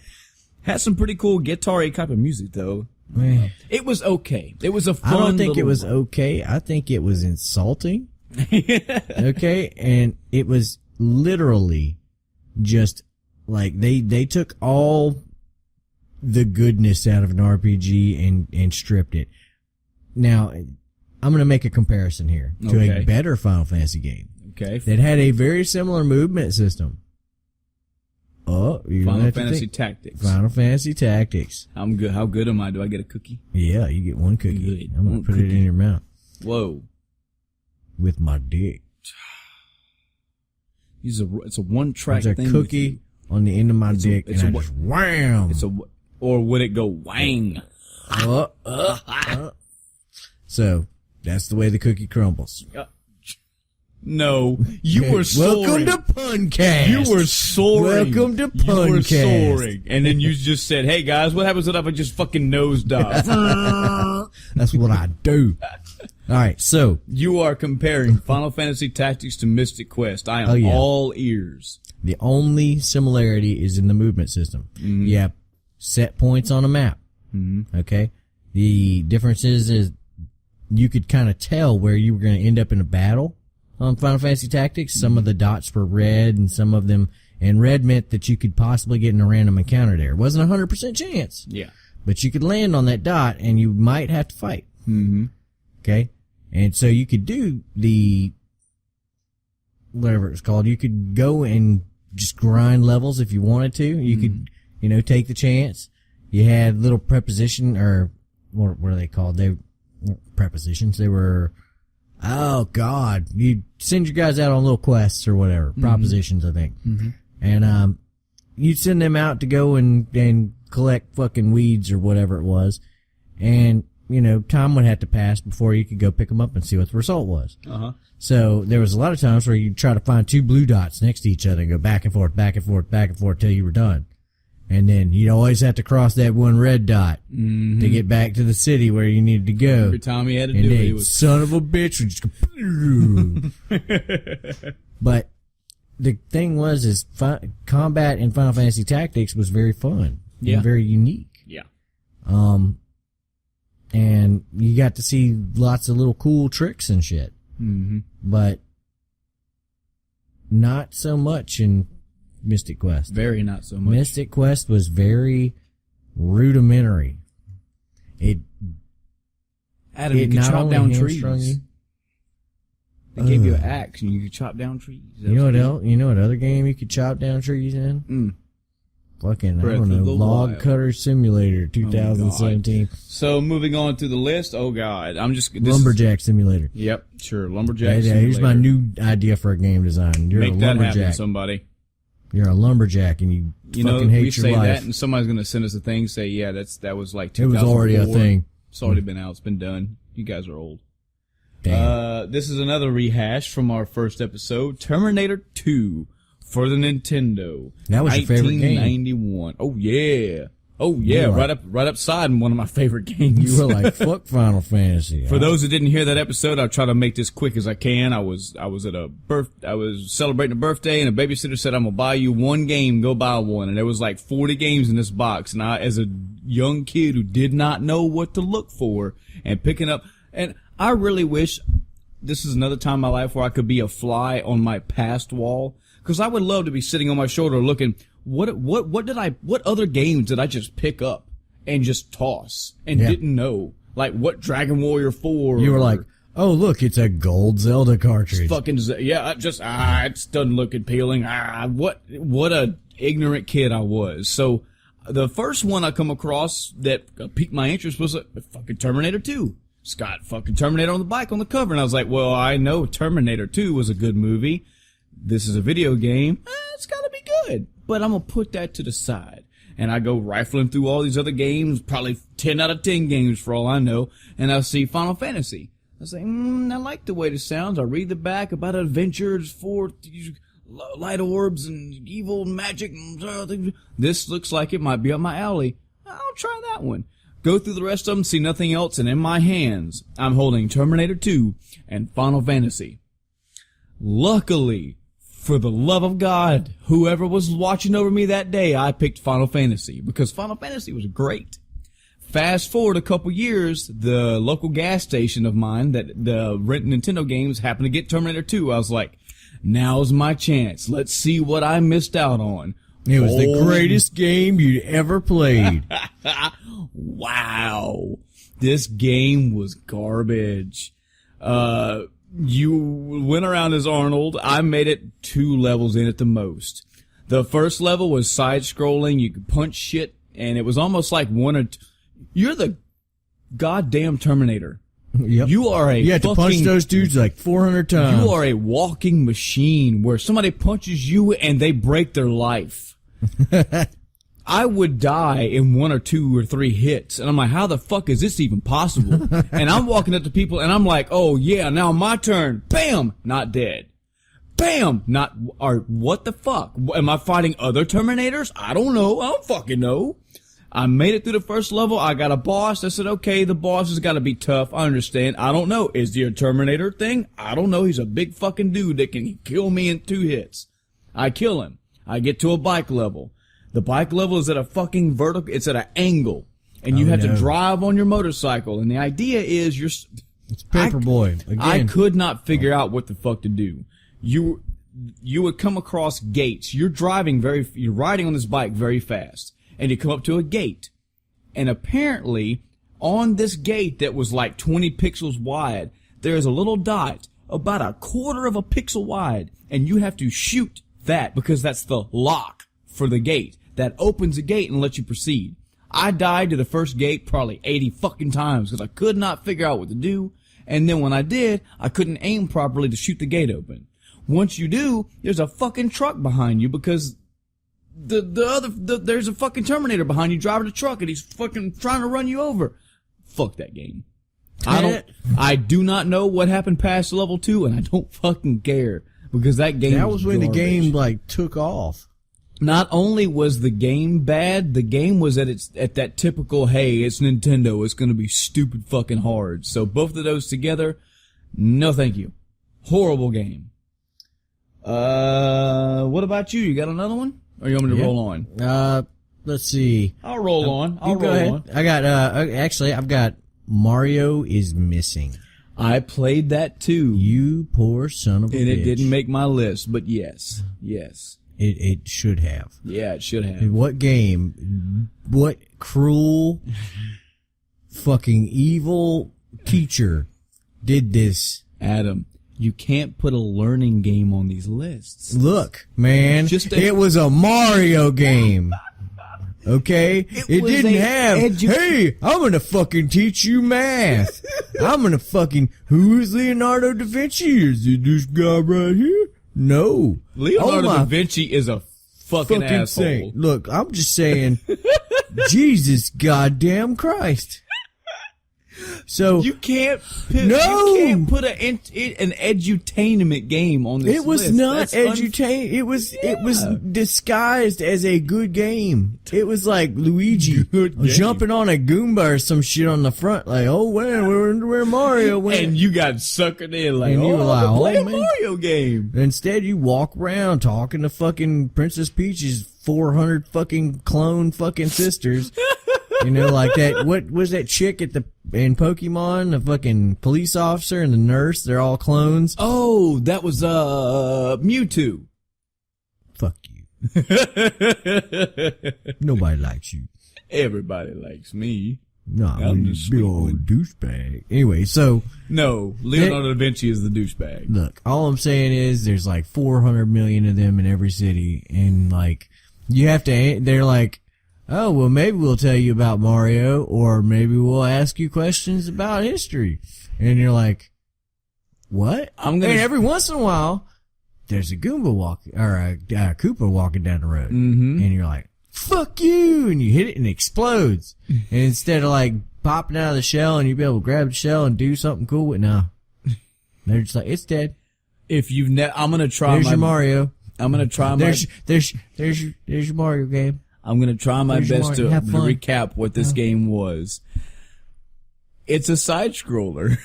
Had some pretty cool guitar-y type of music, though. Man, It was okay. It was a fun I don't think it little was run. okay. I think it was insulting. Okay, and it was literally just like they took all the goodness out of an RPG and stripped it. Now, I'm going to make a comparison here to Okay. a better Final Fantasy game Okay. that had a very similar movement system. Oh, you're gonna Final have to Fantasy think. Tactics. Final Fantasy Tactics. I'm good. How good am I? Do I get a cookie? Yeah, you get one cookie. Good. I'm gonna One put it cookie. in your mouth Whoa. with my dick. It's a one-track There's a thing. cookie on the end of my dick, it's and a I just wham. Or would it go wang? So that's the way the cookie crumbles. No, you were soaring. Welcome to Puncast. You were soaring. Welcome to You were Puncast. soaring. And then you just said, hey guys, what happens if I just fucking nosedive? That's what I do. All right, so You are comparing Final Fantasy Tactics to Mystic Quest. I am Oh, yeah. all ears. the only similarity is in the movement system. You have set points on a map. Okay. The difference is you could kind of tell where you were going to end up in a battle on Final Fantasy Tactics. Some of the dots were red, and some of them, and red meant that you could possibly get in a random encounter there. It wasn't a 100% chance, Yeah. but you could land on that dot, and you might have to fight. Mm-hmm. Okay, and so you could do the whatever it's called. You could go and just grind levels if you wanted to. You could, take the chance. You had little preposition, or what are they called? They weren't prepositions. They were, oh God, you send your guys out on little quests or whatever, propositions, I think. And you'd send them out to go and collect fucking weeds or whatever it was, and time would have to pass before you could go pick them up and see what the result was. Uh-huh. So there was a lot of times where you'd try to find 2 blue dots next to each other and go back and forth, back and forth, back and forth till you were done. And then you'd always have to cross that one red dot to get back to the city where you needed to go. Every time he had to And do it, then he was... son of a bitch would just go. But the thing was combat in Final Fantasy Tactics was very fun. Yeah. And very unique. Yeah. And you got to see lots of little cool tricks and shit. Mm-hmm. But not so much in Mystic Quest. Very not so much. Mystic Quest was very rudimentary. Adam, you it can not chop only down hamstrung trees. you. They gave you an axe and you could chop down trees. You know what else? You know what other game you could chop down trees in? Mm. Fucking, Breath I don't of know, the Log Wild. Cutter Simulator 2017. So moving on to the list. Oh God, Lumberjack Simulator. Yep, sure. Lumberjack. Yeah, here's my Simulator. new idea for a game design. You're Make a that happen, lumberjack. somebody. You're a lumberjack and you fucking hate we your say life. that, and somebody's gonna send us a thing. Say, yeah, that was like It was already a 2004. thing. It's already been out. It's been done. You guys are old. Damn. This is another rehash from our first episode. Terminator 2 for the Nintendo. That was your favorite game. 1991. Oh yeah. Oh yeah. You were Right upside in one of my favorite games. You were like, fuck Final Fantasy. For those who didn't hear that episode, I'll try to make this quick as I can. I was celebrating a birthday, and a babysitter said, I'm gonna buy you one game, go buy one. And there was like 40 games in this box. And I, as a young kid who did not know what to look for, and picking up, and I really wish this is another time in my life where I could be a fly on my past wall. Cause I would love to be sitting on my shoulder looking, what other games did I just pick up and just toss and didn't know? Like what Dragon Warrior 4? You were like, oh look, it's a gold Zelda cartridge. fucking, yeah, it doesn't look appealing. What a ignorant kid I was. So the first one I come across that piqued my interest was fucking Terminator 2. It's got fucking Terminator on the bike on the cover. And I was like, well, I know Terminator 2 was a good movie. This is a video game. It's gotta be good. But I'm gonna put that to the side. And I go rifling through all these other games, probably 10 out of 10 games for all I know, and I see Final Fantasy. I say, I like the way this sounds. I read the back about adventures for light orbs and evil magic. This looks like it might be up my alley. I'll try that one. Go through the rest of them, see nothing else, and in my hands, I'm holding Terminator 2 and Final Fantasy. Luckily, for the love of God, whoever was watching over me that day, I picked Final Fantasy, because Final Fantasy was great. Fast forward a couple years, the local gas station of mine that the rent Nintendo games happened to get Terminator 2. I was like, now's my chance. Let's see what I missed out on. It was the greatest game you'd ever played. Wow. This game was garbage. You went around as Arnold. I made it 2 levels in at the most. The first level was side-scrolling. You could punch shit, and it was almost like you're the goddamn Terminator. Yep. You are You had to punch those dudes like 400 times. You are a walking machine where somebody punches you and they break their life. I would die in 1 or 2 or 3 hits, and I'm like, how the fuck is this even possible? And I'm walking up to people, and I'm like, oh yeah, now my turn. Bam! Not dead. Bam! Not, or what the fuck? Am I fighting other Terminators? I don't know. I don't fucking know. I made it through the first level. I got a boss. I said, okay, the boss has got to be tough. I understand. I don't know. Is there a Terminator thing? I don't know. He's a big fucking dude that can kill me in 2 hits. I kill him. I get to a bike level. The bike level is at a fucking vertical, it's at an angle. And you have to drive on your motorcycle. And the idea is it's Paperboy. Again. I could not figure out what the fuck to do. You would come across gates. You're riding on this bike very fast. And you come up to a gate. And apparently, on this gate that was like 20 pixels wide, there is a little dot about a quarter of a pixel wide. And you have to shoot that because that's the lock for the gate. That opens the gate and lets you proceed. I died to the first gate probably 80 fucking times because I could not figure out what to do. And then when I did, I couldn't aim properly to shoot the gate open. Once you do, there's a fucking truck behind you because there's a fucking Terminator behind you driving a truck and he's fucking trying to run you over. Fuck that game. I do not know what happened past level 2 and I don't fucking care because that game was when garbage. The game like took off. Not only was the game bad, the game was at that typical, hey, it's Nintendo, it's gonna be stupid fucking hard. So both of those together, no thank you. Horrible game. What about you? You got another one? Or you want me to roll on? Let's see. I'll roll on. I'll go roll ahead. on. I got, actually, I've got Mario is Missing. I played that too. You poor son of a bitch. And it didn't make my list, but yes. It should have. Yeah, it should have. What game, what cruel, fucking evil teacher did this? Adam, you can't put a learning game on these lists. Look, man, it was a Mario game. Okay? It didn't have, hey, I'm gonna fucking teach you math. I'm gonna fucking, who is Leonardo da Vinci? Is it this guy right here? No. Leonardo da Vinci is a fucking asshole. Saint. Look, I'm just saying, Jesus goddamn Christ. So you can't put an edutainment game on this. It was list. not edutainment. It was disguised as a good game. It was like Luigi jumping on a Goomba or some shit on the front, like, oh man, where Mario went. And you got suckered in like, and you were like, play a man. Mario game. Instead, you walk around talking to fucking Princess Peach's 400 fucking clone fucking sisters. You know, like that, what was that chick in Pokemon, the fucking police officer and the nurse, they're all clones? Oh, that was, Mewtwo. Fuck you. Nobody likes you. Everybody likes me. No, I'm just big old douchebag. Anyway, so. No, Leonardo da Vinci is the douchebag. Look, all I'm saying is there's like 400 million of them in every city, and like, you have to, they're like, oh, well, maybe we'll tell you about Mario, or maybe we'll ask you questions about history. And you're like, what? And every once in a while, there's a Goomba walking, or a Koopa walking down the road. Mm-hmm. And you're like, fuck you! And you hit it and it explodes. And instead of like popping out of the shell and you be able to grab the shell and do something cool with, no. They're just like, it's dead. If you've I'm gonna try There's your Mario. I'm gonna try my. There's your Mario game. I'm gonna try my There's your best to Mario. Have fun. recap what this game was. It's a side scroller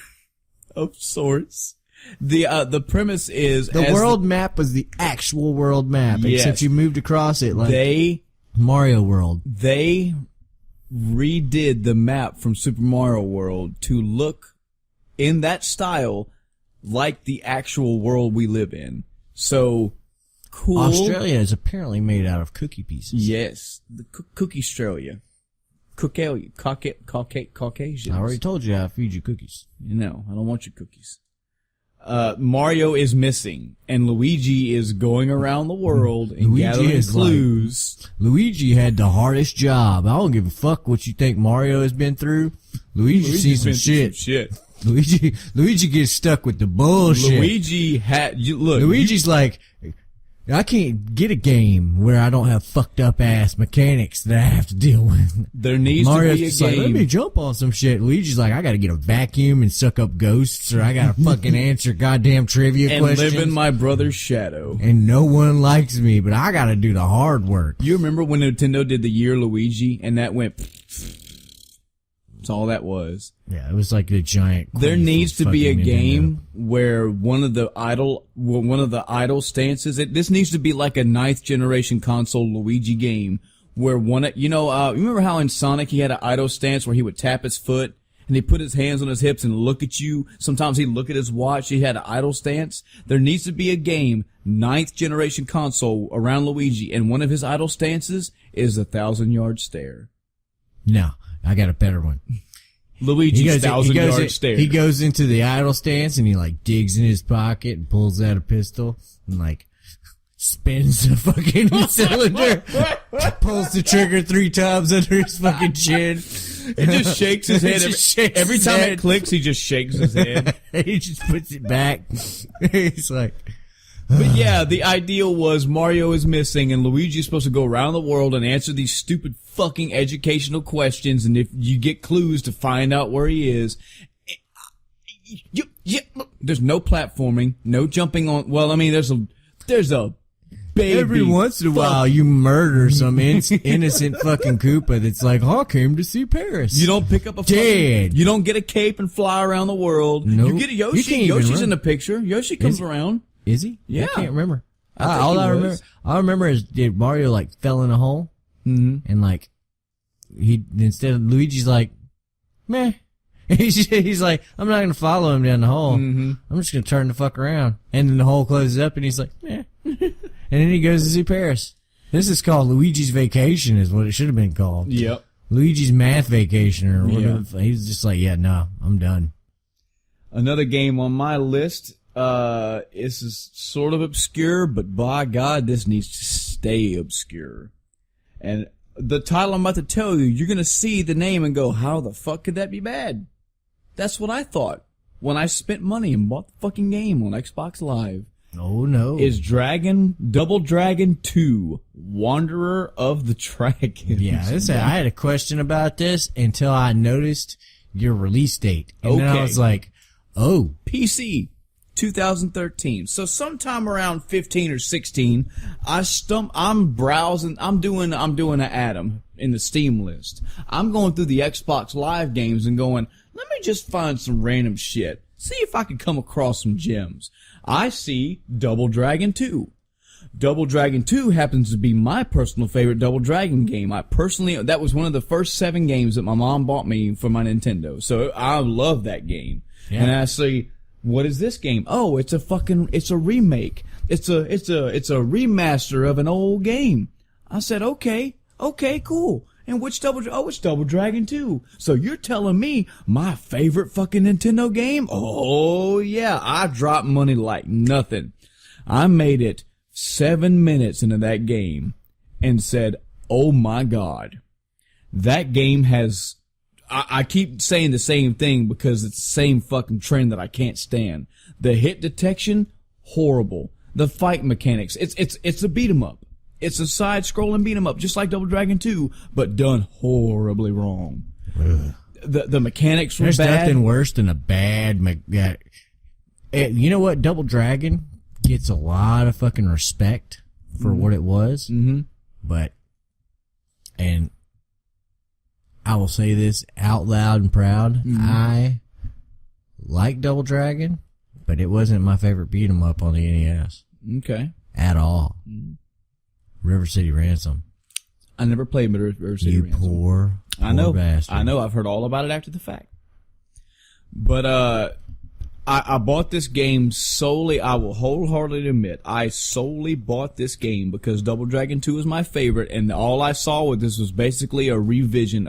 of sorts. The premise is The world map was the actual world map, Yes. except you moved across it like Mario World. They redid the map from Super Mario World to look in that style like the actual world we live in. So cool. Australia is apparently made out of cookie pieces. Yes, the Cookie Australia. Caucasians. I already told you I feed you cookies. No, I don't want your cookies. Mario is missing, and Luigi is going around the world and gathering clues. Luigi had the hardest job. I don't give a fuck what you think Mario has been through. Luigi's seen some shit. Luigi gets stuck with the bullshit. Luigi's like, I can't get a game where I don't have fucked up ass mechanics that I have to deal with. There needs Mario's to be a just game. like, let me jump on some shit. Luigi's like, I gotta get a vacuum and suck up ghosts, or I gotta fucking answer goddamn trivia and questions. live in my brother's shadow. And no one likes me, but I gotta do the hard work. You remember when Nintendo did the Year Luigi, and that went... That's all that was. Yeah, it was like a giant. There needs to be a fucking game where one of the idle stances. This needs to be like a 9th generation console Luigi game where you remember how in Sonic he had an idle stance where he would tap his foot and he put his hands on his hips and look at you. Sometimes he'd look at his watch. He had an idle stance. There needs to be a game, 9th generation console around Luigi, and one of his idle stances is the 1,000-yard stare. No. I got a better one. Luigi's 1,000-yard stare. He goes into the idle stance and he like digs in his pocket and pulls out a pistol and like spins the fucking cylinder, pulls the trigger 3 times under his fucking chin. It just shakes his head. Every time it clicks, he just shakes his head. He just puts it back. He's like... But yeah, the ideal was Mario is missing and Luigi's supposed to go around the world and answer these stupid fucking educational questions, and if you get clues to find out where he is. There's no platforming, no jumping on. Well, I mean, there's a baby. Every once in a while, you murder some innocent fucking Koopa that's like, I came to see Paris. You don't pick up a dead. You don't get a cape and fly around the world. Nope. You get a Yoshi. Yoshi's in the picture. Yoshi comes around. Is he? Yeah. I can't remember. All I remember is did Mario like fell in a hole, and like instead of Luigi's like, meh. He's like, I'm not gonna follow him down the hole. I'm just gonna turn the fuck around, and then the hole closes up, and he's like, meh. And then he goes to see Paris. This is called Luigi's Vacation, is what it should have been called. Yep. Luigi's Math Vacation or whatever. Yeah. He's just like, yeah, no, I'm done. Another game on my list. This is sort of obscure, but by God, this needs to stay obscure. And the title I'm about to tell you, you're gonna see the name and go, how the fuck could that be bad? That's what I thought when I spent money and bought the fucking game on Xbox Live. Oh no. Is Double Dragon 2, Wanderer of the Dragons. Yeah, I had a question about this until I noticed your release date. And then I was like, oh. PC. 2013. So sometime around 15 or 16, I'm browsing, I'm doing an Atom in the Steam list. I'm going through the Xbox Live games and going, let me just find some random shit. See if I can come across some gems. I see Double Dragon 2. Double Dragon 2 happens to be my personal favorite Double Dragon game. That was one of the first 7 games that my mom bought me for my Nintendo. So I love that game. Yeah. And I see, what is this game? Oh, it's a remake. It's a remaster of an old game. I said, okay, cool. And it's Double Dragon 2. So you're telling me my favorite fucking Nintendo game? Oh yeah, I dropped money like nothing. I made it 7 minutes into that game and said, oh my God, that game has, I keep saying the same thing because it's the same fucking trend that I can't stand. The hit detection, horrible. The fight mechanics, it's a beat 'em up. It's a side-scrolling beat 'em up, just like Double Dragon 2, but done horribly wrong. The mechanics were bad. There's nothing worse than a bad. You know what? Double Dragon gets a lot of fucking respect for what it was. Mm-hmm. But, and I will say this out loud and proud. Mm-hmm. I like Double Dragon, but it wasn't my favorite beat 'em up on the NES. Okay. At all. Mm-hmm. River City Ransom. I never played River City You Ransom. poor bastard. I know. I've heard all about it after the fact. But I bought this game solely. I will wholeheartedly admit I solely bought this game because Double Dragon 2 is my favorite, and all I saw with this was basically a revision,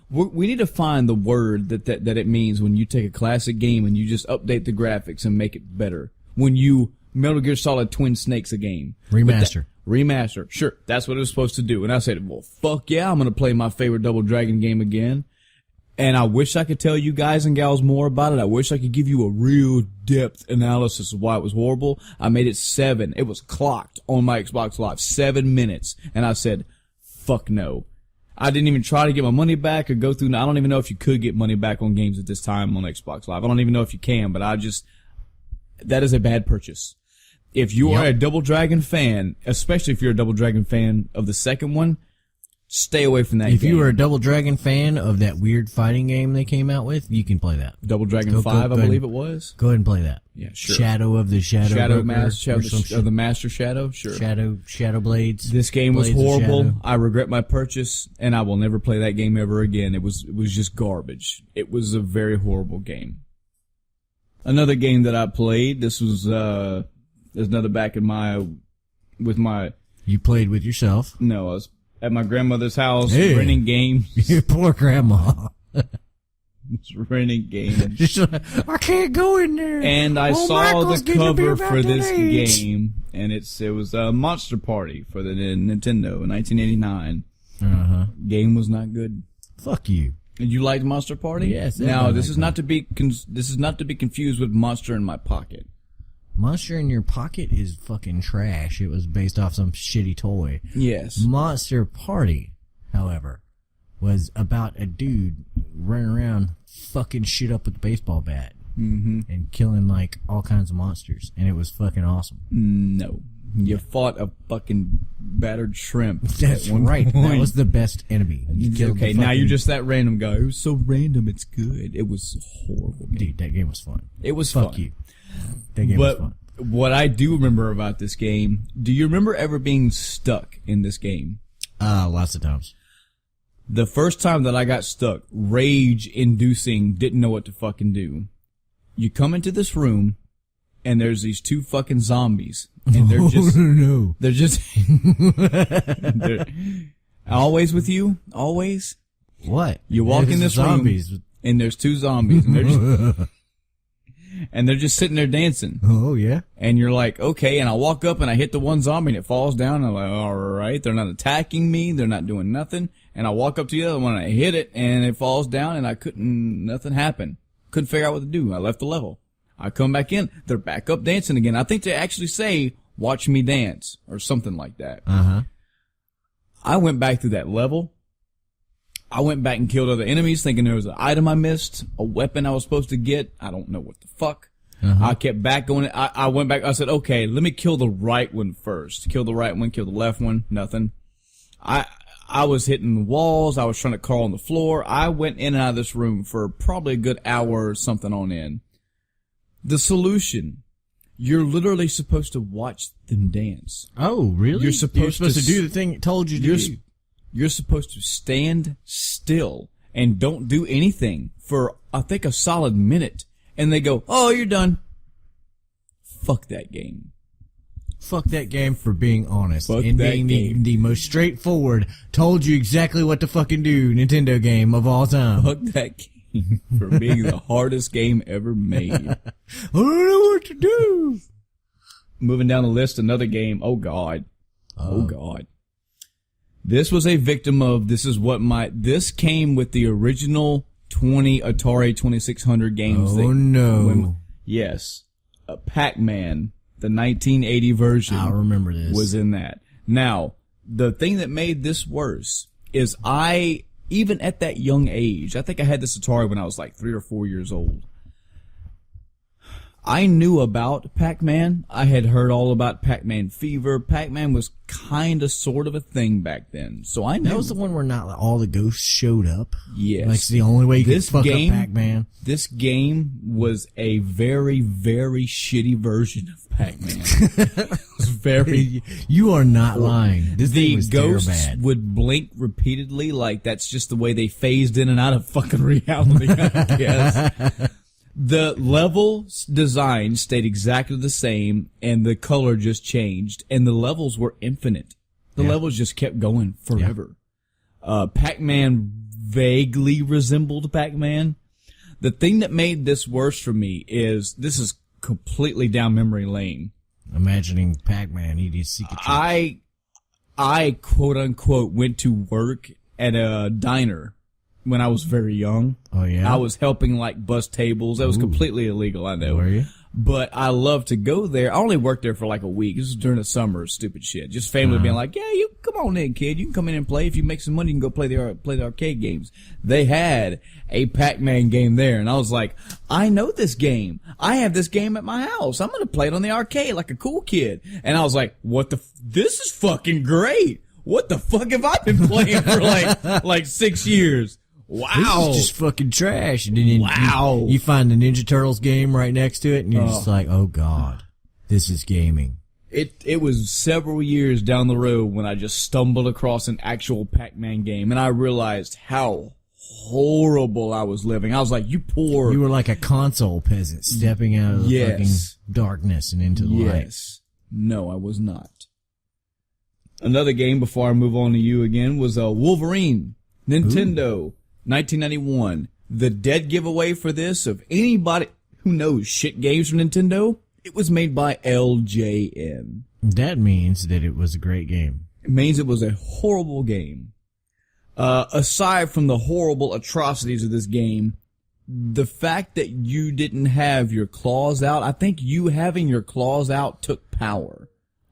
we need to find the word that it means when you take a classic game and you just update the graphics and make it better. When you Metal Gear Solid Twin Snakes a game. Remaster. Remaster. Sure, that's what it was supposed to do. And I said, well, fuck yeah, I'm going to play my favorite Double Dragon game again. And I wish I could tell you guys and gals more about it. I wish I could give you a real depth analysis of why it was horrible. I made it 7. It was clocked on my Xbox Live. 7 minutes. And I said, fuck no. I didn't even try to get my money back or go through. I don't even know if you could get money back on games at this time on Xbox Live. I don't even know if you can, but that is a bad purchase. If you are a Double Dragon fan, especially if you're a Double Dragon fan of the second one, stay away from that game. If you were a Double Dragon fan of that weird fighting game they came out with, you can play that. Double Dragon 5, I believe it was. Go ahead and play that. Yeah, sure. Shadow of the Shadow of the Master Shadow, sure. Shadow Blades. This game was horrible. I regret my purchase, and I will never play that game ever again. It was just garbage. It was a very horrible game. Another game that I played, this was there's another back in You played with yourself. No, I was at my grandmother's house renting games. Your poor grandma. Renting games. I can't go in there. And I saw Michael's the cover for that this age. game, and it was a Monster Party for the Nintendo in 1989. Uh-huh. Game was not good. Fuck you. And you liked Monster Party? Yes. Now this is not to be confused with Monster in My Pocket. Monster in Your Pocket is fucking trash. It was based off some shitty toy. Yes. Monster Party, however, was about a dude running around fucking shit up with a baseball bat. Mm-hmm. And killing, like, all kinds of monsters. And it was fucking awesome. No. You fought a fucking battered shrimp. That's right. That was the best enemy. Okay, now you're just that random guy. It was so random, it's good. It was a horrible game. Dude, that game was fun. It was fun. Fuck you. That game was fun. What I do remember about this game, do you remember ever being stuck in this game? Lots of times. The first time that I got stuck, rage-inducing, didn't know what to fucking do. You come into this room, and there's these 2 fucking zombies, and they're they're always with you, always. What? You walk in this room, and there's 2 zombies, and they're just sitting there dancing. Oh, yeah? And you're like, okay, and I walk up and I hit the one zombie and it falls down, and I'm like, alright, they're not attacking me, they're not doing nothing. And I walk up to the other one and I hit it and it falls down and nothing happened. Couldn't figure out what to do. I left the level. I come back in, they're back up dancing again. I think they actually say, watch me dance, or something like that. Uh-huh. I went back through that level. I went back and killed other enemies thinking there was an item I missed, a weapon I was supposed to get. I don't know what the fuck. Uh-huh. I kept back going. I went back. I said, okay, let me kill the right one first. Kill the right one, kill the left one. Nothing. I was hitting the walls. I was trying to crawl on the floor. I went in and out of this room for probably a good hour or something on end. The solution. You're literally supposed to watch them dance. Oh, really? You're supposed to do the thing it told you to do. You're supposed to stand still and don't do anything for, I think, a solid minute. And they go, oh, you're done. Fuck that game. Fuck that game for being honest. Fuck and that being game. the most straightforward, told you exactly what to fucking do Nintendo game of all time. Fuck that game for being the hardest game ever made. I don't know what to do. Moving down the list, another game. Oh, God. Oh, God. This was a victim of, this came with the original Atari 2600 games. Oh, no. Yes. Pac-Man, the 1980 version. I remember this. Was in that. Now, the thing that made this worse is even at that young age, I think I had this Atari when I was like 3 or 4 years old. I knew about Pac-Man. I had heard all about Pac-Man Fever. Pac-Man was kind of sort of a thing back then. So I knew. That was the one where not all the ghosts showed up. Yes. Like, it's the only way you could fuck up Pac-Man. This game was a very, very shitty version of Pac-Man. It was very... You are not lying. This thing was ghosts bad. would blink repeatedly, like that's just the way they phased in and out of fucking reality, I guess. The level design stayed exactly the same, and the color just changed, and the levels were infinite. The levels just kept going forever. Pac-Man vaguely resembled Pac-Man. The thing that made this worse for me is, this is completely down memory lane. Imagining Pac-Man eating secret chips. I quote unquote went to work at a diner when I was very young. Oh, yeah? I was helping, like, bus tables. That was completely illegal, I know. Were you? But I love to go there. I only worked there for, like, a week. This was during the summer, stupid shit. Just family being like, yeah, you come on in, kid. You can come in and play. If you make some money, you can go play the arcade games. They had a Pac-Man game there, and I was like, I know this game. I have this game at my house. I'm gonna play it on the arcade like a cool kid. And I was like, this is fucking great. What the fuck have I been playing for, like 6 years? Wow. This is just fucking trash. And then Wow. you find the Ninja Turtles game right next to it, and you're just like, oh god, this is gaming. It was several years down the road when I just stumbled across an actual Pac-Man game, and I realized how horrible I was living. I was like, you were like a console peasant stepping out of the fucking darkness and into the light. Yes. No, I was not. Another game before I move on to you again was Wolverine, Nintendo, 1991. The dead giveaway for this, of anybody who knows shit games from Nintendo, it was made by LJN. That means that it was a great game. It means it was a horrible game. Aside from the horrible atrocities of this game, the fact that you didn't have your claws out, I think you having your claws out took power.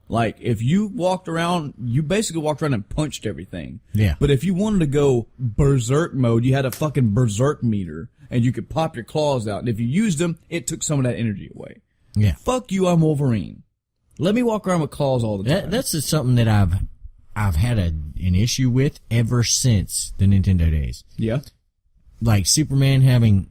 Like, if you walked around, you basically walked around and punched everything. Yeah. But if you wanted to go berserk mode, you had a fucking berserk meter, and you could pop your claws out. And if you used them, it took some of that energy away. Yeah. Fuck you, I'm Wolverine. Let me walk around with claws all the time. That's just something that I've had an issue with ever since the Nintendo days. Yeah. Like Superman having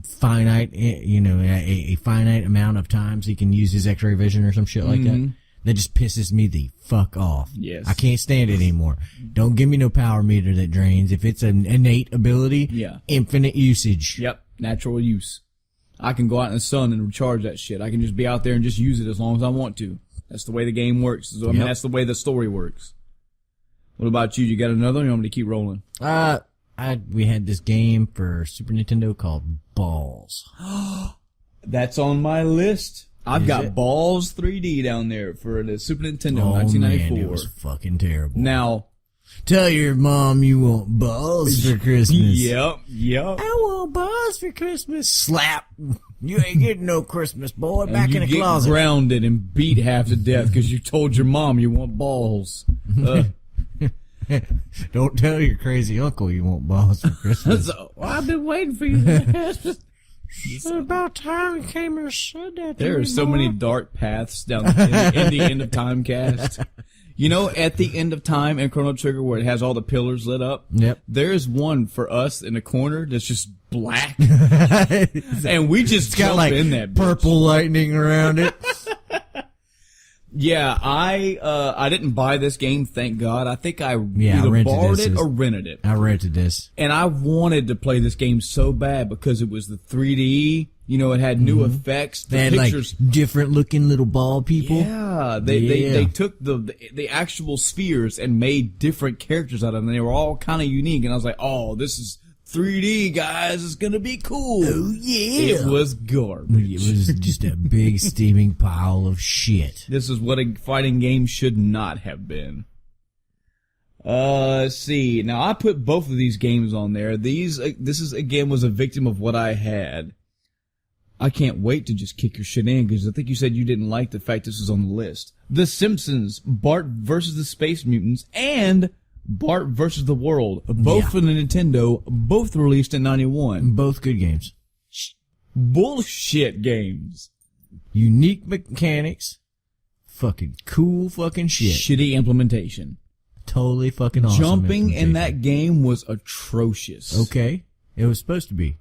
finite, a finite amount of times he can use his X-ray vision or some shit like that. That just pisses me the fuck off. Yes. I can't stand it anymore. Don't give me no power meter that drains. If it's an innate ability, infinite usage. Yep. Natural use. I can go out in the sun and recharge that shit. I can just be out there and just use it as long as I want to. That's the way the game works. So, I mean, that's the way the story works. What about you? You got another one? Or you want me to keep rolling? We had this game for Super Nintendo called Balls. That's on my list. I've got Balls 3D down there for the Super Nintendo, 1994. Man, it was fucking terrible. Now, tell your mom you want balls for Christmas. Yep. I want balls for Christmas. Slap. You ain't getting no Christmas, boy. Back in the closet. You get grounded and beat half to death because you told your mom you want balls. Don't tell your crazy uncle you want balls for Christmas. I've been waiting for you to ask. It's about time you came and said that. There are so many dark paths down in the End of Time cast. You know, at the End of Time in Chrono Trigger where it has all the pillars lit up? Yep. There's one for us in the corner that's just black. And we just got like in that bitch. Purple lightning around it. Yeah, I didn't buy this game, thank God. I think I rented borrowed this. it or rented it. I rented this. And I wanted to play this game so bad because it was the 3D. You know, it had new effects. They had pictures, like different looking little ball people. Yeah, they took the actual spheres and made different characters out of them. And they were all kind of unique. And I was like, oh, this is 3D, guys. It's gonna be cool. Oh yeah. It was garbage. It was just a big steaming pile of shit. This is what a fighting game should not have been. Let's see. Now I put both of these games on there. This again was a victim of what I had. I can't wait to just kick your shit in because I think you said you didn't like the fact this was on the list. The Simpsons, Bart versus the Space Mutants, and Bart versus the World, both for the Nintendo, both released in 91. Both good games. Bullshit games. Unique mechanics. Fucking cool fucking shit. Shitty implementation. Totally fucking awesome. Jumping in implementation. that game was atrocious. Okay. It was supposed to be.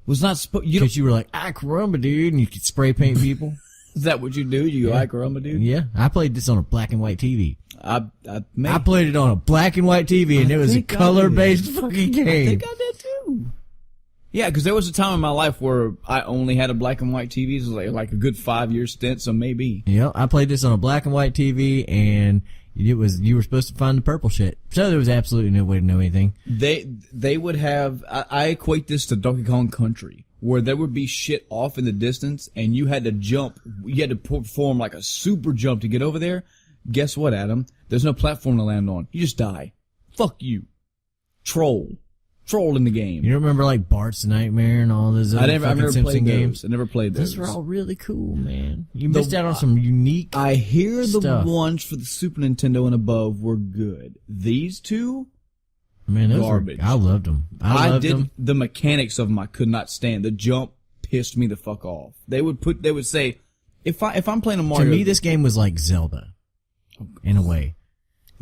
Was not supposed. You Because you were like, ah, caramba, dude, and you could spray paint people. Is that what you do? You Yeah. like Roma, dude? Yeah. I played this on a black and white TV. I I played it on a black and white TV, and it was a think I color-based fucking I game. think I did too. Yeah, because there was a time in my life where I only had a black and white TV. It was like a good 5-year stint, so maybe. Yeah, I played this on a black and white TV, and you were supposed to find the purple shit. So there was absolutely no way to know anything. They would have. I equate this to Donkey Kong Country, where there would be shit off in the distance, and you had to jump. You had to perform like a super jump to get over there. Guess what, Adam? There's no platform to land on. You just die. Fuck you. Troll in the game. You don't remember like Bart's Nightmare and all those other I fucking never Simpson played games? those. I never played those. Those were all really cool, man. You missed out on some unique. I hear the stuff. ones for the Super Nintendo and above were good. These two, Man, those garbage. I loved them. I loved them. the mechanics of them I could not stand. The jump pissed me the fuck off. They would say, if I'm playing a To Mario. me, this game was like Zelda, in a way,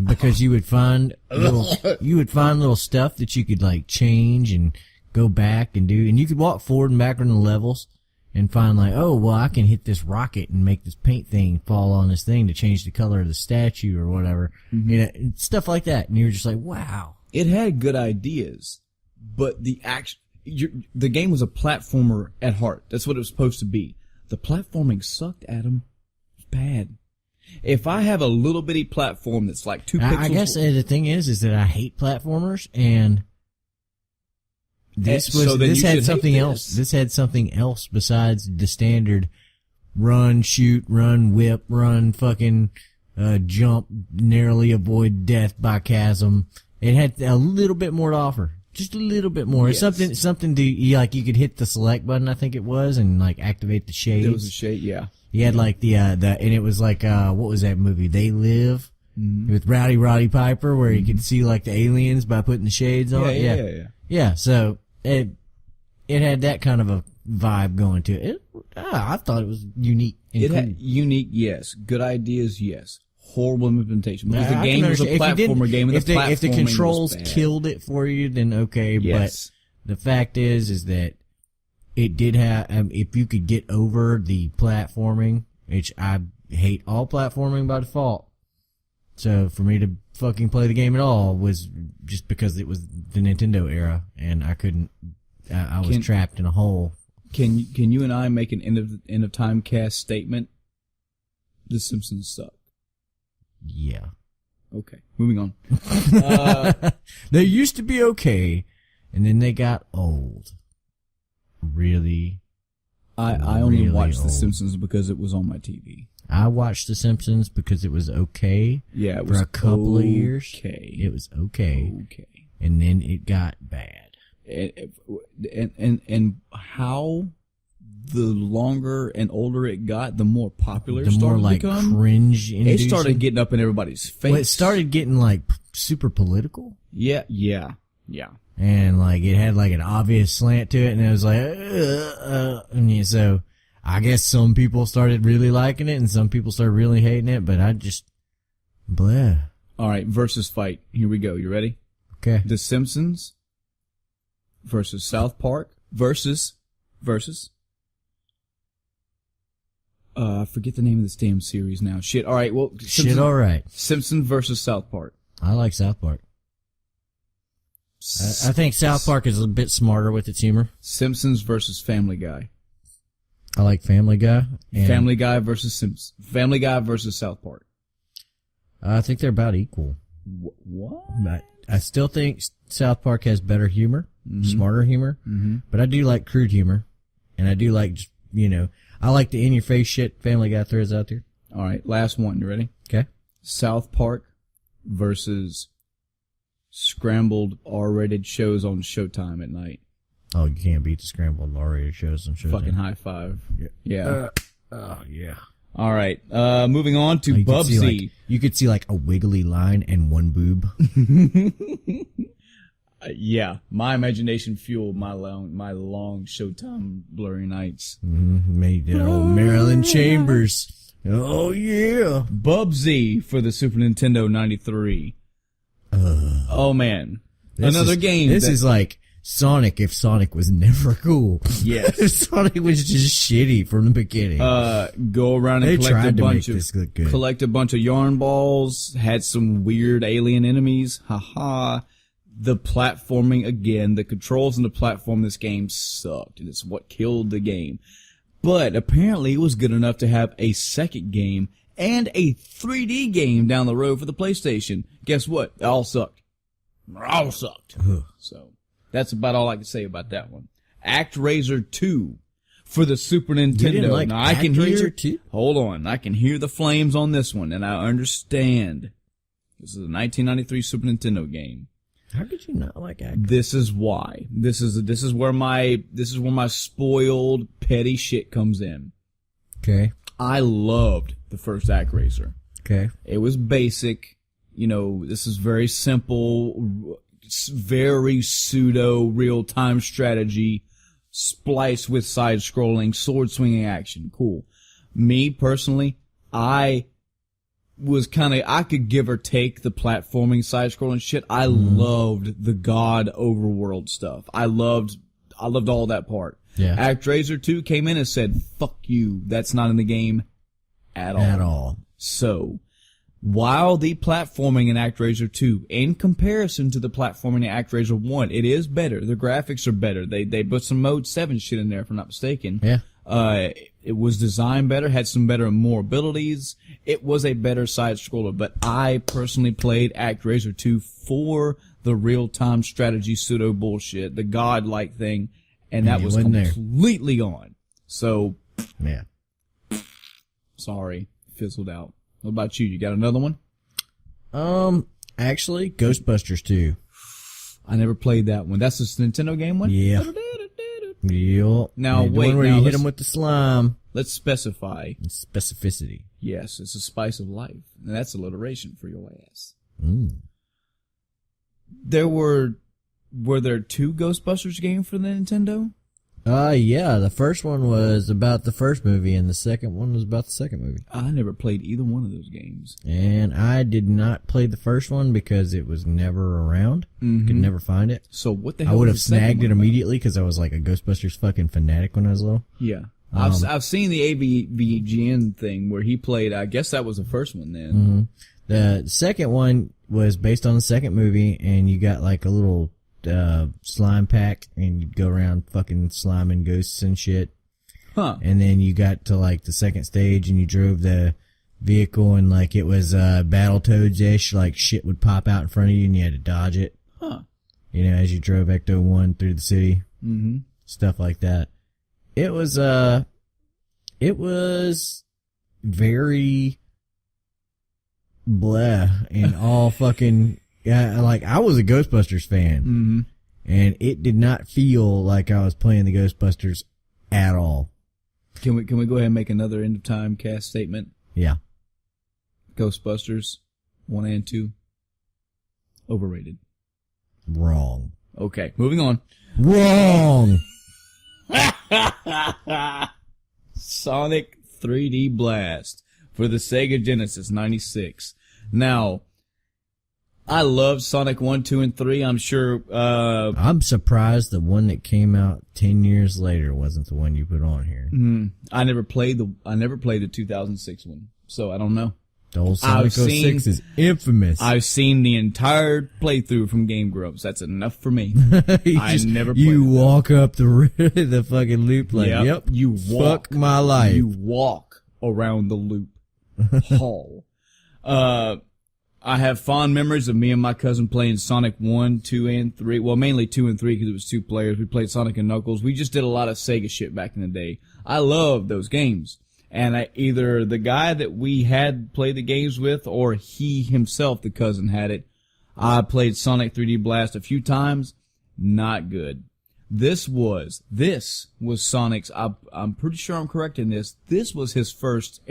because you would find little stuff that you could like change and go back and do, and you could walk forward and backward in the levels and find like, oh well, I can hit this rocket and make this paint thing fall on this thing to change the color of the statue or whatever, you know, stuff like that, and you were just like, wow. It had good ideas, but the game was a platformer at heart. That's what it was supposed to be. The platforming sucked, Adam. It was bad. If I have a little bitty platform that's like 2 pixels... I guess the thing is that I hate platformers, and this had something else. This had something else besides the standard run, shoot, run, whip, run, fucking jump, narrowly avoid death by chasm. It had a little bit more to offer. Just a little bit more. Yes. Something to, like, you could hit the select button, I think it was, and like activate the shades. There was a shade, yeah. You had like and it was like, what was that movie? They Live? With Roddy Piper, where you could see like the aliens by putting the shades on. Yeah. Yeah, so it had that kind of a vibe going to it. I thought it was unique and cool. Had unique, yes. Good ideas, yes. Horrible implementation. Because I the game can was a understand. platformer game, and if the platforming controls was bad. killed it for you, then okay. Yes. But the fact is that it did have. If you could get over the platforming, which I hate all platforming by default. So for me to fucking play the game at all was just because it was the Nintendo era, and I couldn't. I was trapped in a hole. Can you and I make an end of time cast statement? The Simpsons suck. Yeah. Okay, moving on. They used to be okay, and then they got old. Really. I only really watched The old. Simpsons because it was on my TV. I watched The Simpsons because it was okay. Yeah, it for was a couple of years. Okay. It was okay. Okay. And then it got bad. And how the longer and older it got, the more popular The it more started like to become. cringe inducing. It started getting up in everybody's face. Well, it started getting like super political. Yeah. And like it had like an obvious slant to it, and it was like, and yeah, so I guess some people started really liking it, and some people started really hating it. But I just, bleh. All right, versus fight. Here we go. You ready? Okay. The Simpsons versus South Park versus. I forget the name of this damn series now. Shit. All right. Well, Shit, all right. Simpsons versus South Park. I like South Park. I think South Park is a bit smarter with its humor. Simpsons versus Family Guy. I like Family Guy. And Family Guy versus Simpsons. Family Guy versus South Park. I think they're about equal. What? But I still think South Park has better humor, smarter humor. Mm-hmm. But I do like crude humor, and I do like, just, I like the in-your-face shit Family Guy throws out there. All right, last one. You ready? Okay. South Park versus scrambled R-rated shows on Showtime at night. Oh, you can't beat the scrambled R-rated shows on Showtime. Fucking high five. Yeah. Yeah. All right. Moving on to Bubsy. You could see like a wiggly line and one boob. Yeah, my imagination fueled my long Showtime blurry nights. Made that old Maryland Chambers. Oh yeah. Bubsy for the Super Nintendo 93. Oh man, another game. This is like Sonic if Sonic was never cool. Yes. Sonic was just shitty from the beginning. Go around and collect a bunch of yarn balls. Had some weird alien enemies. Haha. The platforming again. The controls in the platform in this game sucked, and it's what killed the game. But apparently, it was good enough to have a second game and a 3D game down the road for the PlayStation. Guess what? They all sucked. All sucked. So. That's about all I can say about that one. ActRaiser 2 for the Super Nintendo. You didn't like now I can hear. 2? Hold on, I can hear the flames on this one, and I understand. This is a 1993 Super Nintendo game. How could you not like ActRaiser? This is why. This is where my spoiled petty shit comes in. Okay. I loved the first ActRaiser. Okay. It was basic. You know, this is very simple. Very pseudo real-time strategy spliced with side-scrolling sword swinging action. Cool. Me personally, I could give or take the platforming side-scrolling shit. I loved the God overworld stuff. I loved all that part. Yeah. ActRaiser 2 came in and said, fuck you. That's not in the game at all. At all. So, while the platforming in ActRaiser 2, in comparison to the platforming in ActRaiser 1, it is better. The graphics are better. They put some Mode 7 shit in there, if I'm not mistaken. Yeah. It was designed better, had some better and more abilities. It was a better side-scroller, but I personally played ActRaiser 2 for the real-time strategy pseudo bullshit, the godlike thing, and that was completely on. So, yeah. Sorry, fizzled out. What about you? You got another one? Actually, Ghostbusters 2. I never played that one. That's the Nintendo game one? Yeah. Yep. Now, the wait. one where now you hit them with the slime. Let's specify. Specificity. Yes, it's a spice of life. And that's alliteration for your ass. Were there 2 Ghostbusters games for the Nintendo? Yeah, the first one was about the first movie, and the second one was about the second movie. I never played either one of those games. And I did not play the first one because it was never around. Could never find it. So what the hell? I would have snagged it immediately because I was like a Ghostbusters fucking fanatic when I was little. Yeah. I've seen the AVGN thing where he played, I guess that was the first one then. The second one was based on the second movie, and you got like a little slime pack, and you'd go around fucking sliming ghosts and shit. Huh. And then you got to like the second stage, and you drove the vehicle, and like it was Battletoads-ish, like shit would pop out in front of you, and you had to dodge it. Huh. You know, as you drove Ecto-1 through the city. Stuff like that. It was very blah and all fucking. Yeah, like I was a Ghostbusters fan, and it did not feel like I was playing the Ghostbusters at all. Can we go ahead and make another end of time cast statement? Yeah. Ghostbusters 1 and 2 overrated. Wrong. Okay, moving on. Wrong. Sonic 3D Blast for the Sega Genesis 96. Now, I love Sonic 1, 2, and 3. I'm sure, I'm surprised the one that came out 10 years later wasn't the one you put on here. I never played the 2006 one, so I don't know. The old Sonic 06 is infamous. I've seen the entire playthrough from Game Grumps. That's enough for me. Never played You walk up the fucking loop like, yep, you walk. Fuck my life. You walk around the loop hall. I have fond memories of me and my cousin playing Sonic 1, 2, and 3. Well, mainly 2 and 3 because it was 2 players. We played Sonic and Knuckles. We just did a lot of Sega shit back in the day. I love those games. And either the guy that we had played the games with or he himself, the cousin, had it. I played Sonic 3D Blast a few times. Not good. This was Sonic's, I'm pretty sure I'm correct in this. This was his first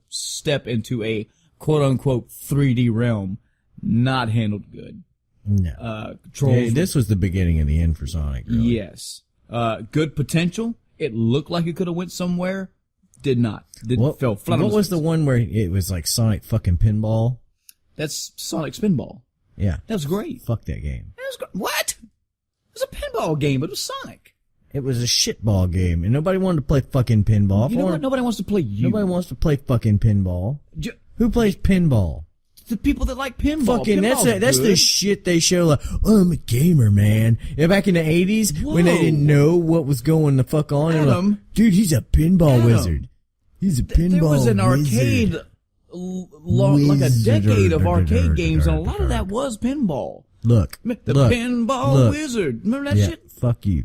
step into a quote-unquote 3D realm. Not handled good. No. Controls. Yeah, this was the beginning of the end for Sonic. Really. Yes. Good potential. It looked like it could have went somewhere. Did not. Fell flat on What its was face. the one where it was like Sonic fucking Pinball? That's Sonic Spinball. Yeah. That was great. Fuck that game. That was what? It was a pinball game, but it was Sonic. It was a shitball game, and nobody wanted to play fucking pinball. You know what? Nobody wants to play you. Nobody wants to play fucking pinball. Who plays pinball? The people that like pinball. Fucking that's Pinball's the good. shit they show. Like, oh, I'm a gamer, man. Yeah, back in the 80s when they Whoa. didn't know what was going the fuck on, they were Adam. like, dude, he's a pinball Adam. wizard. He's a pinball There was an wizard. arcade, like a decade of arcade games, and a lot of that was pinball. Look, The look, pinball look. wizard. Remember that Yeah, shit? fuck you.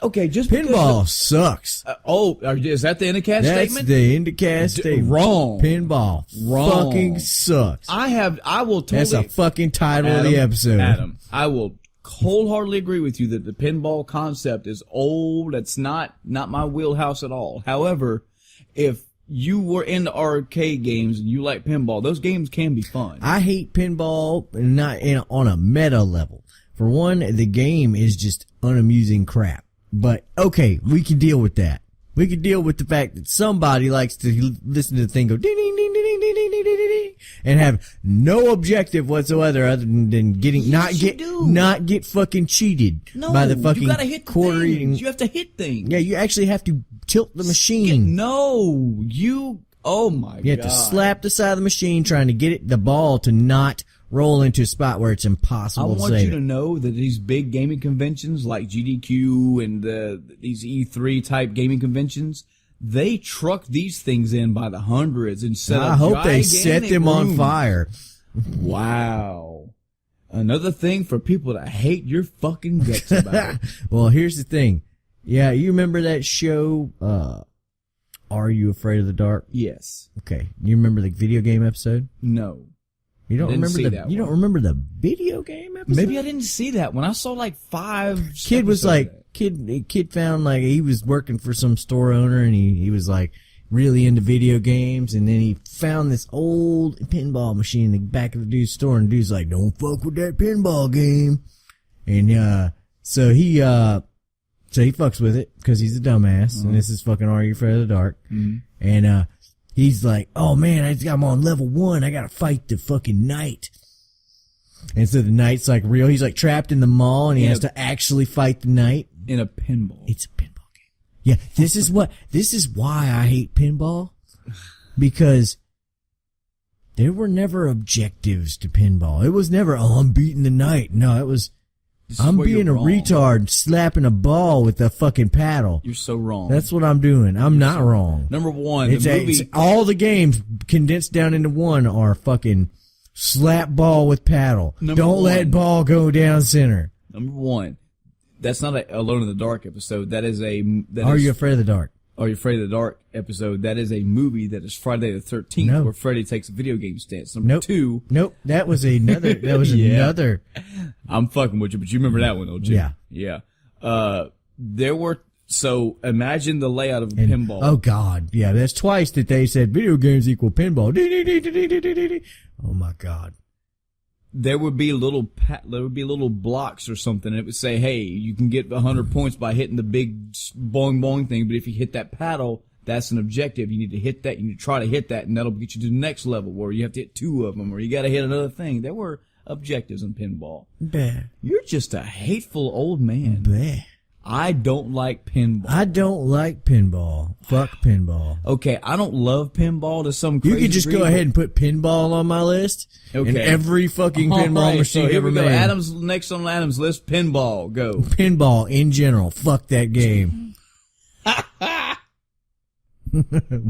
Okay, just Pinball because sucks. is that the Indicast That's statement? the Indicast statement. Wrong. Pinball Wrong. fucking sucks. I will totally. That's a fucking title of the episode. Adam, I will wholeheartedly agree with you that the pinball concept is old. That's not my wheelhouse at all. However, if you were into arcade games and you like pinball, those games can be fun. I hate pinball, not on a meta level. For one, the game is just unamusing crap. But, okay, we can deal with that. We can deal with the fact that somebody likes to listen to the thing go ding ding ding ding ding ding ding ding ding ding and have no objective whatsoever other than getting Yes, you do. not get fucking cheated No, by the fucking you gotta hit quarter things. eating. You have to hit things. Yeah, you actually have to tilt the machine. No, you. Oh my god. You have to slap the side of the machine trying to get the ball to not roll into a spot where it's I impossible to want save you to it. know that these big gaming conventions like GDQ and these E3 type gaming conventions, they truck these things in by the hundreds instead of I hope they set gigantic them on rooms. fire. Wow. Another thing for people to hate your fucking guts about. Well, here's the thing. Yeah, you remember that show, Are You Afraid of the Dark? Yes. Okay. You remember the video game episode? No. You don't Didn't remember see the that you don't one. remember the video game episode? Maybe I didn't see that one. I saw like 5 Kid was episodes of like that. kid found like he was working for some store owner and he was like really into video games and then he found this old pinball machine in the back of the dude's store and the dude's like, don't fuck with that pinball game. And so he fucks with it because he's a dumbass and this is fucking Are You Afraid of the Dark? And he's like, oh man, I'm on level 1. I gotta fight the fucking knight. And so the knight's like real. He's like trapped in the mall and he has to actually fight the knight. In a pinball. It's a pinball game. Yeah, this is why I hate pinball. Because there were never objectives to pinball. It was never, oh, I'm beating the knight. No, it was, This is I'm where being a you're wrong. retard slapping a ball with a fucking paddle. You're so wrong. That's what I'm doing. I'm not wrong. Number one, It's, the movie. it's all the games condensed down into one are fucking slap ball with paddle. Number Don't let one. ball go down center. Number one, that's not a Alone in the Dark episode. That is a. Are You Afraid of the Dark? Are You Afraid of the Dark episode? That is a movie that is Friday the 13th, No. where Freddy takes a video game stance. Number Nope. 2, Nope. That was another. That was Yeah. another. I'm fucking with you, but you remember that one, don't you? Yeah. Yeah. There were. So imagine the layout of a pinball. Oh God, yeah. That's twice that they said video games equal pinball. Oh my God. There would be little blocks or something, and it would say, "Hey, you can get 100 points by hitting the big boing boing thing, but if you hit that paddle, that's an objective. You need to hit that. You need to try to hit that, and that'll get you to the next level, where you have to hit 2 of them, or you got to hit another thing." There were objectives in pinball. Bleh. You're just a hateful old man. Bleh. I don't like pinball. I don't like pinball. Fuck pinball. Okay, I don't love pinball to some You crazy could just go degree, ahead and put pinball on my list. Okay. And every fucking All pinball right, machine so here ever we go. made. Adam's next on Adam's list. Pinball. Go. Pinball in general. Fuck that game.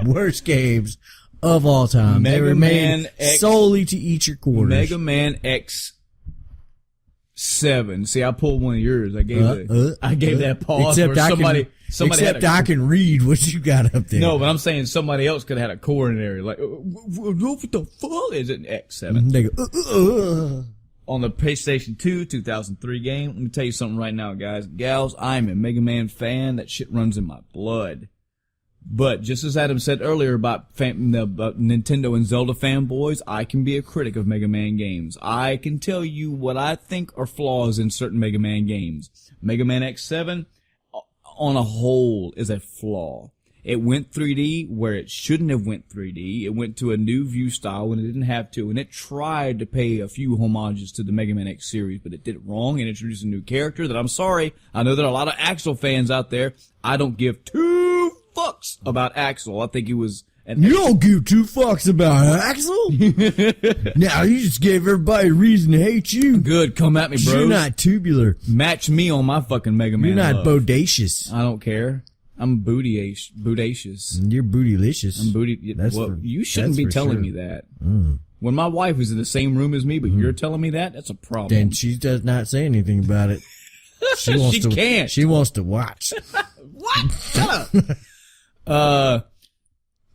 Worst games of all time. They Mega were made Man X- solely to eat your quarters. Mega Man X7. See, I pulled one of yours. I gave that pause where somebody except had a, I can read what you got up there. No, but I'm saying somebody else could have had a coronary. Like, what the fuck is it? X7 They go, on the PlayStation 2 2003 game. Let me tell you something right now, guys, gals. I'm a Mega Man fan. That shit runs in my blood. But just as Adam said earlier about Nintendo and Zelda fanboys, I can be a critic of Mega Man games. I can tell you what I think are flaws in certain Mega Man games. Mega Man X7, on a whole, is a flaw. It went 3D where it shouldn't have went 3D. It went to a new view style when it didn't have to, and it tried to pay a few homages to the Mega Man X series, but it did it wrong and introduced a new character that, I'm sorry, I know there are a lot of Axel fans out there. I don't give two fucks about Axel. I think he was You don't give two fucks about Axel? Now you just gave everybody a reason to hate you. Good, come at me, bro. You're not tubular. Match me on my fucking Mega Man. You're not love. bodacious. I don't care. I'm boodacious. You're bootylicious. I'm booty. Well, you shouldn't be telling me that. When my wife is in the same room as me, but you're telling me that, that's a problem. Then she does not say anything about it. She wants to. Can't. She wants to watch. What? Shut up.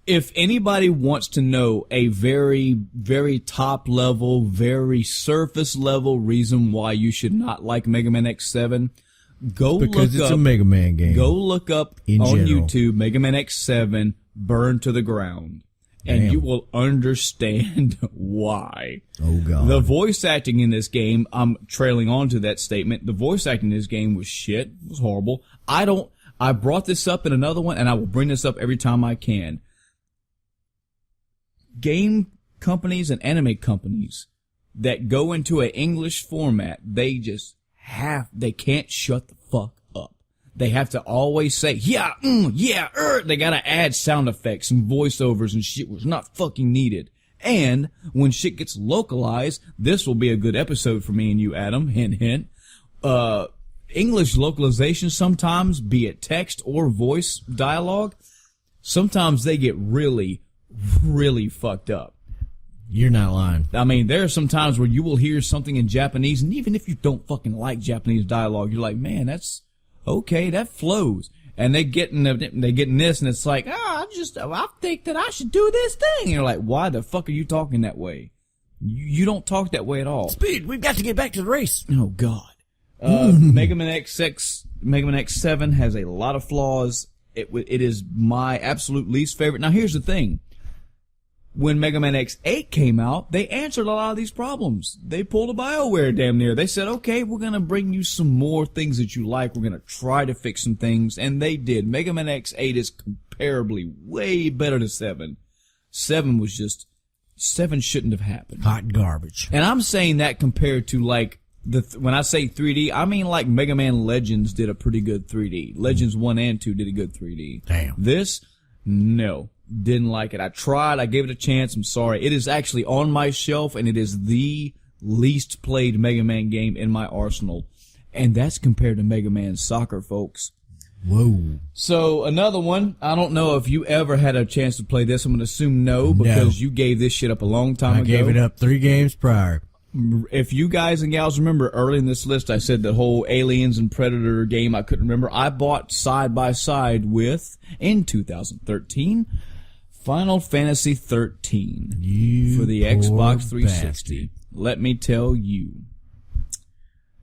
If anybody wants to know a very, very top level, very surface level reason why you should not like Mega Man X7, because it's a Mega Man game. Go look up in on general. YouTube Mega Man X7 Burn to the Ground. And you will understand why. Oh, God. The voice acting in this game, I'm trailing on to that statement, the voice acting in this game was shit. It was horrible. I brought this up in another one, and I will bring this up every time I can. Game companies and anime companies that go into an English format, they can't shut the fuck up. They have to always say, yeah, they gotta add sound effects and voiceovers and shit was not fucking needed. And when shit gets localized, this will be a good episode for me and you, Adam, hint, hint. English localization sometimes, be it text or voice dialogue, sometimes they get really, really fucked up. You're not lying. I mean, there are some times where you will hear something in Japanese, and even if you don't fucking like Japanese dialogue, you're like, man, that's okay, that flows. And they get in this, and it's like, I think that I should do this thing. And you're like, why the fuck are you talking that way? You don't talk that way at all. Speed, we've got to get back to the race. Oh, God. Mega Man X7 has a lot of flaws. It is my absolute least favorite. Now, here's the thing. When Mega Man X8 came out, they answered a lot of these problems. They pulled a BioWare damn near. They said, okay, we're going to bring you some more things that you like. We're going to try to fix some things. And they did. Mega Man X8 is comparably way better than 7. 7 shouldn't have happened. Hot garbage. And I'm saying that compared to like, when I say 3D, I mean like Mega Man Legends did a pretty good 3D. Legends 1 and 2 did a good 3D. Damn. This, no. Didn't like it. I tried. I gave it a chance. I'm sorry. It is actually on my shelf, and it is the least played Mega Man game in my arsenal. And that's compared to Mega Man Soccer, folks. Whoa. So, another one. I don't know if you ever had a chance to play this. I'm going to assume no, because you gave this shit up a long time ago. I gave it up 3 games prior. If you guys and gals remember early in this list, I said the whole Aliens and Predator game I couldn't remember. I bought side by side with, in 2013, Final Fantasy 13 for the Xbox 360. Bastard. Let me tell you,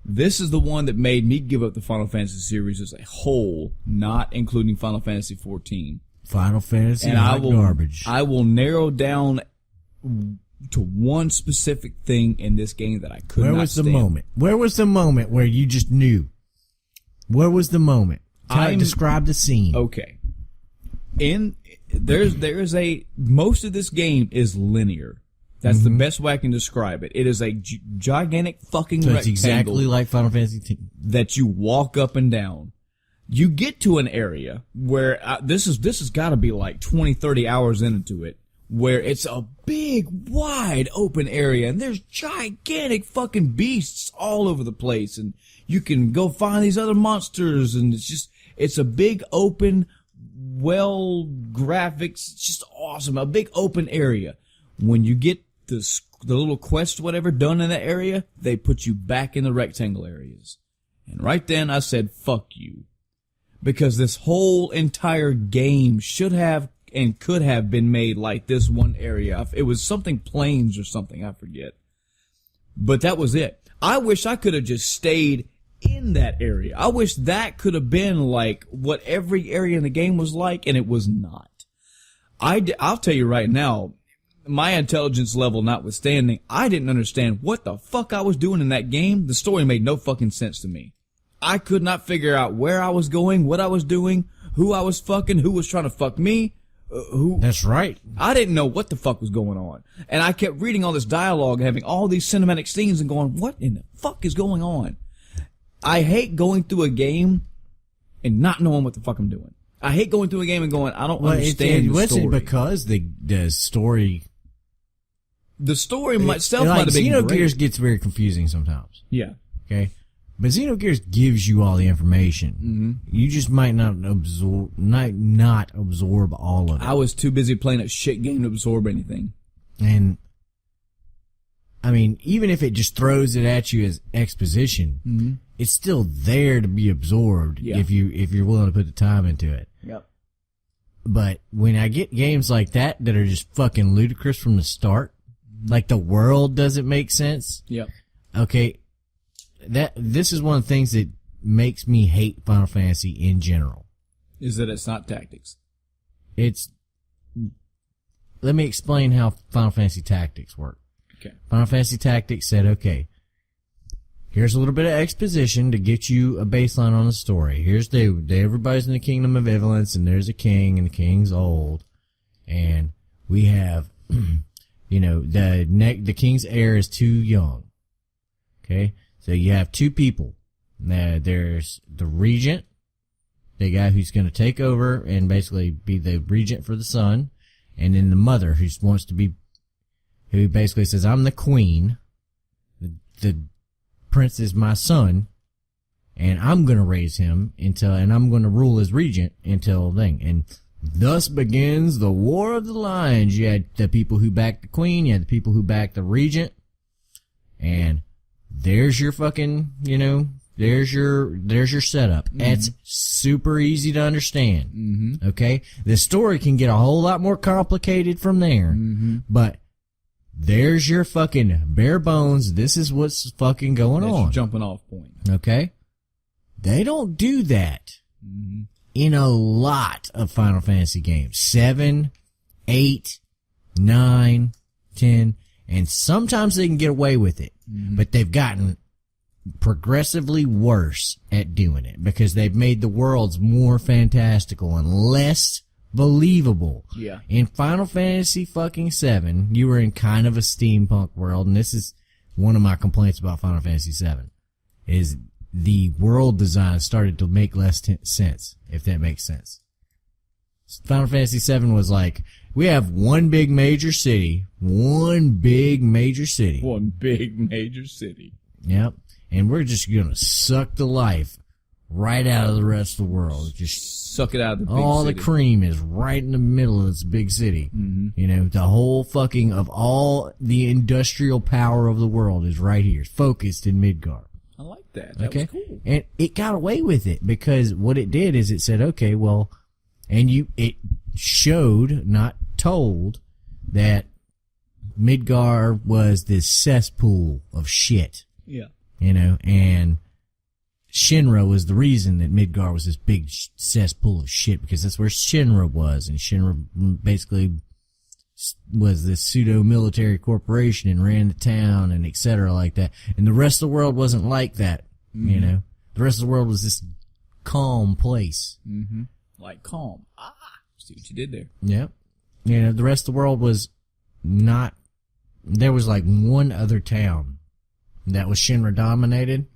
this is the one that made me give up the Final Fantasy series as a whole, not including Final Fantasy 14. Final Fantasy And garbage. I will narrow down to one specific thing in this game that I could not stand. Where was the moment where you just knew? Where was the moment? Describe the scene. Okay. Most of this game is linear. That's the best way I can describe it. It is a gigantic fucking rectangle. It's exactly like Final Fantasy X. That you walk up and down. You get to an area where this has got to be like 20, 30 hours into it, where it's a big, wide open area, and there's gigantic fucking beasts all over the place, and you can go find these other monsters, and it's a big open, graphics, it's just awesome, a big open area. When you get the little quest, whatever, done in that area, they put you back in the rectangle areas. And right then I said, fuck you. Because this whole entire game should have and could have been made like this one area. It was something plains or something, I forget. But that was it. I wish I could have just stayed in that area. I wish that could have been like what every area in the game was like, and it was not. I'll tell you right now, my intelligence level notwithstanding, I didn't understand what the fuck I was doing in that game. The story made no fucking sense to me. I could not figure out where I was going, what I was doing, who I was fucking, who was trying to fuck me, who. That's right. I didn't know what the fuck was going on. And I kept reading all this dialogue, having all these cinematic scenes and going, what in the fuck is going on? I hate going through a game and not knowing what the fuck I'm doing. I hate going through a game and going, I don't understand the story. Wasn't because the story... The story itself might like have been Xenogears great. gets very confusing sometimes. Yeah. Okay? But Xenogears gives you all the information. Mm-hmm. You just might not absorb all of it. I was too busy playing a shit game to absorb anything. And I mean, even if it just throws it at you as exposition, it's still there to be absorbed if you're willing to put the time into it. Yep. But when I get games like that are just fucking ludicrous from the start, like the world doesn't make sense. Yep. Okay. This is one of the things that makes me hate Final Fantasy in general. Is that it's not tactics. Let me explain how Final Fantasy Tactics work. Okay. Final Fantasy Tactics said, okay, here's a little bit of exposition to get you a baseline on the story. Here's everybody's in the Kingdom of Evolence, and there's a king, and the king's old, and we have, the king's heir is too young. Okay, so you have two people. Now there's the regent, the guy who's going to take over and basically be the regent for the son, and then the mother who basically says, I'm the queen, the prince is my son, and I'm going to raise him and I'm going to rule as regent until then. And thus begins the War of the Lions. You had the people who backed the queen, you had the people who backed the regent, and there's your fucking, there's your setup. It's super easy to understand. Okay? The story can get a whole lot more complicated from there, but there's your fucking bare bones. This is what's fucking going on. Your jumping off point. Okay? They don't do that in a lot of Final Fantasy games. 7, 8, 9, 10, and sometimes they can get away with it. But they've gotten progressively worse at doing it because they've made the worlds more fantastical and less believable. Yeah. In Final Fantasy fucking 7, you were in kind of a steampunk world, and this is one of my complaints about Final Fantasy 7, is the world design started to make less sense, if that makes sense. Final Fantasy 7 was like, we have one big major city. Yep. And we're just gonna suck the life right out of the rest of the world. Just suck it out of the big all city. The cream is right in the middle of this big city. The whole fucking of all the industrial power of the world is right here, focused in Midgard. I like that. That was cool. And it got away with it because what it did is it said, okay, well, it showed, not told, that Midgard was this cesspool of shit. Yeah. And Shinra was the reason that Midgard was this big cesspool of shit, because that's where Shinra was, and Shinra basically was this pseudo-military corporation and ran the town and et cetera like that. And the rest of the world wasn't like that, The rest of the world was this calm place. Like calm. See what you did there. Yep. The rest of the world was not, there was like one other town that was Shinra dominated,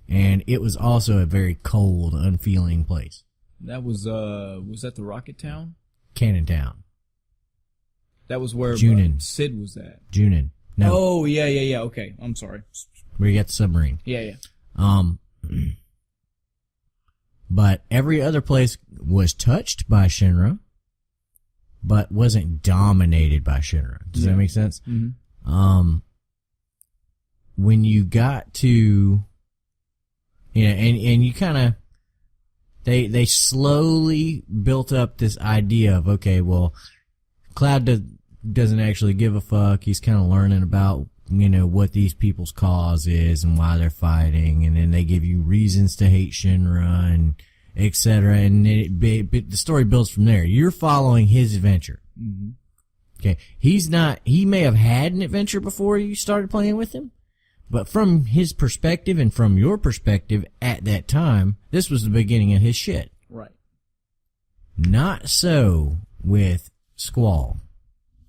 and it was also a very cold, unfeeling place. That was that the Rocket Town? Cannon Town. That was where Junin. Sid was at. Junin. No. Oh, yeah. Okay, I'm sorry. Where you got the submarine. Yeah. But every other place was touched by Shinra, but wasn't dominated by Shinra. Does that make sense? When you got to, and you kind of, they slowly built up this idea of, okay, well, Cloud doesn't actually give a fuck. He's kind of learning about what these people's cause is and why they're fighting, and then they give you reasons to hate Shinra and etc. And the story builds from there. You're following his adventure. Mm-hmm. Okay, he may have had an adventure before you started playing with him, but from his perspective and from your perspective at that time, this was the beginning of his shit. Right. Not so with Squall.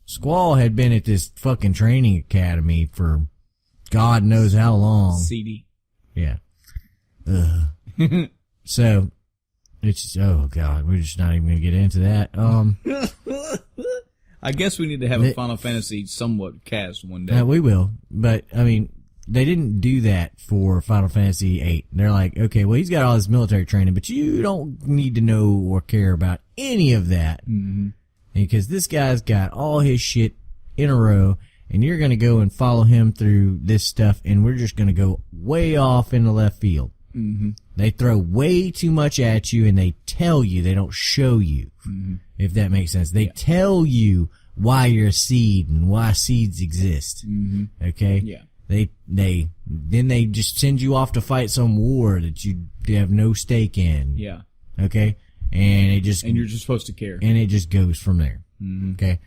Squall had been at this fucking training academy for God knows how long. CD. Yeah. So, it's, oh God, we're just not even gonna get into that. I guess we need to have a Final Fantasy somewhat cast one day. We will, but I mean, they didn't do that for Final Fantasy VIII. They're like, okay, well, he's got all this military training, but you don't need to know or care about any of that. Mm-hmm. Because this guy's got all his shit in a row, and you're going to go and follow him through this stuff, and we're just going to go way off in the left field. Mm-hmm. They throw way too much at you, and they tell you, they don't show you, if that makes sense. They tell you why you're a seed and why seeds exist. Mm-hmm. Okay? Yeah. Then they just send you off to fight some war that you have no stake in. Yeah. Okay? And you're just supposed to care. And it just goes from there. Mm-hmm. Okay?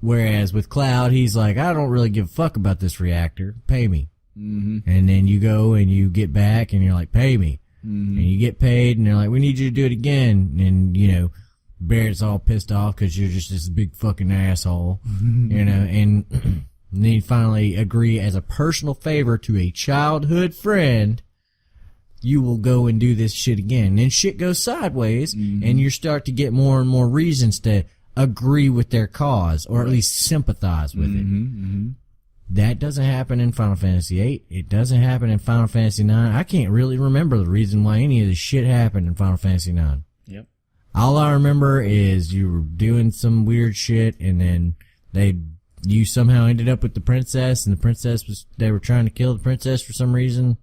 Whereas with Cloud, he's like, I don't really give a fuck about this reactor. Pay me. Mm-hmm. And then you go and you get back and you're like, pay me. Mm-hmm. And you get paid and they're like, we need you to do it again. And, Barrett's all pissed off because you're just this big fucking asshole. And then you finally agree as a personal favor to a childhood friend, you will go and do this shit again. And then shit goes sideways, and you start to get more and more reasons to agree with their cause, or at least sympathize with it. Mm-hmm. That doesn't happen in Final Fantasy VIII. It doesn't happen in Final Fantasy IX. I can't really remember the reason why any of this shit happened in Final Fantasy IX. Yep. All I remember is you were doing some weird shit, and then you somehow ended up with the princess, and they were trying to kill the princess for some reason.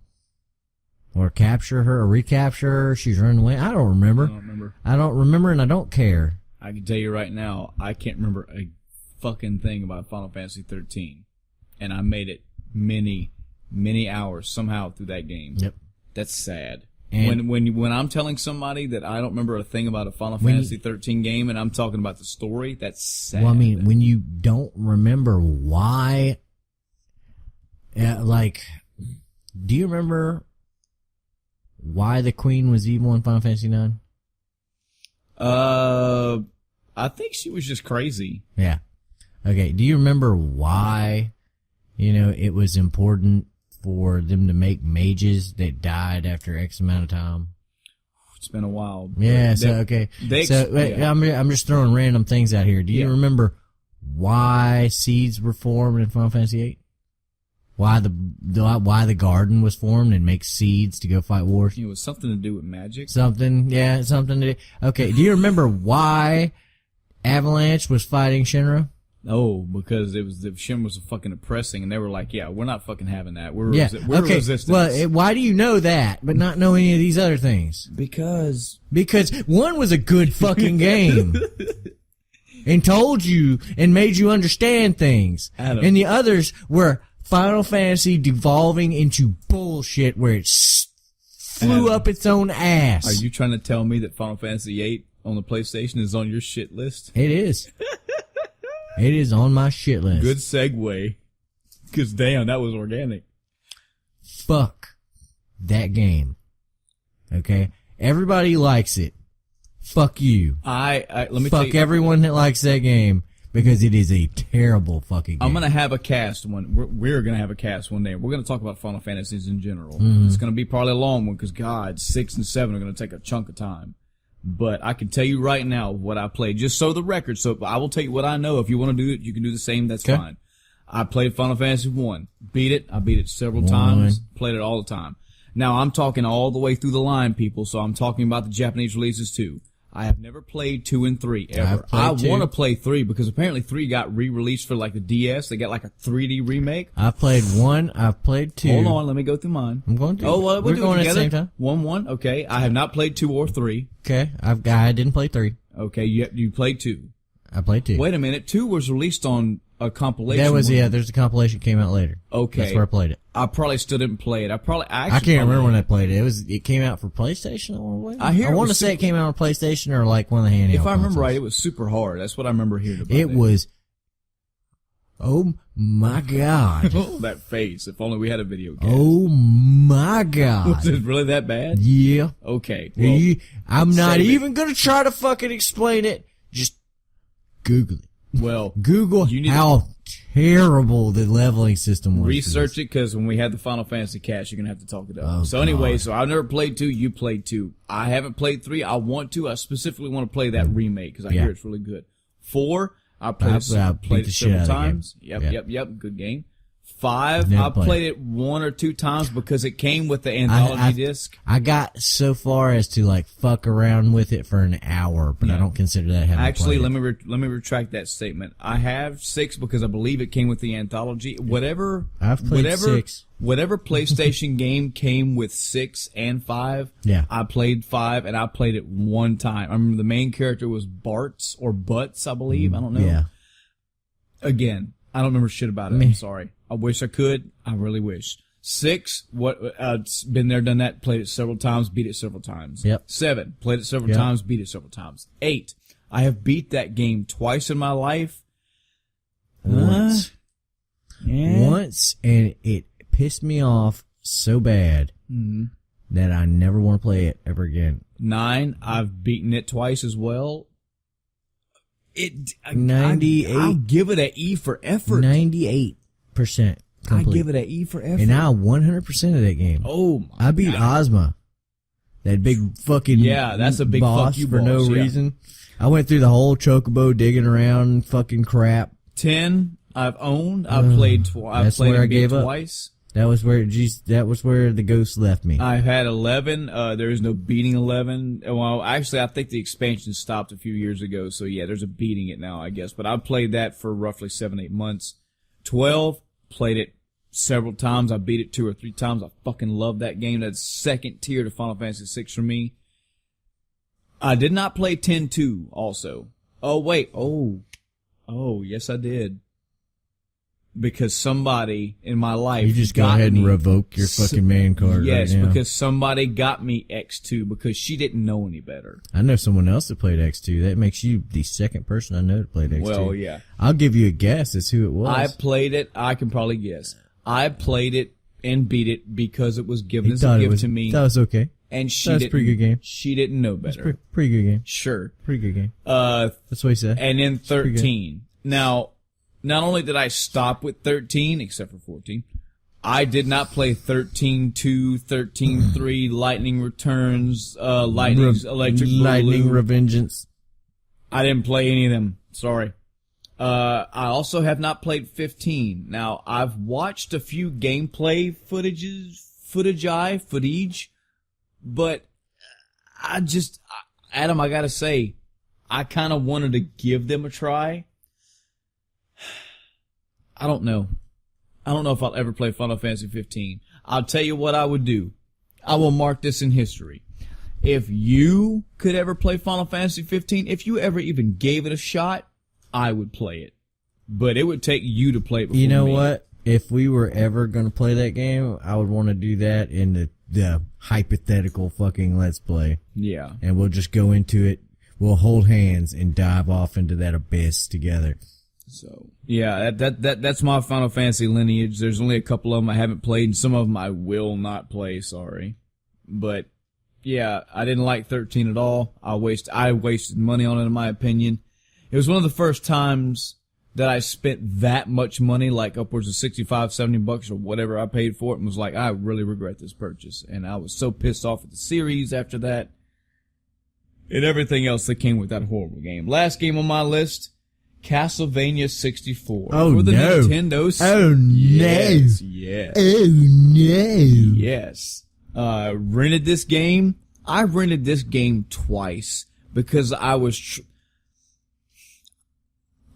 Or capture her, or recapture her. She's running away. I don't remember. I don't remember, and I don't care. I can tell you right now, I can't remember a fucking thing about Final Fantasy 13. And I made it many, many hours somehow through that game. Yep. That's sad. And when I'm telling somebody that I don't remember a thing about a Final Fantasy 13 game, and I'm talking about the story, that's sad. Well, I mean, when you don't remember why, do you remember why the Queen was evil in Final Fantasy IX? I think she was just crazy. Yeah. Okay. Do you remember why, it was important for them to make mages that died after X amount of time? It's been a while. Yeah. Okay. I'm just throwing random things out here. Do you remember why seeds were formed in Final Fantasy VIII? Why the garden was formed and makes seeds to go fight wars? It was something to do with magic. Something to do. Okay, do you remember why Avalanche was fighting Shinra? Oh, because Shinra was fucking oppressing, and they were like, "Yeah, we're not fucking having that. We're resistance." Well, why do you know that, but not know any of these other things? Because one was a good fucking game. And told you and made you understand things. Adam. And the others were Final Fantasy devolving into bullshit where it flew up its own ass. Are you trying to tell me that Final Fantasy VIII on the PlayStation is on your shit list? It is. It is on my shit list. Good segue. Because damn, that was organic. Fuck that game. Okay? Everybody likes it. Fuck you. Let me Fuck tell you, everyone that likes that game. Because it is a terrible fucking game. I'm gonna have a cast one. We're gonna have a cast one day. We're gonna talk about Final Fantasies in general. It's gonna be probably a long one because God, 6 and 7 are gonna take a chunk of time. But I can tell you right now what I played, just so the record. So I will tell you what I know. If you want to do it, you can do the same. That's fine. I played Final Fantasy 1. Beat it. I beat it several times. Played it all the time. Now I'm talking all the way through the line, people. So I'm talking about the Japanese releases too. I have never played 2 and 3 ever. I want to play 3 because apparently 3 got re-released for like the DS. They got like a 3D remake. I've played 1. I've played 2. Hold on, let me go through mine. I'm going to. Oh, well, we're going together. at the same time. 1. Okay, I have not played 2 or 3. Okay, I didn't play 3. Okay, you played 2. I played 2. Wait a minute, 2 was released on a compilation. That was one. there's a compilation came out later. Okay. That's where I played it. I probably still didn't play it. I I can't remember when I played it. It came out for PlayStation. I want to say it came out on PlayStation or like one of the handheld. If I remember consoles. right, it was super hard. That's what I remember hearing about. It was. Oh my god! Oh, that face! If only we had a video game. Oh my god! Was it really that bad? Yeah. Okay. Well, I'm not save it. even gonna try to fucking explain it. Just Google it. well, Google You need how terrible the leveling system was. for research this. it because when we had the Final Fantasy cast, you're gonna have to talk it up. Oh, so anyway, God. so I've never played 2. You played 2. I haven't played 3. I want to. I specifically want to play that remake because I Yeah. hear it's really good. 4. I played I it, beat played the it shit several out of the times. game. Yep. Good game. 5. Never I played played it 1 or 2 times because it came with the anthology disc. I got so far as to like fuck around with it for an hour, but I don't consider that having Actually, played let me retract that statement. I have 6 because I believe it came with the anthology. I've played 6. Whatever PlayStation game came with 6 and 5. Yeah. I played 5 and I played it 1 time. I remember the main character was Bartz or Butts, I believe. I don't know. Yeah. Again, I don't remember shit about it. I'm sorry. I wish I could. I really wish. 6, it's been there, done that. Played it several times. Beat it several times. Yep. 7, played it several Yep. times. Beat it several times. 8, I have beat that game twice in my life. Once. Yeah. Once, and it pissed me off so bad that I never want to play it ever again. 9, I've beaten it twice as well. 98. I'll give it an E for effort. 98% I complete. give it an E for effort. And now 100% of that game. Oh my I beat God. Ozma. That big fucking Yeah, that's a big boss fuck you for no boss, yeah. reason. I went through the whole chocobo digging around fucking crap. 10, I've owned. I've played twice. I've That's played where I and beat gave up. twice. That was where the ghost left me. I've had 11. There is no beating 11. Well, actually, I think the expansion stopped a few years ago. So yeah, there's a beating it now, I guess. But I've played that for roughly 7-8 months. 12, played it several times. I beat it 2 or 3 times. I fucking love that game. That's second tier to Final Fantasy 6 for me. I did not play 10-2 also. Oh, wait. Oh, yes, I did. Because somebody in my life You just go got ahead and me- revoke your fucking man card Yes, right now. because somebody got me X2 because she didn't know any better. I know someone else that played X2. That makes you the second person I know that played X2. Well, yeah. I'll give you a guess as who it was. I played it. I can probably guess. I played it and beat it because it was given He as a thought it gift was, to me. That was okay. And she That's a didn't, pretty good game. She didn't know better. Pretty good game. Sure. Pretty good game. Uh, That's what he said. and then pretty good. 13. Now, not only did I stop with 13, except for 14, I did not play 13-2, 13-3, Lightning Returns, Lightning's Electric Lightning Boogaloo. Revengeance. I didn't play any of them. Sorry. I also have not played 15. Now, I've watched a few gameplay footage, but Adam, I gotta say, I kind of wanted to give them a try. I don't know. I don't know if I'll ever play Final Fantasy 15. I'll tell you what I would do. I will mark this in history. If you could ever play Final Fantasy 15, if you ever even gave it a shot, I would play it. But it would take you to play it before You know me. what? If we were ever going to play that game, I would want to do that in the hypothetical fucking Let's Play. Yeah. And we'll just go into it. We'll hold hands and dive off into that abyss together. So yeah, that's my Final Fantasy lineage. There's only a couple of them I haven't played, and some of them I will not play. Sorry, but yeah, I didn't like 13 at all. I wasted money on it, in my opinion. It was one of the first times that I spent that much money, like upwards of $65-$70 or whatever I paid for it, and was like, I really regret this purchase. And I was so pissed off at the series after that, and everything else that came with that horrible game. Last game on my list. Castlevania 64. Oh, for the no. Nintendo Switch. Oh, no. Yes, yes. Oh, no. Yes. Rented this game. I rented this game twice because I was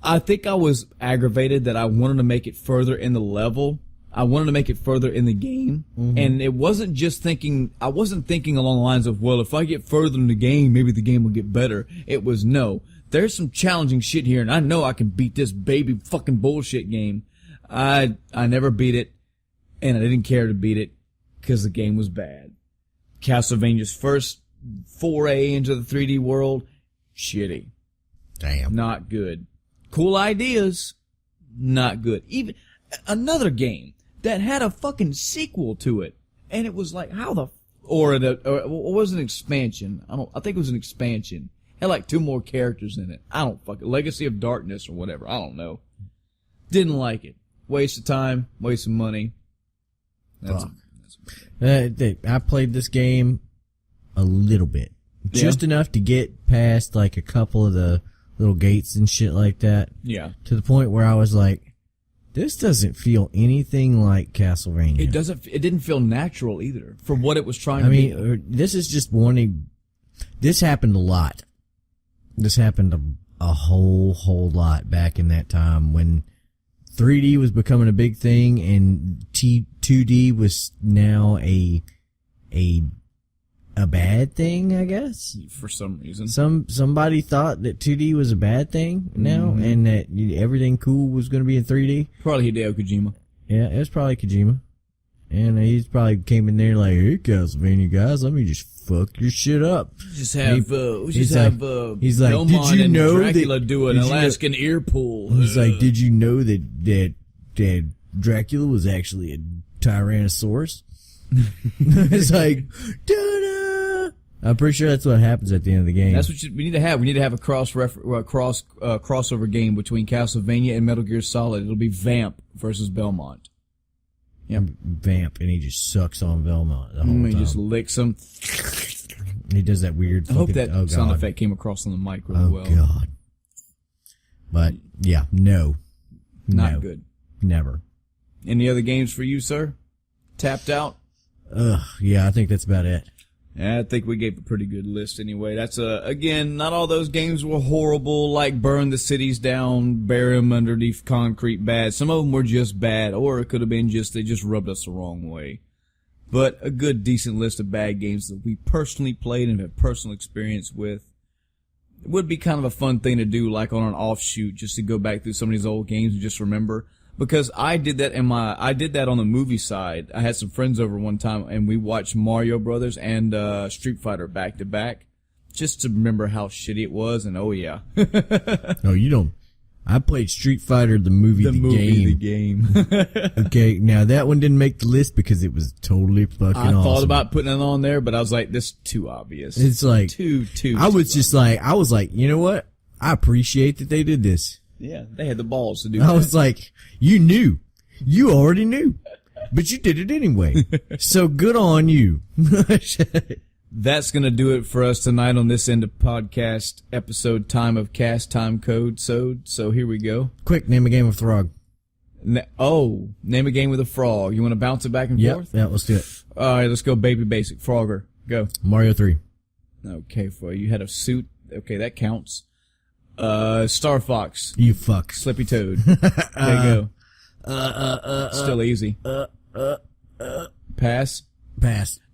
I think I was aggravated that I wanted to make it further in the level. I wanted to make it further in the game. Mm-hmm. And it wasn't just I wasn't thinking along the lines of, well, if I get further in the game, maybe the game will get better. It was, no. there's some challenging shit here, and I know I can beat this baby fucking bullshit game. I never beat it, and I didn't care to beat it because the game was bad. Castlevania's first foray into the 3D world, shitty. Damn. Not good. Cool ideas, not good. Even another game that had a fucking sequel to it, and it was like, how the, or it was an expansion. I think it was an expansion. Had like 2 more characters in it. I don't fucking, Legacy of Darkness or whatever. I don't know. Didn't like it. Waste of time, waste of money. Fuck. I played this game a little bit. Just enough to get past like a couple of the little gates and shit like that. Yeah. To the point where I was like, this doesn't feel anything like Castlevania. It didn't feel natural either for what it was trying to be. I mean, this is just wanting, this happened a lot. This happened a whole lot back in that time when 3D was becoming a big thing and 2D was now a bad thing, I guess. For some reason. Somebody thought that 2D was a bad thing now, and that everything cool was going to be in 3D. Probably Hideo Kojima. Yeah, it was probably Kojima. And he's probably came in there like, hey, Castlevania guys, let me just fuck your shit up. He's like, Belmont did you know Dracula that, do an Alaskan ear pull? He's like, did you know that Dracula was actually a Tyrannosaurus? It's like, da-da! I'm pretty sure that's what happens at the end of the game. That's what we need to have. We need to have a crossover game between Castlevania and Metal Gear Solid. It'll be Vamp versus Belmont. Yep. Vamp, and he just sucks on Belmont the whole time. He just licks him. He does that weird I hope that sound effect came across on the mic really well. Oh, God. But, yeah, no. Not good. Never. Any other games for you, sir? Tapped out? Yeah, I think that's about it. Yeah, I think we gave a pretty good list anyway. That's again, not all those games were horrible, like burn the cities down, bury them underneath concrete bad. Some of them were just bad, or it could have been just, they just rubbed us the wrong way. But a good, decent list of bad games that we personally played and have personal experience with. It would be kind of a fun thing to do, like on an offshoot, just to go back through some of these old games and just remember. Because I did that on the movie side. I had some friends over one time and we watched Mario Brothers and Street Fighter back to back, just to remember how shitty it was. And oh yeah. No, you don't. I played Street Fighter the movie, the game. Okay, now that one didn't make the list because it was totally fucking awesome. I thought about putting it on there, but I was like, this is too obvious. It's like too. I was like, you know what? I appreciate that they did this. Yeah, they had the balls to do that. I was like, you knew. You already knew. But you did it anyway. So good on you. That's going to do it for us tonight on this end of podcast episode time of Cast Time Code. So here we go. Quick, name a game of Frog. Name a game with a frog. You want to bounce it back and forth? Yeah, let's do it. All right, let's go baby basic. Frogger. Go. Mario 3. Okay, you had a suit. Okay, that counts. Star Fox. You fuck. Slippy Toad. There you go. Still easy. Pass.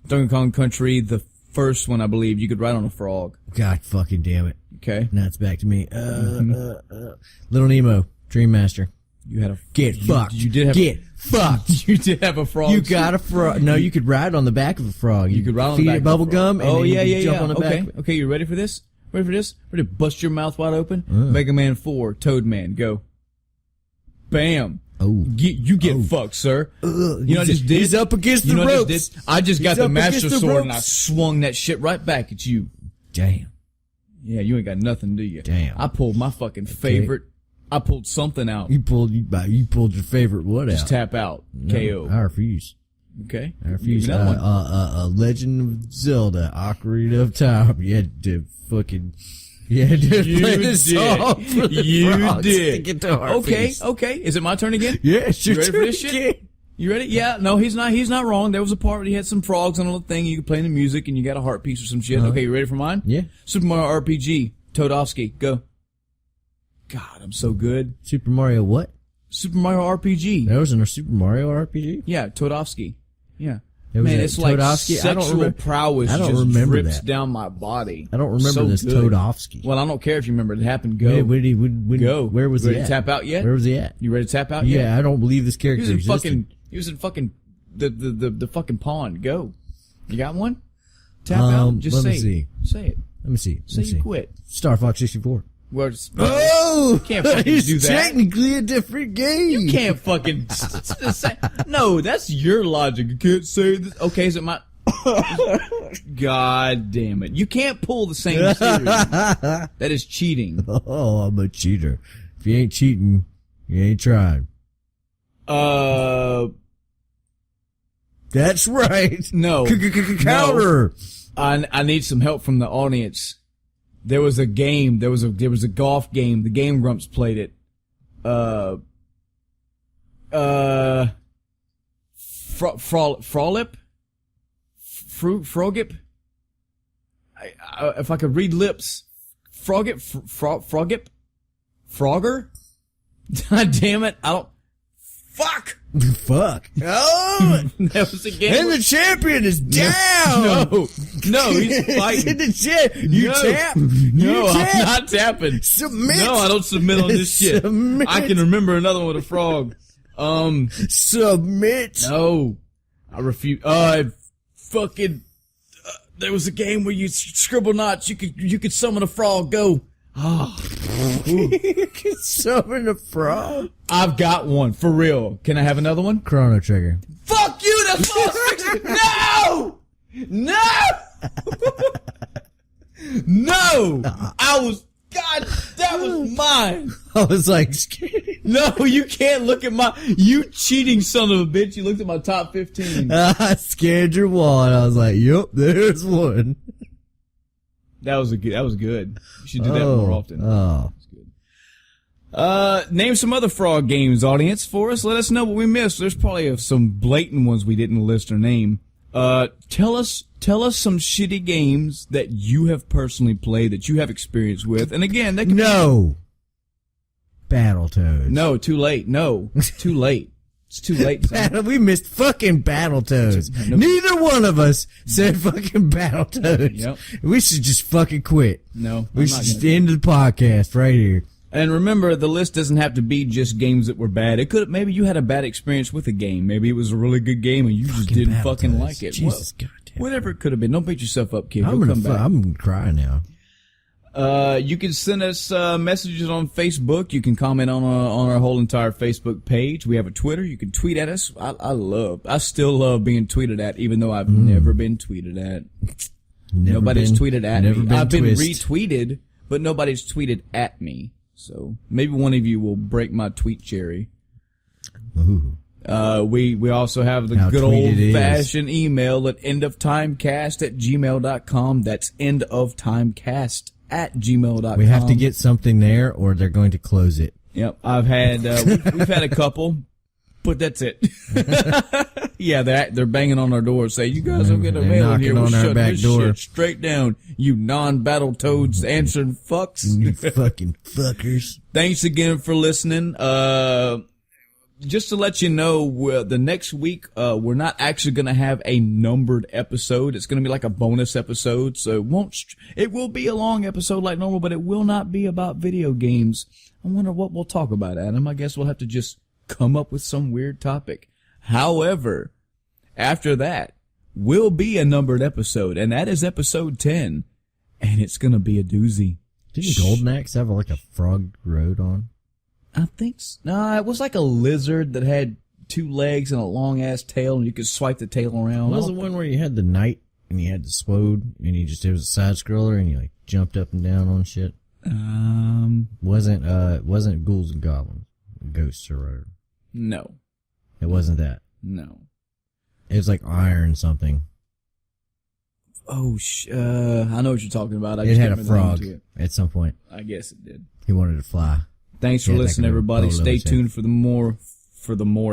Donkey Kong Country, the first one, I believe, you could ride on a frog. God fucking damn it. Okay. Now it's back to me. Little Nemo, Dream Master. You had a fucked. You did have get fucked. You did have a frog. You got a frog. No, you could ride on the back of a frog. You could ride on the feed back it of bubble a frog. gum. And then you jump on the back. Okay, you ready for this? Ready to bust your mouth wide open? Mega Man 4, Toad Man, go. Bam. Oh. You get fucked, sir. You know what I just did? He's up against the ropes. I just got the Master against the Sword and I ropes. swung that shit right back at you. Damn. Yeah, you ain't got nothing, do you? Damn. I pulled my fucking favorite. I pulled something out. You pulled your favorite what Just out? tap out. KO. I refuse. Okay. I refuse. Give me another one. Legend of Zelda, Ocarina of Time. You had to fucking... Yeah, You play the song for the You frogs, did. the guitar Okay, piece. okay. Is it my turn again? Yeah, it's your You ready for turn this shit? again. You ready? Yeah. No, he's not wrong. There was a part where he had some frogs on a little thing. You could play the music and you got a heart piece or some shit. Okay, you ready for mine? Yeah. Super Mario RPG. Toadofsky. Go. God, I'm so good. Super Mario what? Super Mario RPG. That was in a Super Mario RPG? Yeah, Toadofsky. Yeah. It was Man, that it's like Toadofsky. sexual prowess I don't just remember drips that. down my body. I don't remember So this good. Toadofsky. Well, I don't care if you remember. It happened. Go. Go. Where was you he ready at? to tap out yet? Where was he at? You ready to tap out yet? Yeah, I don't believe this He character was in existed. He was in fucking the fucking pond. Go. You got one? Tap out. Just let say me see. it. Say it. Let me see. Say you quit. Star Fox 64. Well, Oh! you can't fucking it's do that. technically a different game. You can't fucking say. No, that's your logic. You can't say this. Okay, is it my? God damn it! You can't pull the same series. That is cheating. Oh, I'm a cheater. If you ain't cheating, you ain't trying. That's right. No. Counter. I need some help from the audience. There was a game. There was a golf game. The Game Grumps played it. Frolip? Frogip? If I could read lips. Frogip? Frogip? Frogger? God damn it. I don't. Fuck! Fuck. Oh! That was a game. And the champion is down! No, he's fighting. You tap? No, You I'm tap? not tapping. Submit! No, I don't submit on this shit. Submit. I can remember another one with a frog. Submit! No. I refuse. Fucking, there was a game where you scribble knots, you could summon a frog, go. You can summon a frog? I've got one, for real. Can I have another one? Chrono Trigger. Fuck you, that's false. No! No! No! God, that was mine. I was like, No, you can't look at you cheating son of a bitch. You looked at my top 15. I scared your wall, and I was like, "Yep, there's one." That was good. You should do that more often. Oh, Name some other frog games, audience, for us. Let us know what we missed. There's probably some blatant ones we didn't list or name. Tell us some shitty games that you have personally played, that you have experience with. And again, they can no. Battletoads. No, too late. No, too late. It's too late. Son. We missed fucking Battletoads. Neither one of us said fucking Battletoads. Yep. We should just fucking quit. No, We should just end the podcast right here. And remember, the list doesn't have to be just games that were bad. It could, maybe you had a bad experience with a game. Maybe it was a really good game and you just didn't fucking Battletoads. like it. Jesus goddamn. Whatever it could have been. Don't beat yourself up, kid. I'm You'll come back. gonna cry now. You can send us messages on Facebook. You can comment on our whole entire Facebook page. We have a Twitter. You can tweet at us. I still love being tweeted at, even though I've never been tweeted at. Nobody's tweeted at me. I've been retweeted, but nobody's tweeted at me. So maybe one of you will break my tweet cherry. Ooh. We also have the good old fashioned email at endoftimecast@gmail.com. That's endoftimecast@gmail.com. We have to get something there, or they're going to close it. Yep, I've had we've had a couple, but that's it. Yeah, they're banging on our door, saying you guys don't get a They're mail in knocking here. We'll on our shut back this door. shit straight down. You non-Battletoads answering fucks. You fucking fuckers. Thanks again for listening. Just to let you know, the next week, we're not actually going to have a numbered episode. It's going to be like a bonus episode. So it will be a long episode like normal, but it will not be about video games. I wonder what we'll talk about, Adam. I guess we'll have to just come up with some weird topic. However, after that will be a numbered episode, and that is episode 10. And it's going to be a doozy. Didn't Golden Axe have like a frog road on? I think it was like a lizard that had 2 legs and a long ass tail, and you could swipe the tail around. Was the one where you had the knight and you had the sword and it was a side scroller and you like jumped up and down on shit? Wasn't Ghouls and Goblins, Ghosts or whatever? No, it wasn't that. No, it was like iron something. Oh I know what you're talking about. It had a frog at some point. I guess it did. He wanted to fly. Thanks for listening, everybody. Stay tuned for the more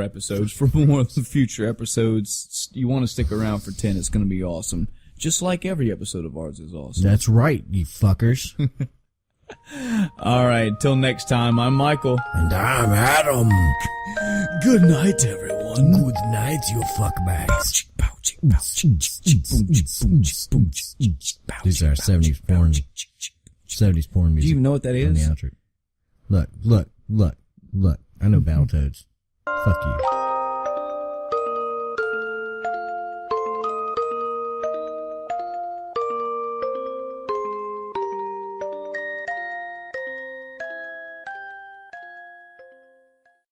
episodes, for more of the future episodes. You want to stick around for 10. It's going to be awesome. Just like every episode of ours is awesome. That's right, you fuckers. All right, till next time, I'm Michael. And I'm Adam. Good night, everyone. Good night, you fuckbags. These are 70s porn. 70s porn music. Do you even know what that On the is? outro. Look. I know Battletoads. Fuck you.